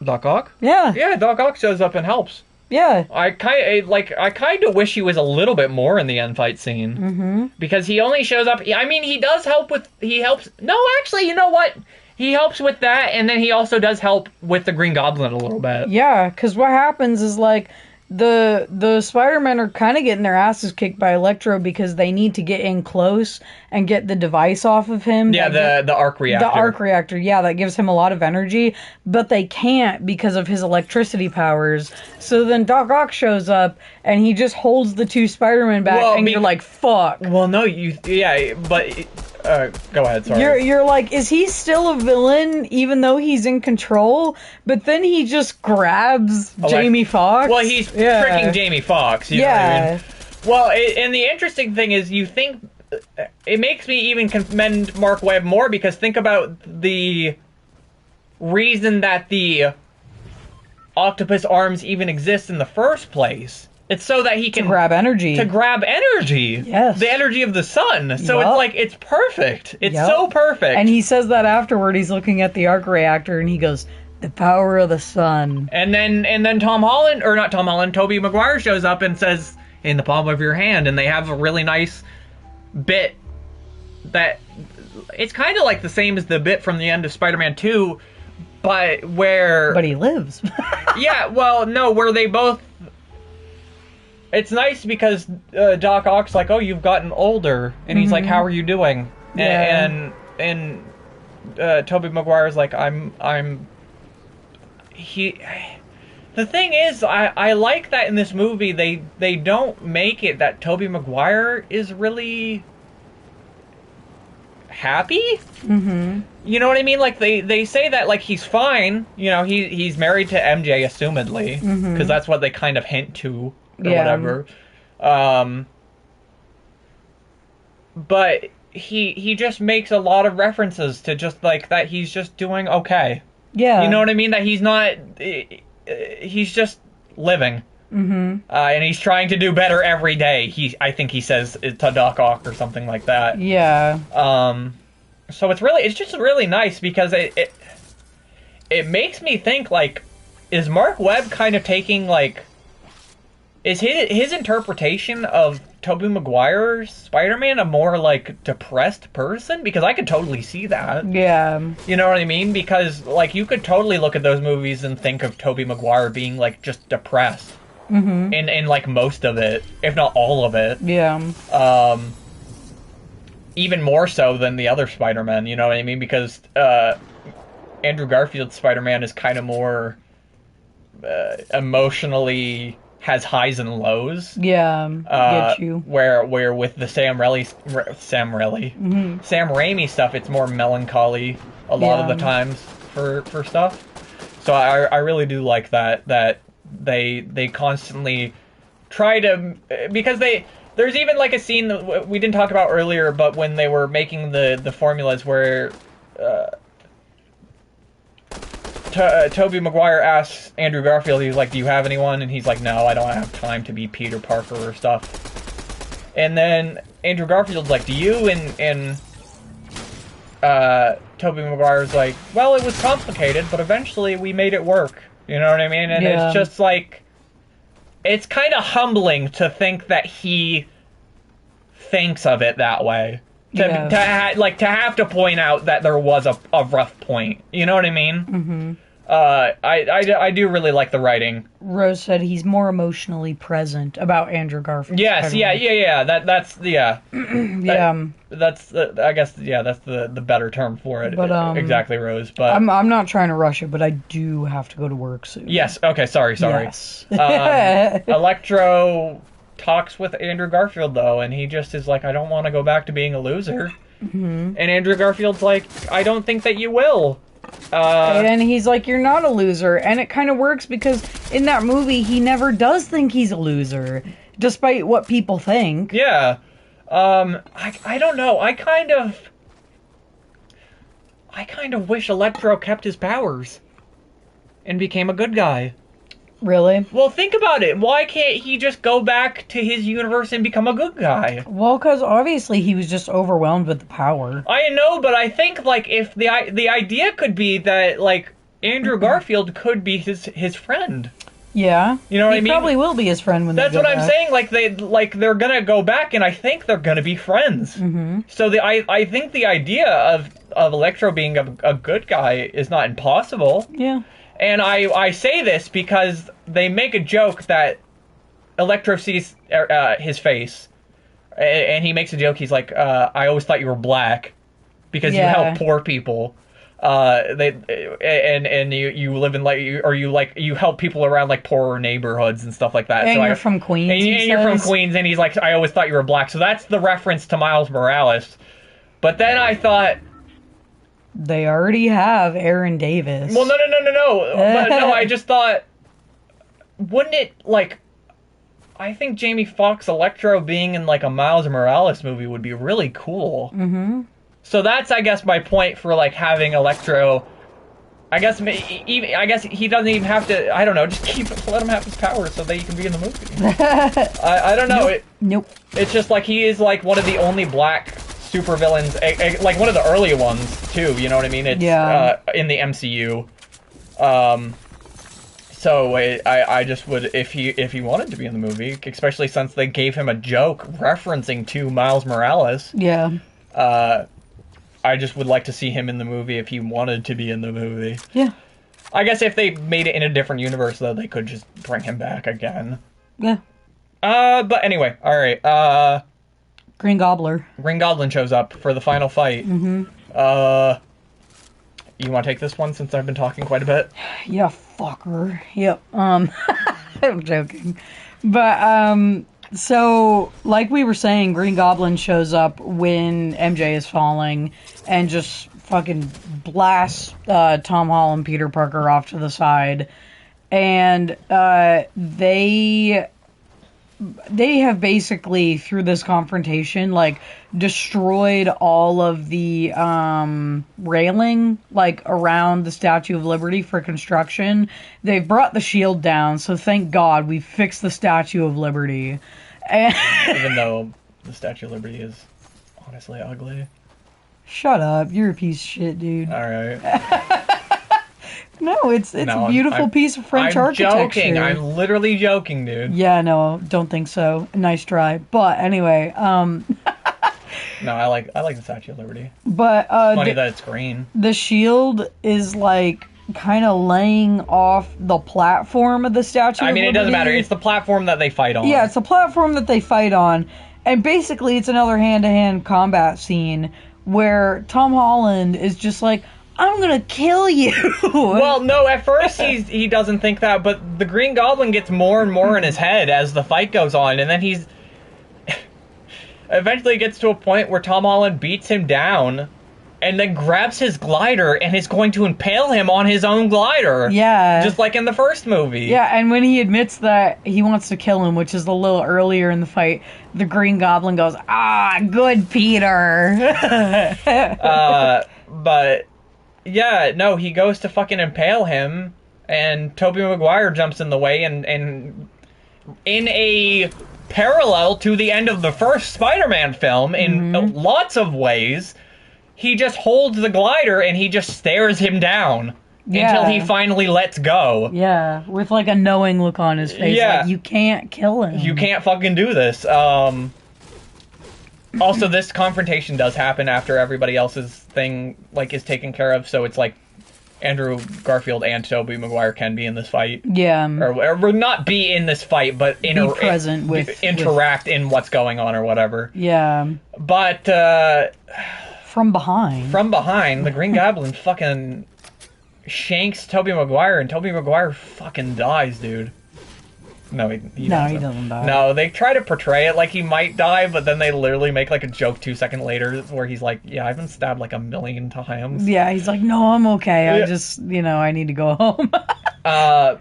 Speaker 1: Doc Ock?
Speaker 2: Yeah.
Speaker 1: Yeah, Doc Ock shows up and helps.
Speaker 2: Yeah.
Speaker 1: I kind of wish he was a little bit more in the end fight scene.
Speaker 2: Mm-hmm.
Speaker 1: Because he only shows up... I mean, he does help with... He helps... No, actually, you know what? He helps with that, and then he also does help with the Green Goblin a little bit.
Speaker 2: Yeah, because what happens is, like, the Spider-Men are kind of getting their asses kicked by Electro because they need to get in close and get the device off of him.
Speaker 1: Yeah, the arc reactor.
Speaker 2: The arc reactor, yeah, that gives him a lot of energy, but they can't because of his electricity powers. So then Doc Ock shows up, and he just holds the two Spider-Men back, and you're like, fuck.
Speaker 1: Well, no, but... go ahead, sorry.
Speaker 2: You're like, is he still a villain even though he's in control? But then he just grabs Jamie Foxx.
Speaker 1: Well, he's tricking Jamie Foxx, you know what I mean? Well, and the interesting thing is, you think... It makes me even commend Mark Webb more, because think about the reason that the octopus arms even exist in the first place. It's so that he can...
Speaker 2: To grab energy.
Speaker 1: To grab energy.
Speaker 2: Yes.
Speaker 1: The energy of the sun. So it's like, it's perfect. It's so perfect.
Speaker 2: And he says that afterward. He's looking at the arc reactor and he goes, the power of the sun.
Speaker 1: And then Tom Holland, or not Tom Holland, Tobey Maguire shows up and says, in the palm of your hand. And they have a really nice bit that... It's kind of like the same as the bit from the end of Spider-Man 2, but where...
Speaker 2: But he lives.
Speaker 1: Yeah, well, no, where they both... It's nice because Doc Ock's like, oh, you've gotten older. And he's like, how are you doing?
Speaker 2: Yeah.
Speaker 1: And Tobey Maguire's like, The thing is, I like that in this movie, they don't make it that Tobey Maguire is really happy. Mm-hmm. You know what I mean? Like, they say that, like, he's fine. You know, he's married to MJ, assumedly. Because that's what they kind of hint to. Or whatever. But he just makes a lot of references to just like that he's just doing okay. Yeah. You know what I mean? That he's not... He's just living. Mm-hmm. And he's trying to do better every day. I think he says to Doc Ock or something like that.
Speaker 2: Yeah.
Speaker 1: So it's just really nice because it makes me think, like, is Mark Webb kind of taking, like... Is his interpretation of Tobey Maguire's Spider-Man a more, like, depressed person? Because I could totally see that.
Speaker 2: Yeah.
Speaker 1: You know what I mean? Because, like, you could totally look at those movies and think of Tobey Maguire being, like, just depressed. Mm-hmm. In, like, most of it, if not all of it.
Speaker 2: Yeah.
Speaker 1: Even more so than the other Spider-Man, you know what I mean? Because Andrew Garfield's Spider-Man is kind of more emotionally... has highs and lows.
Speaker 2: Yeah, get you.
Speaker 1: Where with the Sam Raimi stuff, it's more melancholy a lot of the times for stuff. So I really do like that they constantly try to, because there's even like a scene that we didn't talk about earlier, but when they were making the formulas where Tobey Maguire asks Andrew Garfield, he's like, do you have anyone? And he's like, no, I don't have time to be Peter Parker or stuff. And then Andrew Garfield's like, do you? And Tobey Maguire's like, well, it was complicated, but eventually we made it work. You know what I mean? And it's just like, it's kind of humbling to think that he thinks of it that way. To have to point out that there was a rough point. You know what I mean? Mm-hmm. I do really like the writing.
Speaker 2: Rose said he's more emotionally present about Andrew Garfield.
Speaker 1: Yes, yeah. That's
Speaker 2: yeah.
Speaker 1: That's the better term for it.
Speaker 2: But
Speaker 1: exactly, Rose. But
Speaker 2: I'm not trying to rush it, but I do have to go to work soon.
Speaker 1: Yes. Okay. Sorry.
Speaker 2: Yes.
Speaker 1: Electro talks with Andrew Garfield though, and he just is like, I don't want to go back to being a loser. Mm-hmm. And Andrew Garfield's like, I don't think that you will.
Speaker 2: And he's like, you're not a loser. And it kind of works because in that movie, he never does think he's a loser, despite what people think.
Speaker 1: Yeah. I don't know. I kind of wish Electro kept his powers and became a good guy.
Speaker 2: Really?
Speaker 1: Well, think about it. Why can't he just go back to his universe and become a good guy?
Speaker 2: Well, because obviously he was just overwhelmed with the power.
Speaker 1: I know, but I think, like, if the idea could be that, like, Andrew Garfield could be his friend.
Speaker 2: Yeah.
Speaker 1: You know what I mean?
Speaker 2: He probably will be his friend when they go back.
Speaker 1: That's what I'm saying. They're gonna go back, and I think they're gonna be friends. Mm-hmm. So I think the idea of Electro being a good guy is not impossible.
Speaker 2: Yeah.
Speaker 1: And I say this because they make a joke that Electro sees his face, and he makes a joke. He's like, I always thought you were black because you help poor people. You live in you help people around like poorer neighborhoods and stuff like that.
Speaker 2: And you're from Queens.
Speaker 1: And you're from Queens, and he's like, I always thought you were black. So that's the reference to Miles Morales. But then I thought,
Speaker 2: they already have Aaron Davis.
Speaker 1: well, no. But no, I just thought, wouldn't it, like, I think Jamie Foxx Electro being in, like, a Miles Morales movie would be really cool. Mm-hmm. So that's, I guess, my point for, like, having Electro. I guess he doesn't even have to, I don't know, just let him have his powers so that he can be in the movie. I don't know.
Speaker 2: Nope.
Speaker 1: It's just, like, he is, like, one of the only black supervillains, like one of the early ones too. You know what I mean? It's in the MCU. So I just would, if he wanted to be in the movie, especially since they gave him a joke referencing to Miles Morales.
Speaker 2: Yeah.
Speaker 1: I just would like to see him in the movie if he wanted to be in the movie.
Speaker 2: Yeah.
Speaker 1: I guess if they made it in a different universe though, they could just bring him back again.
Speaker 2: Yeah.
Speaker 1: But anyway, all right.
Speaker 2: Green Goblin shows up for the final fight. Mm-hmm. You want to take this one since I've been talking quite a bit? Yeah, fucker. Yep. I'm joking. But, so, like we were saying, Green Goblin shows up when MJ is falling and just fucking blasts Tom Holland, Peter Parker off to the side. And, they have basically, through this confrontation, like, destroyed all of the railing, like, around the Statue of Liberty for construction. They've brought the shield down, so thank God we fixed the Statue of Liberty. And
Speaker 1: even though the Statue of Liberty is honestly ugly.
Speaker 2: Shut up, you're a piece of shit, dude.
Speaker 1: Alright.
Speaker 2: No, it's a beautiful piece of French architecture.
Speaker 1: I'm joking. I'm literally joking, dude.
Speaker 2: Yeah, no, don't think so. Nice try. But anyway,
Speaker 1: No, I like the Statue of Liberty.
Speaker 2: But
Speaker 1: it's funny that it's green.
Speaker 2: The shield is like kind of laying off the platform of the Statue of Liberty.
Speaker 1: I mean, it doesn't matter. It's the platform that they fight on.
Speaker 2: Yeah, it's the platform that they fight on. And basically it's another hand-to-hand combat scene where Tom Holland is just like, I'm gonna kill you.
Speaker 1: Well, no, at first he doesn't think that, but the Green Goblin gets more and more in his head as the fight goes on, and then he's eventually gets to a point where Tom Holland beats him down and then grabs his glider and is going to impale him on his own glider.
Speaker 2: Yeah.
Speaker 1: Just like in the first movie.
Speaker 2: Yeah, and when he admits that he wants to kill him, which is a little earlier in the fight, the Green Goblin goes, "Ah, good Peter."
Speaker 1: But Yeah, no, he goes to fucking impale him, and Tobey Maguire jumps in the way, and in a parallel to the end of the first Spider-Man film, in lots of ways, he just holds the glider and he just stares him down until he finally lets go.
Speaker 2: Yeah, with like a knowing look on his face, like, you can't kill him.
Speaker 1: You can't fucking do this. Also, this confrontation does happen after everybody else's thing, like, is taken care of, so it's like Andrew Garfield and Tobey Maguire can be in this fight.
Speaker 2: Yeah.
Speaker 1: Or not be in this fight, but
Speaker 2: be present
Speaker 1: interact in what's going on or whatever.
Speaker 2: Yeah.
Speaker 1: But,
Speaker 2: from behind,
Speaker 1: the Green Goblin fucking shanks Tobey Maguire, and Tobey Maguire fucking dies, dude. No, he doesn't die. No, they try to portray it like he might die, but then they literally make like a joke 2 seconds latter where he's like, yeah, I've been stabbed like 1,000,000 times.
Speaker 2: Yeah, he's like, no, I'm okay. I just, I need to go home. But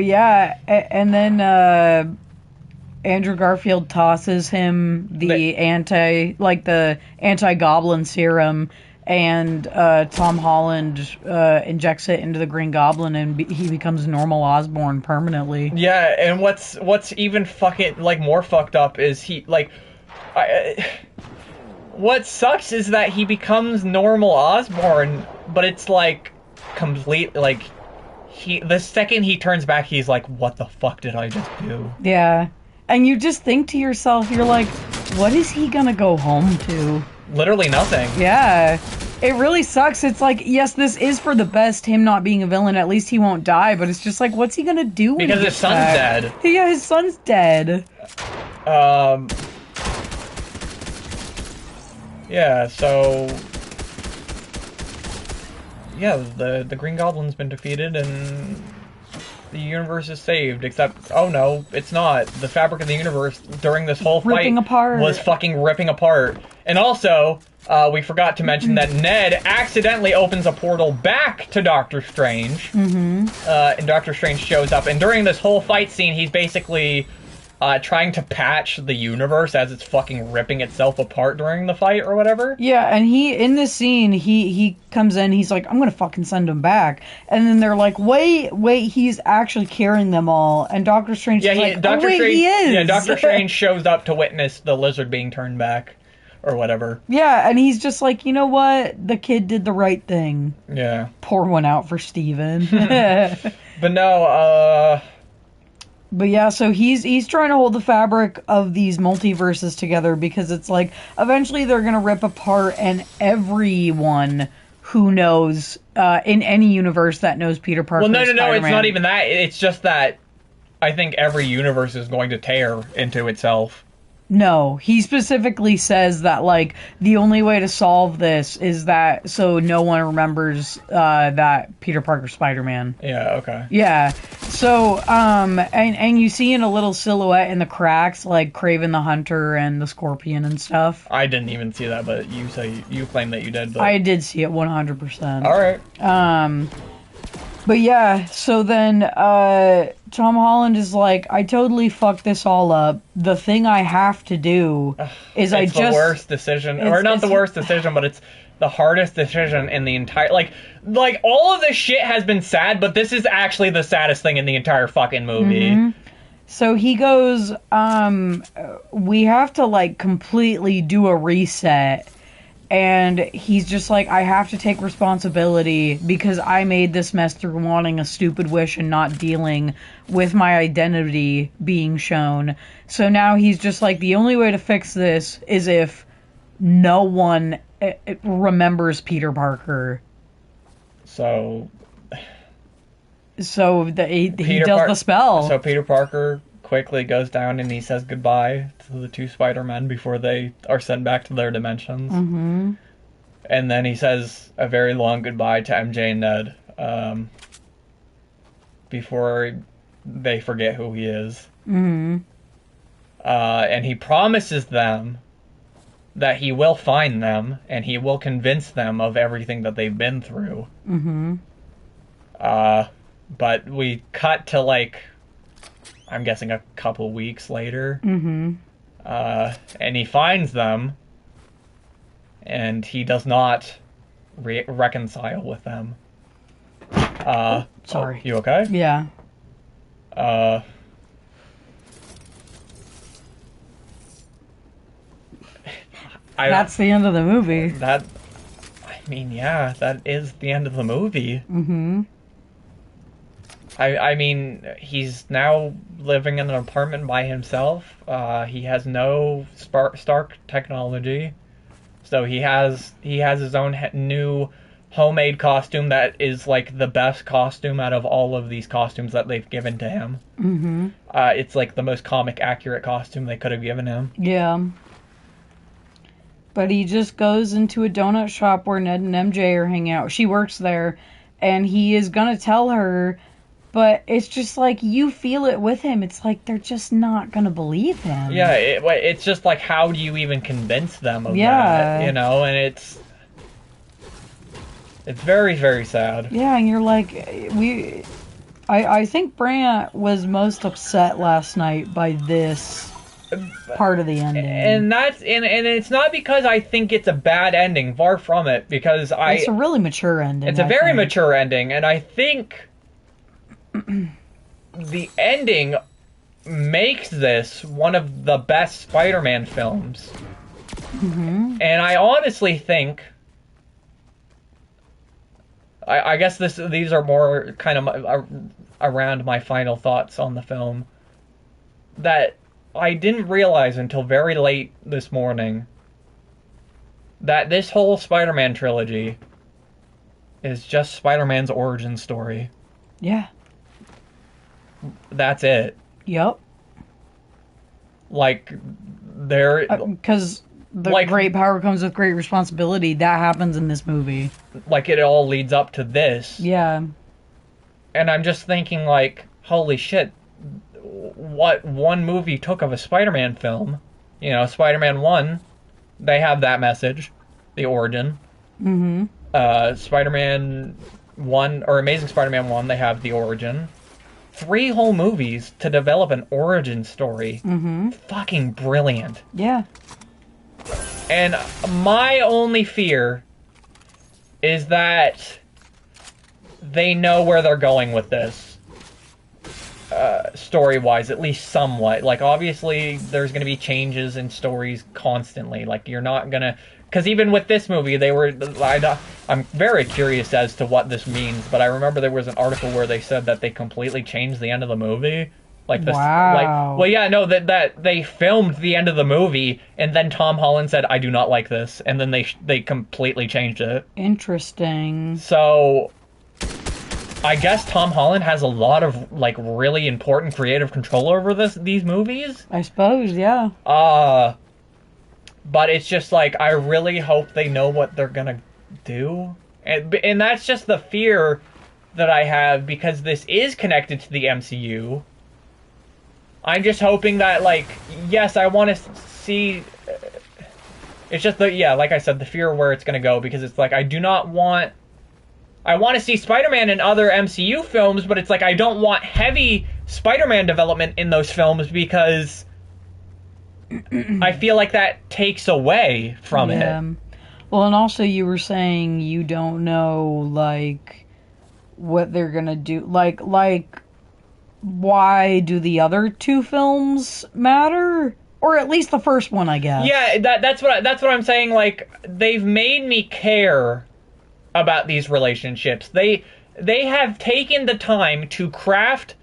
Speaker 2: yeah, and then Andrew Garfield tosses him the anti-Goblin serum, and Tom Holland injects it into the Green Goblin, and he becomes normal Osborn permanently.
Speaker 1: Yeah, and what's even fucking like more fucked up is he like, what sucks is that he becomes normal Osborn, but it's like complete like the second he turns back, he's like, what the fuck did I just do?
Speaker 2: Yeah, and you just think to yourself, you're like, what is he gonna go home to?
Speaker 1: Literally nothing.
Speaker 2: Yeah. It really sucks. It's like, yes, this is for the best, him not being a villain. At least he won't die, but it's just like, what's he gonna do when
Speaker 1: because his son's dead.
Speaker 2: Yeah, his son's dead.
Speaker 1: Yeah, so... Yeah, the Green Goblin's been defeated, and the universe is saved, except, oh no, it's not. The fabric of the universe during this whole fight was fucking ripping apart. And also, we forgot to mention that Ned accidentally opens a portal back to Doctor Strange. And Doctor Strange shows up, and during this whole fight scene, he's basically trying to patch the universe as it's fucking ripping itself apart during the fight or whatever.
Speaker 2: Yeah, and in this scene, he comes in, he's like, I'm gonna fucking send him back. And then they're like, wait, he's actually carrying them all. And Doctor Strange is like, he is!
Speaker 1: Yeah, Doctor Strange shows up to witness the lizard being turned back. Or whatever.
Speaker 2: Yeah, and he's just like, you know what? The kid did the right thing.
Speaker 1: Yeah.
Speaker 2: Pour one out for Steven.
Speaker 1: But no,
Speaker 2: But yeah, so he's trying to hold the fabric of these multiverses together, because it's like, eventually they're gonna rip apart, and everyone who knows, in any universe that knows Peter Parker.
Speaker 1: Well, no, it's not even that. It's just that I think every universe is going to tear into itself.
Speaker 2: No, he specifically says that, like, the only way to solve this is that so no one remembers that Peter Parker's Spider-Man.
Speaker 1: Yeah, okay.
Speaker 2: Yeah. So, and you see in a little silhouette in the cracks, like, Kraven the Hunter and the Scorpion and stuff.
Speaker 1: I didn't even see that, but you claim that you did. But...
Speaker 2: I did see it 100%.
Speaker 1: All right.
Speaker 2: But yeah, so then Tom Holland is like, I totally fucked this all up. The thing I have to do is
Speaker 1: it's the worst decision, or not the worst decision, but it's the hardest decision in the entire, like all of this shit has been sad, but this is actually the saddest thing in the entire fucking movie.
Speaker 2: So he goes, we have to, like, completely do a reset. And he's just like, I have to take responsibility because I made this mess through wanting a stupid wish and not dealing with my identity being shown. So now he's just like, the only way to fix this is if no one remembers Peter Parker.
Speaker 1: So
Speaker 2: he does the spell.
Speaker 1: So Peter Parker quickly goes down and he says goodbye to the two Spider-Men before they are sent back to their dimensions. And then he says a very long goodbye to MJ and Ned before they forget who he is. And he promises them that he will find them and he will convince them of everything that they've been through. But we cut to, like, I'm guessing a couple weeks later. And he finds them, and he does not reconcile with them.
Speaker 2: Sorry.
Speaker 1: Oh, you okay?
Speaker 2: Yeah. That's the end of the movie.
Speaker 1: I mean, yeah, that is the end of the movie.
Speaker 2: Mm-hmm.
Speaker 1: I mean, he's now living in an apartment by himself. He has no Stark technology, so he has his own new homemade costume that is like the best costume out of all of these costumes that they've given to him.
Speaker 2: Mm-hmm.
Speaker 1: It's like the most comic accurate costume they could have given him.
Speaker 2: Yeah. But he just goes into a donut shop where Ned and MJ are hanging out. She works there, and he is gonna tell her, but it's just like, you feel it with him. It's like they're just not gonna believe him.
Speaker 1: Yeah, it's just like, how do you even convince them of that? You know, and it's very, very sad.
Speaker 2: Yeah, and you're like, I think Brant was most upset last night by this part of the ending.
Speaker 1: And that's and it's not because I think it's a bad ending, far from it, because
Speaker 2: it's a really mature ending.
Speaker 1: It's a very mature ending, and I think the ending makes this one of the best Spider-Man films.
Speaker 2: Mm-hmm.
Speaker 1: And I honestly think, I guess these are more kind of around my final thoughts on the film, that I didn't realize until very late this morning that this whole Spider-Man trilogy is just Spider-Man's origin story.
Speaker 2: Yeah.
Speaker 1: That's it.
Speaker 2: Yep.
Speaker 1: Like, there...
Speaker 2: Because the great power comes with great responsibility. That happens in this movie.
Speaker 1: Like, it all leads up to this.
Speaker 2: Yeah.
Speaker 1: And I'm just thinking, like, holy shit, what one movie took of a Spider-Man film. You know, Spider-Man 1, they have that message, the origin.
Speaker 2: Mm-hmm.
Speaker 1: Spider-Man 1, or Amazing Spider-Man 1, they have the origin. 3 whole movies to develop an origin story.
Speaker 2: Mm-hmm.
Speaker 1: Fucking brilliant.
Speaker 2: Yeah.
Speaker 1: And my only fear is that they know where they're going with this. Story-wise, at least somewhat. Like, obviously, there's going to be changes in stories constantly. Like, you're not going to... Because even with this movie, I'm very curious as to what this means, but I remember there was an article where they said that they completely changed the end of the movie. Like, this,
Speaker 2: wow.
Speaker 1: Well, yeah, no, that they filmed the end of the movie, and then Tom Holland said, I do not like this, and then they completely changed it.
Speaker 2: Interesting.
Speaker 1: So... I guess Tom Holland has a lot of, like, really important creative control over these movies.
Speaker 2: I suppose, yeah.
Speaker 1: But it's just, like, I really hope they know what they're gonna do. And that's just the fear that I have, because this is connected to the MCU. I'm just hoping that, like, yes, I want to see... It's just, like I said, the fear of where it's gonna go, because it's like, I want to see Spider-Man in other MCU films, but it's like, I don't want heavy Spider-Man development in those films, because I feel like that takes away from it.
Speaker 2: Well, and also you were saying you don't know, like, what they're gonna do. Like, why do the other 2 films matter? Or at least the first one, I guess. Yeah,
Speaker 1: that's what I'm saying. Like, they've made me care about these relationships. They have taken the time to craft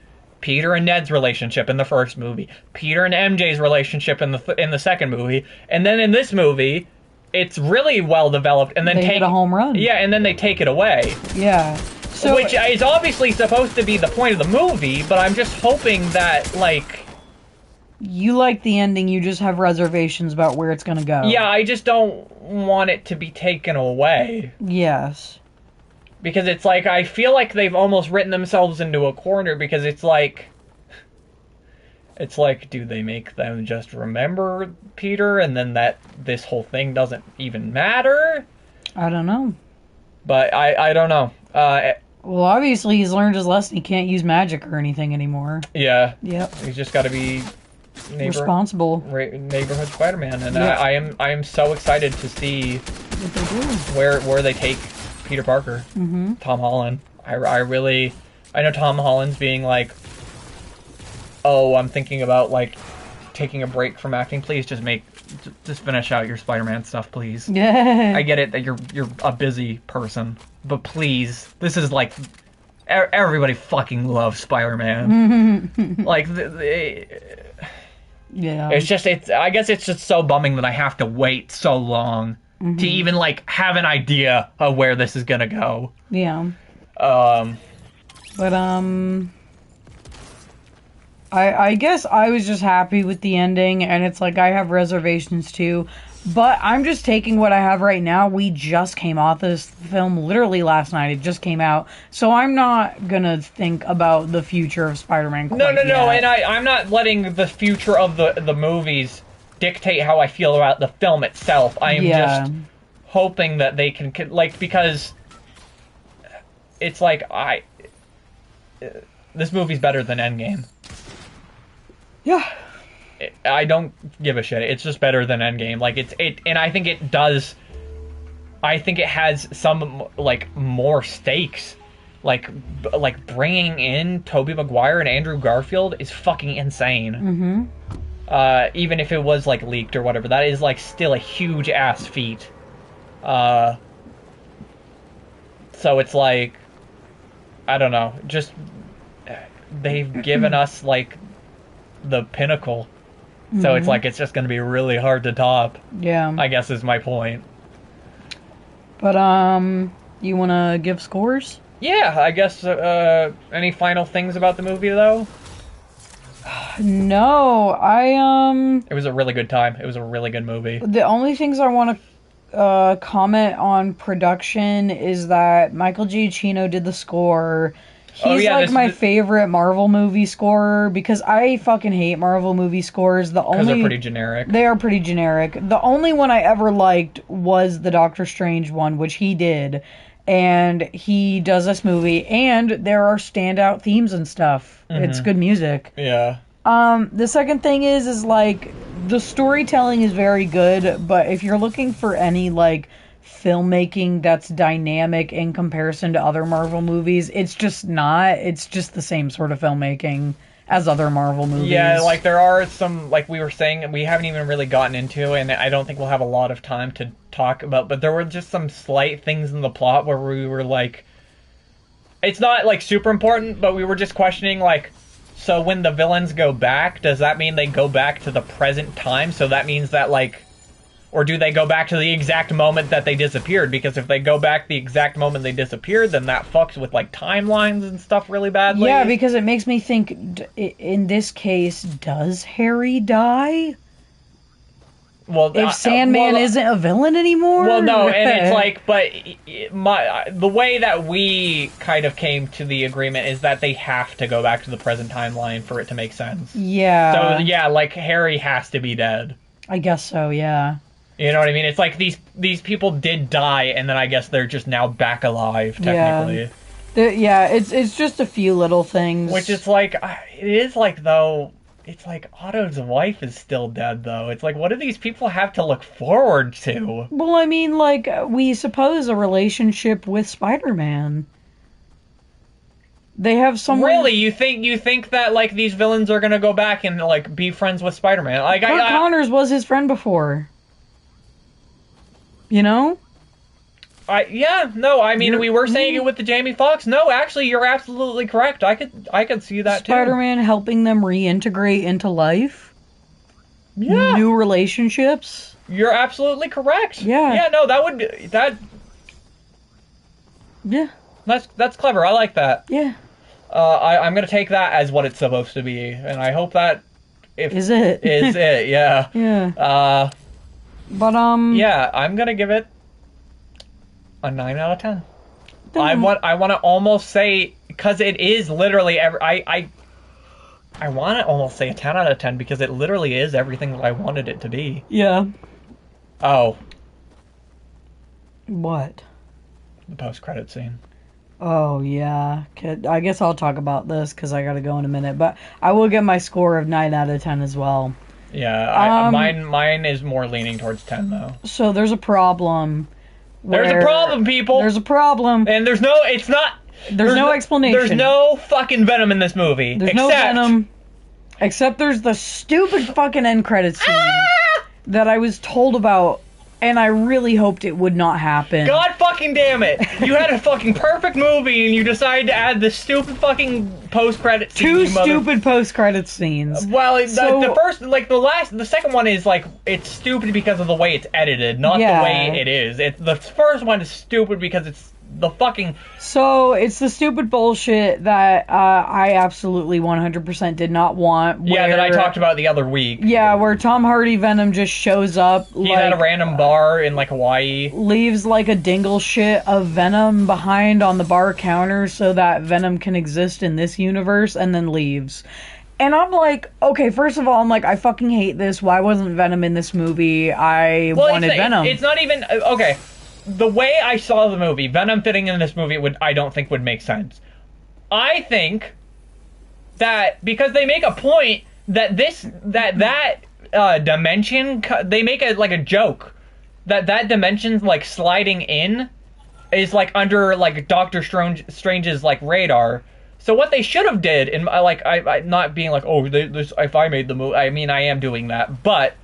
Speaker 1: Peter and Ned's relationship in the first movie, Peter and MJ's relationship in the second movie, and then in this movie, it's really well developed. And then
Speaker 2: they hit a home run.
Speaker 1: Yeah, and then they take it away.
Speaker 2: Yeah. So,
Speaker 1: which is obviously supposed to be the point of the movie, but I'm just hoping that, like...
Speaker 2: You like the ending, you just have reservations about where it's gonna go.
Speaker 1: Yeah, I just don't want it to be taken away.
Speaker 2: Yes.
Speaker 1: Because it's like, I feel like they've almost written themselves into a corner, because it's like, do they make them just remember Peter, and then that this whole thing doesn't even matter?
Speaker 2: I don't know.
Speaker 1: But I don't know.
Speaker 2: Well, obviously he's learned his lesson. He can't use magic or anything anymore.
Speaker 1: Yeah.
Speaker 2: Yep.
Speaker 1: He's just got to be
Speaker 2: responsible
Speaker 1: neighborhood Spider-Man, and I am so excited to see
Speaker 2: what they do,
Speaker 1: where they take Peter Parker,
Speaker 2: Mm-hmm.
Speaker 1: Tom Holland. I know Tom Holland's being like, oh, I'm thinking about like taking a break from acting. Please just finish out your Spider-Man stuff, please.
Speaker 2: Yeah.
Speaker 1: I get it that you're a busy person, but please, this is like everybody fucking loves Spider-Man. Like
Speaker 2: Yeah.
Speaker 1: I guess it's just so bumming that I have to wait so long to even like have an idea of where this is gonna go.
Speaker 2: Yeah.
Speaker 1: But
Speaker 2: I guess I was just happy with the ending, and it's like I have reservations too. But I'm just taking what I have right now. We just came off this film literally last night. It just came out. So I'm not gonna think about the future of Spider-Man quite
Speaker 1: no,
Speaker 2: yet.
Speaker 1: and I'm not letting the future of the movies dictate how I feel about the film itself. I am just hoping that they can, like, because it's like this movie's better than Endgame.
Speaker 2: Yeah.
Speaker 1: I don't give a shit. It's just better than Endgame. Like and I think it does. I think it has some like more stakes. Like bringing in Tobey Maguire and Andrew Garfield is fucking insane. Mm-hmm. Even if it was like leaked or whatever, that is like still a huge ass feat. So it's like, I don't know. Just they've given us like the pinnacle. So it's like, it's just going to be really hard to top.
Speaker 2: Yeah.
Speaker 1: I guess is my point.
Speaker 2: But, you want to give scores?
Speaker 1: Yeah, I guess, any final things about the movie, though?
Speaker 2: No,
Speaker 1: It was a really good time. It was a really good movie.
Speaker 2: The only things I want to comment on production is that Michael Giacchino did the score. He's my favorite Marvel movie scorer because I fucking hate Marvel movie scores.
Speaker 1: Because they're pretty generic.
Speaker 2: They are pretty generic. The only one I ever liked was the Doctor Strange one, which he did. And he does this movie, and there are standout themes and stuff. Mm-hmm. It's good music.
Speaker 1: Yeah.
Speaker 2: The second thing is like, the storytelling is very good, but if you're looking for any, like, filmmaking that's dynamic in comparison to other Marvel movies, it's just not. It's just the same sort of filmmaking as other Marvel movies.
Speaker 1: Yeah, like there are some, like we were saying, we haven't even really gotten into, and I don't think we'll have a lot of time to talk about, but there were just some slight things in the plot where we were like, it's not like super important, but we were just questioning, like, so when the villains go back, does that mean they go back to the present time? So that means that, like, or do they go back to the exact moment that they disappeared? Because if they go back the exact moment they disappeared, then that fucks with, like, timelines and stuff really badly.
Speaker 2: Yeah, because it makes me think, in this case, does Harry die?
Speaker 1: Well,
Speaker 2: if Sandman isn't a villain anymore?
Speaker 1: Well, no, and it's like, but the way that we kind of came to the agreement is that they have to go back to the present timeline for it to make sense.
Speaker 2: Yeah.
Speaker 1: So, yeah, like, Harry has to be dead.
Speaker 2: I guess so, yeah.
Speaker 1: You know what I mean? It's like these people did die, and then I guess they're just now back alive, technically.
Speaker 2: Yeah, it's just a few little things.
Speaker 1: Which is like, it is like, though, it's like Otto's wife is still dead, though. It's like, what do these people have to look forward to?
Speaker 2: Well, I mean, like, we suppose a relationship with Spider-Man. They have someone...
Speaker 1: Really? You think that, like, these villains are gonna go back and, like, be friends with Spider-Man? Like,
Speaker 2: Kurt Connors was his friend before. You know?
Speaker 1: We were saying it with the Jamie Foxx. No, actually, you're absolutely correct. I could see that too.
Speaker 2: Spider-Man helping them reintegrate into life.
Speaker 1: Yeah.
Speaker 2: New relationships.
Speaker 1: You're absolutely correct.
Speaker 2: Yeah.
Speaker 1: Yeah, no, that would be that.
Speaker 2: Yeah.
Speaker 1: That's clever. I like that.
Speaker 2: Yeah.
Speaker 1: I'm gonna take that as what it's supposed to be, and I hope that
Speaker 2: is it.
Speaker 1: Yeah.
Speaker 2: Yeah. But
Speaker 1: yeah, I'm gonna give it a 9 out of 10. I want to almost say, because it is literally I want to almost say a 10 out of 10 because it literally is everything that I wanted it to be.
Speaker 2: Yeah.
Speaker 1: Oh.
Speaker 2: What?
Speaker 1: The post-credit scene.
Speaker 2: Oh, yeah. I guess I'll talk about this because I gotta go in a minute, but I will get my score of 9 out of 10 as well.
Speaker 1: Yeah, mine is more leaning towards 10, though.
Speaker 2: So there's a problem.
Speaker 1: There's a problem, people.
Speaker 2: There's a problem.
Speaker 1: And there's no explanation. There's no fucking Venom in this movie.
Speaker 2: There's no Venom. Except there's the stupid fucking end credits scene that I was told about, and I really hoped it would not happen.
Speaker 1: God fucking damn it! You had a fucking perfect movie, and you decided to add this stupid fucking post-credit scene.
Speaker 2: Two stupid post-credit scenes.
Speaker 1: Well, the second one is like, it's stupid because of the way it's edited, not the way it is. The first one is stupid because it's the fucking...
Speaker 2: So, it's the stupid bullshit that I absolutely 100% did not want.
Speaker 1: That I talked about the other week.
Speaker 2: Yeah, where Tom Hardy Venom just shows up.
Speaker 1: He's at a random bar in, like, Hawaii.
Speaker 2: Leaves, like, a dingle shit of Venom behind on the bar counter so that Venom can exist in this universe, and then leaves. And I'm like, okay, first of all, I fucking hate this. Why wasn't Venom in this movie? I wanted Venom.
Speaker 1: It's not even... Okay. The way I saw the movie, Venom fitting in this movie I don't think would make sense. I think that because they make a point that dimension, they make it like a joke that dimension's like sliding in is like under like Doctor Strange's like radar. So what they should have did, and I not being like, oh, this, if I made the movie, I mean I am doing that, but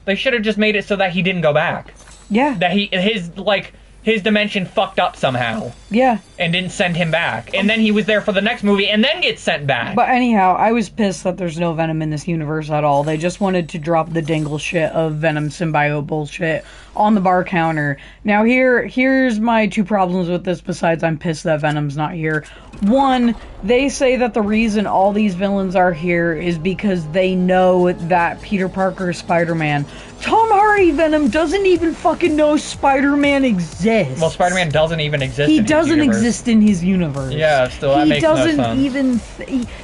Speaker 1: they should have just made it so that he didn't go back.
Speaker 2: Yeah.
Speaker 1: That his dimension fucked up somehow.
Speaker 2: Yeah.
Speaker 1: And didn't send him back. And then he was there for the next movie and then gets sent back.
Speaker 2: But anyhow, I was pissed that there's no Venom in this universe at all. They just wanted to drop the dingle shit of Venom symbiote bullshit on the bar counter. Now here's my two problems with this besides I'm pissed that Venom's not here. One, they say that the reason all these villains are here is because they know that Peter Parker is Spider-Man. Tom Hardy Venom doesn't even fucking know Spider-Man exists.
Speaker 1: Well, Spider-Man doesn't even exist
Speaker 2: He doesn't exist in his universe.
Speaker 1: Yeah, still that makes no sense.
Speaker 2: He doesn't even...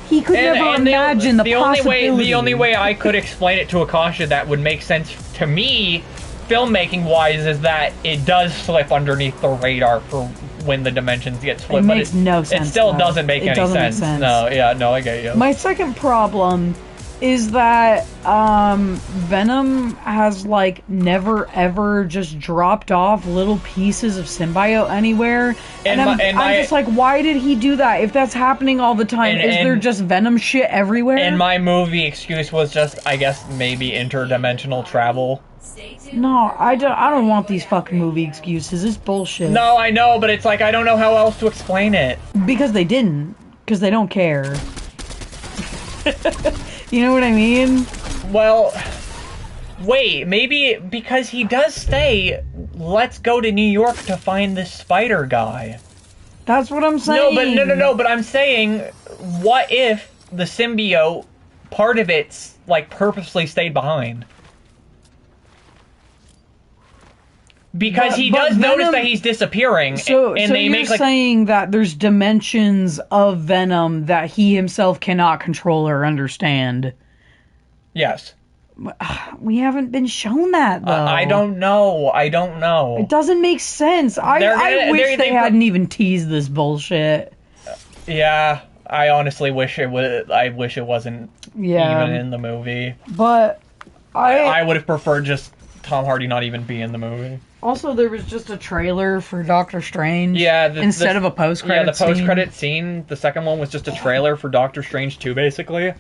Speaker 2: He could never imagine the possibility.
Speaker 1: The only way I could explain it to Akasha that would make sense to me, filmmaking-wise, is that it does slip underneath the radar for when the dimensions get split.
Speaker 2: It makes no sense.
Speaker 1: It still doesn't make any sense. No, I get you.
Speaker 2: My second problem is that Venom has like never ever just dropped off little pieces of symbiote anywhere, and I'm just like, why did he do that? If that's happening all the time, is there just Venom shit everywhere?
Speaker 1: And my movie excuse was just, I guess, maybe interdimensional travel.
Speaker 2: No, I don't want these fucking movie excuses. It's bullshit.
Speaker 1: No, I know, but it's like I don't know how else to explain it.
Speaker 2: Because they didn't. Because they don't care. You know what I mean?
Speaker 1: Well, wait, maybe because he does say, let's go to New York to find this spider guy.
Speaker 2: That's what I'm saying.
Speaker 1: No, but I'm saying, what if the symbiote, part of it's, like, purposely stayed behind? Because he does notice that he's disappearing.
Speaker 2: So you're saying that there's dimensions of Venom that he himself cannot control or understand.
Speaker 1: Yes.
Speaker 2: We haven't been shown that, though.
Speaker 1: I don't know.
Speaker 2: It doesn't make sense. I wish they hadn't even teased this bullshit.
Speaker 1: Yeah, I honestly wish it would. I wish it wasn't even in the movie.
Speaker 2: But
Speaker 1: I would have preferred just Tom Hardy not even be in the movie.
Speaker 2: Also, there was just a trailer for Doctor Strange.
Speaker 1: Yeah,
Speaker 2: instead of a post-credit scene.
Speaker 1: Yeah, the post-credit scene. The second one was just a trailer for Doctor Strange 2, basically.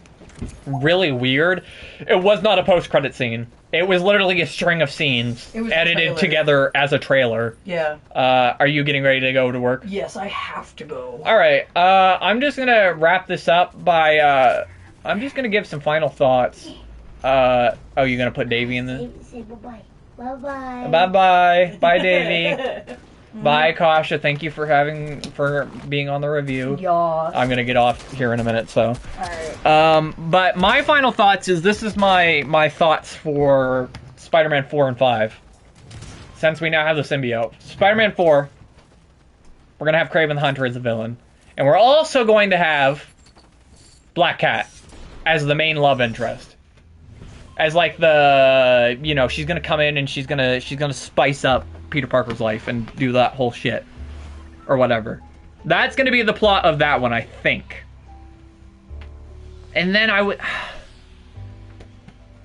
Speaker 1: Really weird. It was not a post-credit scene. It was literally a string of scenes edited together as a trailer.
Speaker 2: Yeah.
Speaker 1: Are you getting ready to go to work?
Speaker 2: Yes, I have to go.
Speaker 1: Alright, I'm just gonna wrap this up by, I'm just gonna give some final thoughts. Oh, you're gonna put Davey in the...
Speaker 3: Say bye-bye. Bye-bye.
Speaker 1: Bye-bye. Bye, Davey. Bye, Kasha. Thank you for being on the review.
Speaker 2: Yas.
Speaker 1: I'm gonna get off here in a minute, so.
Speaker 2: Alright.
Speaker 1: But my final thoughts is this is my thoughts for Spider-Man 4 and 5. Since we now have the symbiote. Spider-Man 4, we're gonna have Kraven the Hunter as the villain. And we're also going to have Black Cat as the main love interest. As like the, she's gonna come in and she's gonna spice up Peter Parker's life and do that whole shit. Or whatever. That's gonna be the plot of that one, I think. And then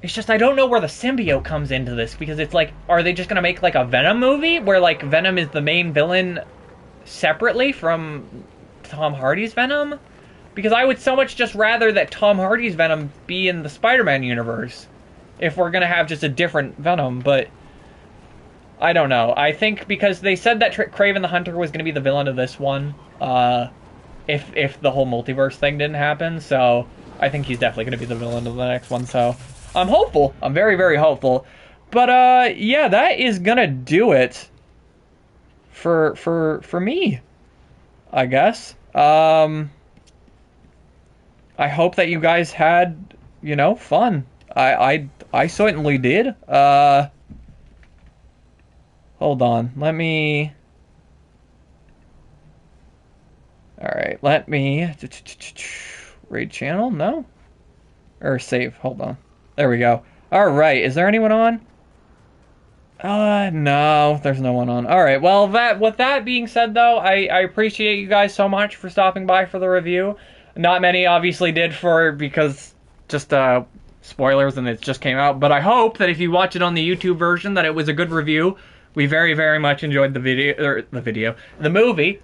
Speaker 1: It's just I don't know where the symbiote comes into this, because it's like, are they just gonna make like a Venom movie where like Venom is the main villain separately from Tom Hardy's Venom? Because I would so much just rather that Tom Hardy's Venom be in the Spider-Man universe if we're gonna have just a different Venom, but I don't know. I think because they said that Kraven the Hunter was gonna be the villain of this one, if the whole multiverse thing didn't happen, so I think he's definitely gonna be the villain of the next one, so I'm hopeful. I'm very, very hopeful. But, yeah, that is gonna do it for me, I guess. I hope that you guys had, you know, fun. I certainly did. Hold on. Let me... Alright, let me... Raid channel? No? Or save. Hold on. There we go. Alright, is there anyone on? No, there's no one on. Alright, well, with that being said, though, I appreciate you guys so much for stopping by for the review. Not many, obviously, did because just, spoilers and it just came out. But I hope that if you watch it on the YouTube version, that it was a good review. We very, very much enjoyed the movie.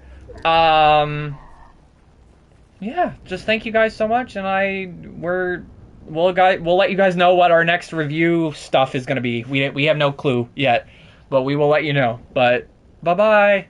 Speaker 1: Yeah, just thank you guys so much, and we'll let you guys know what our next review stuff is going to be. We have no clue yet, but we will let you know. But bye-bye.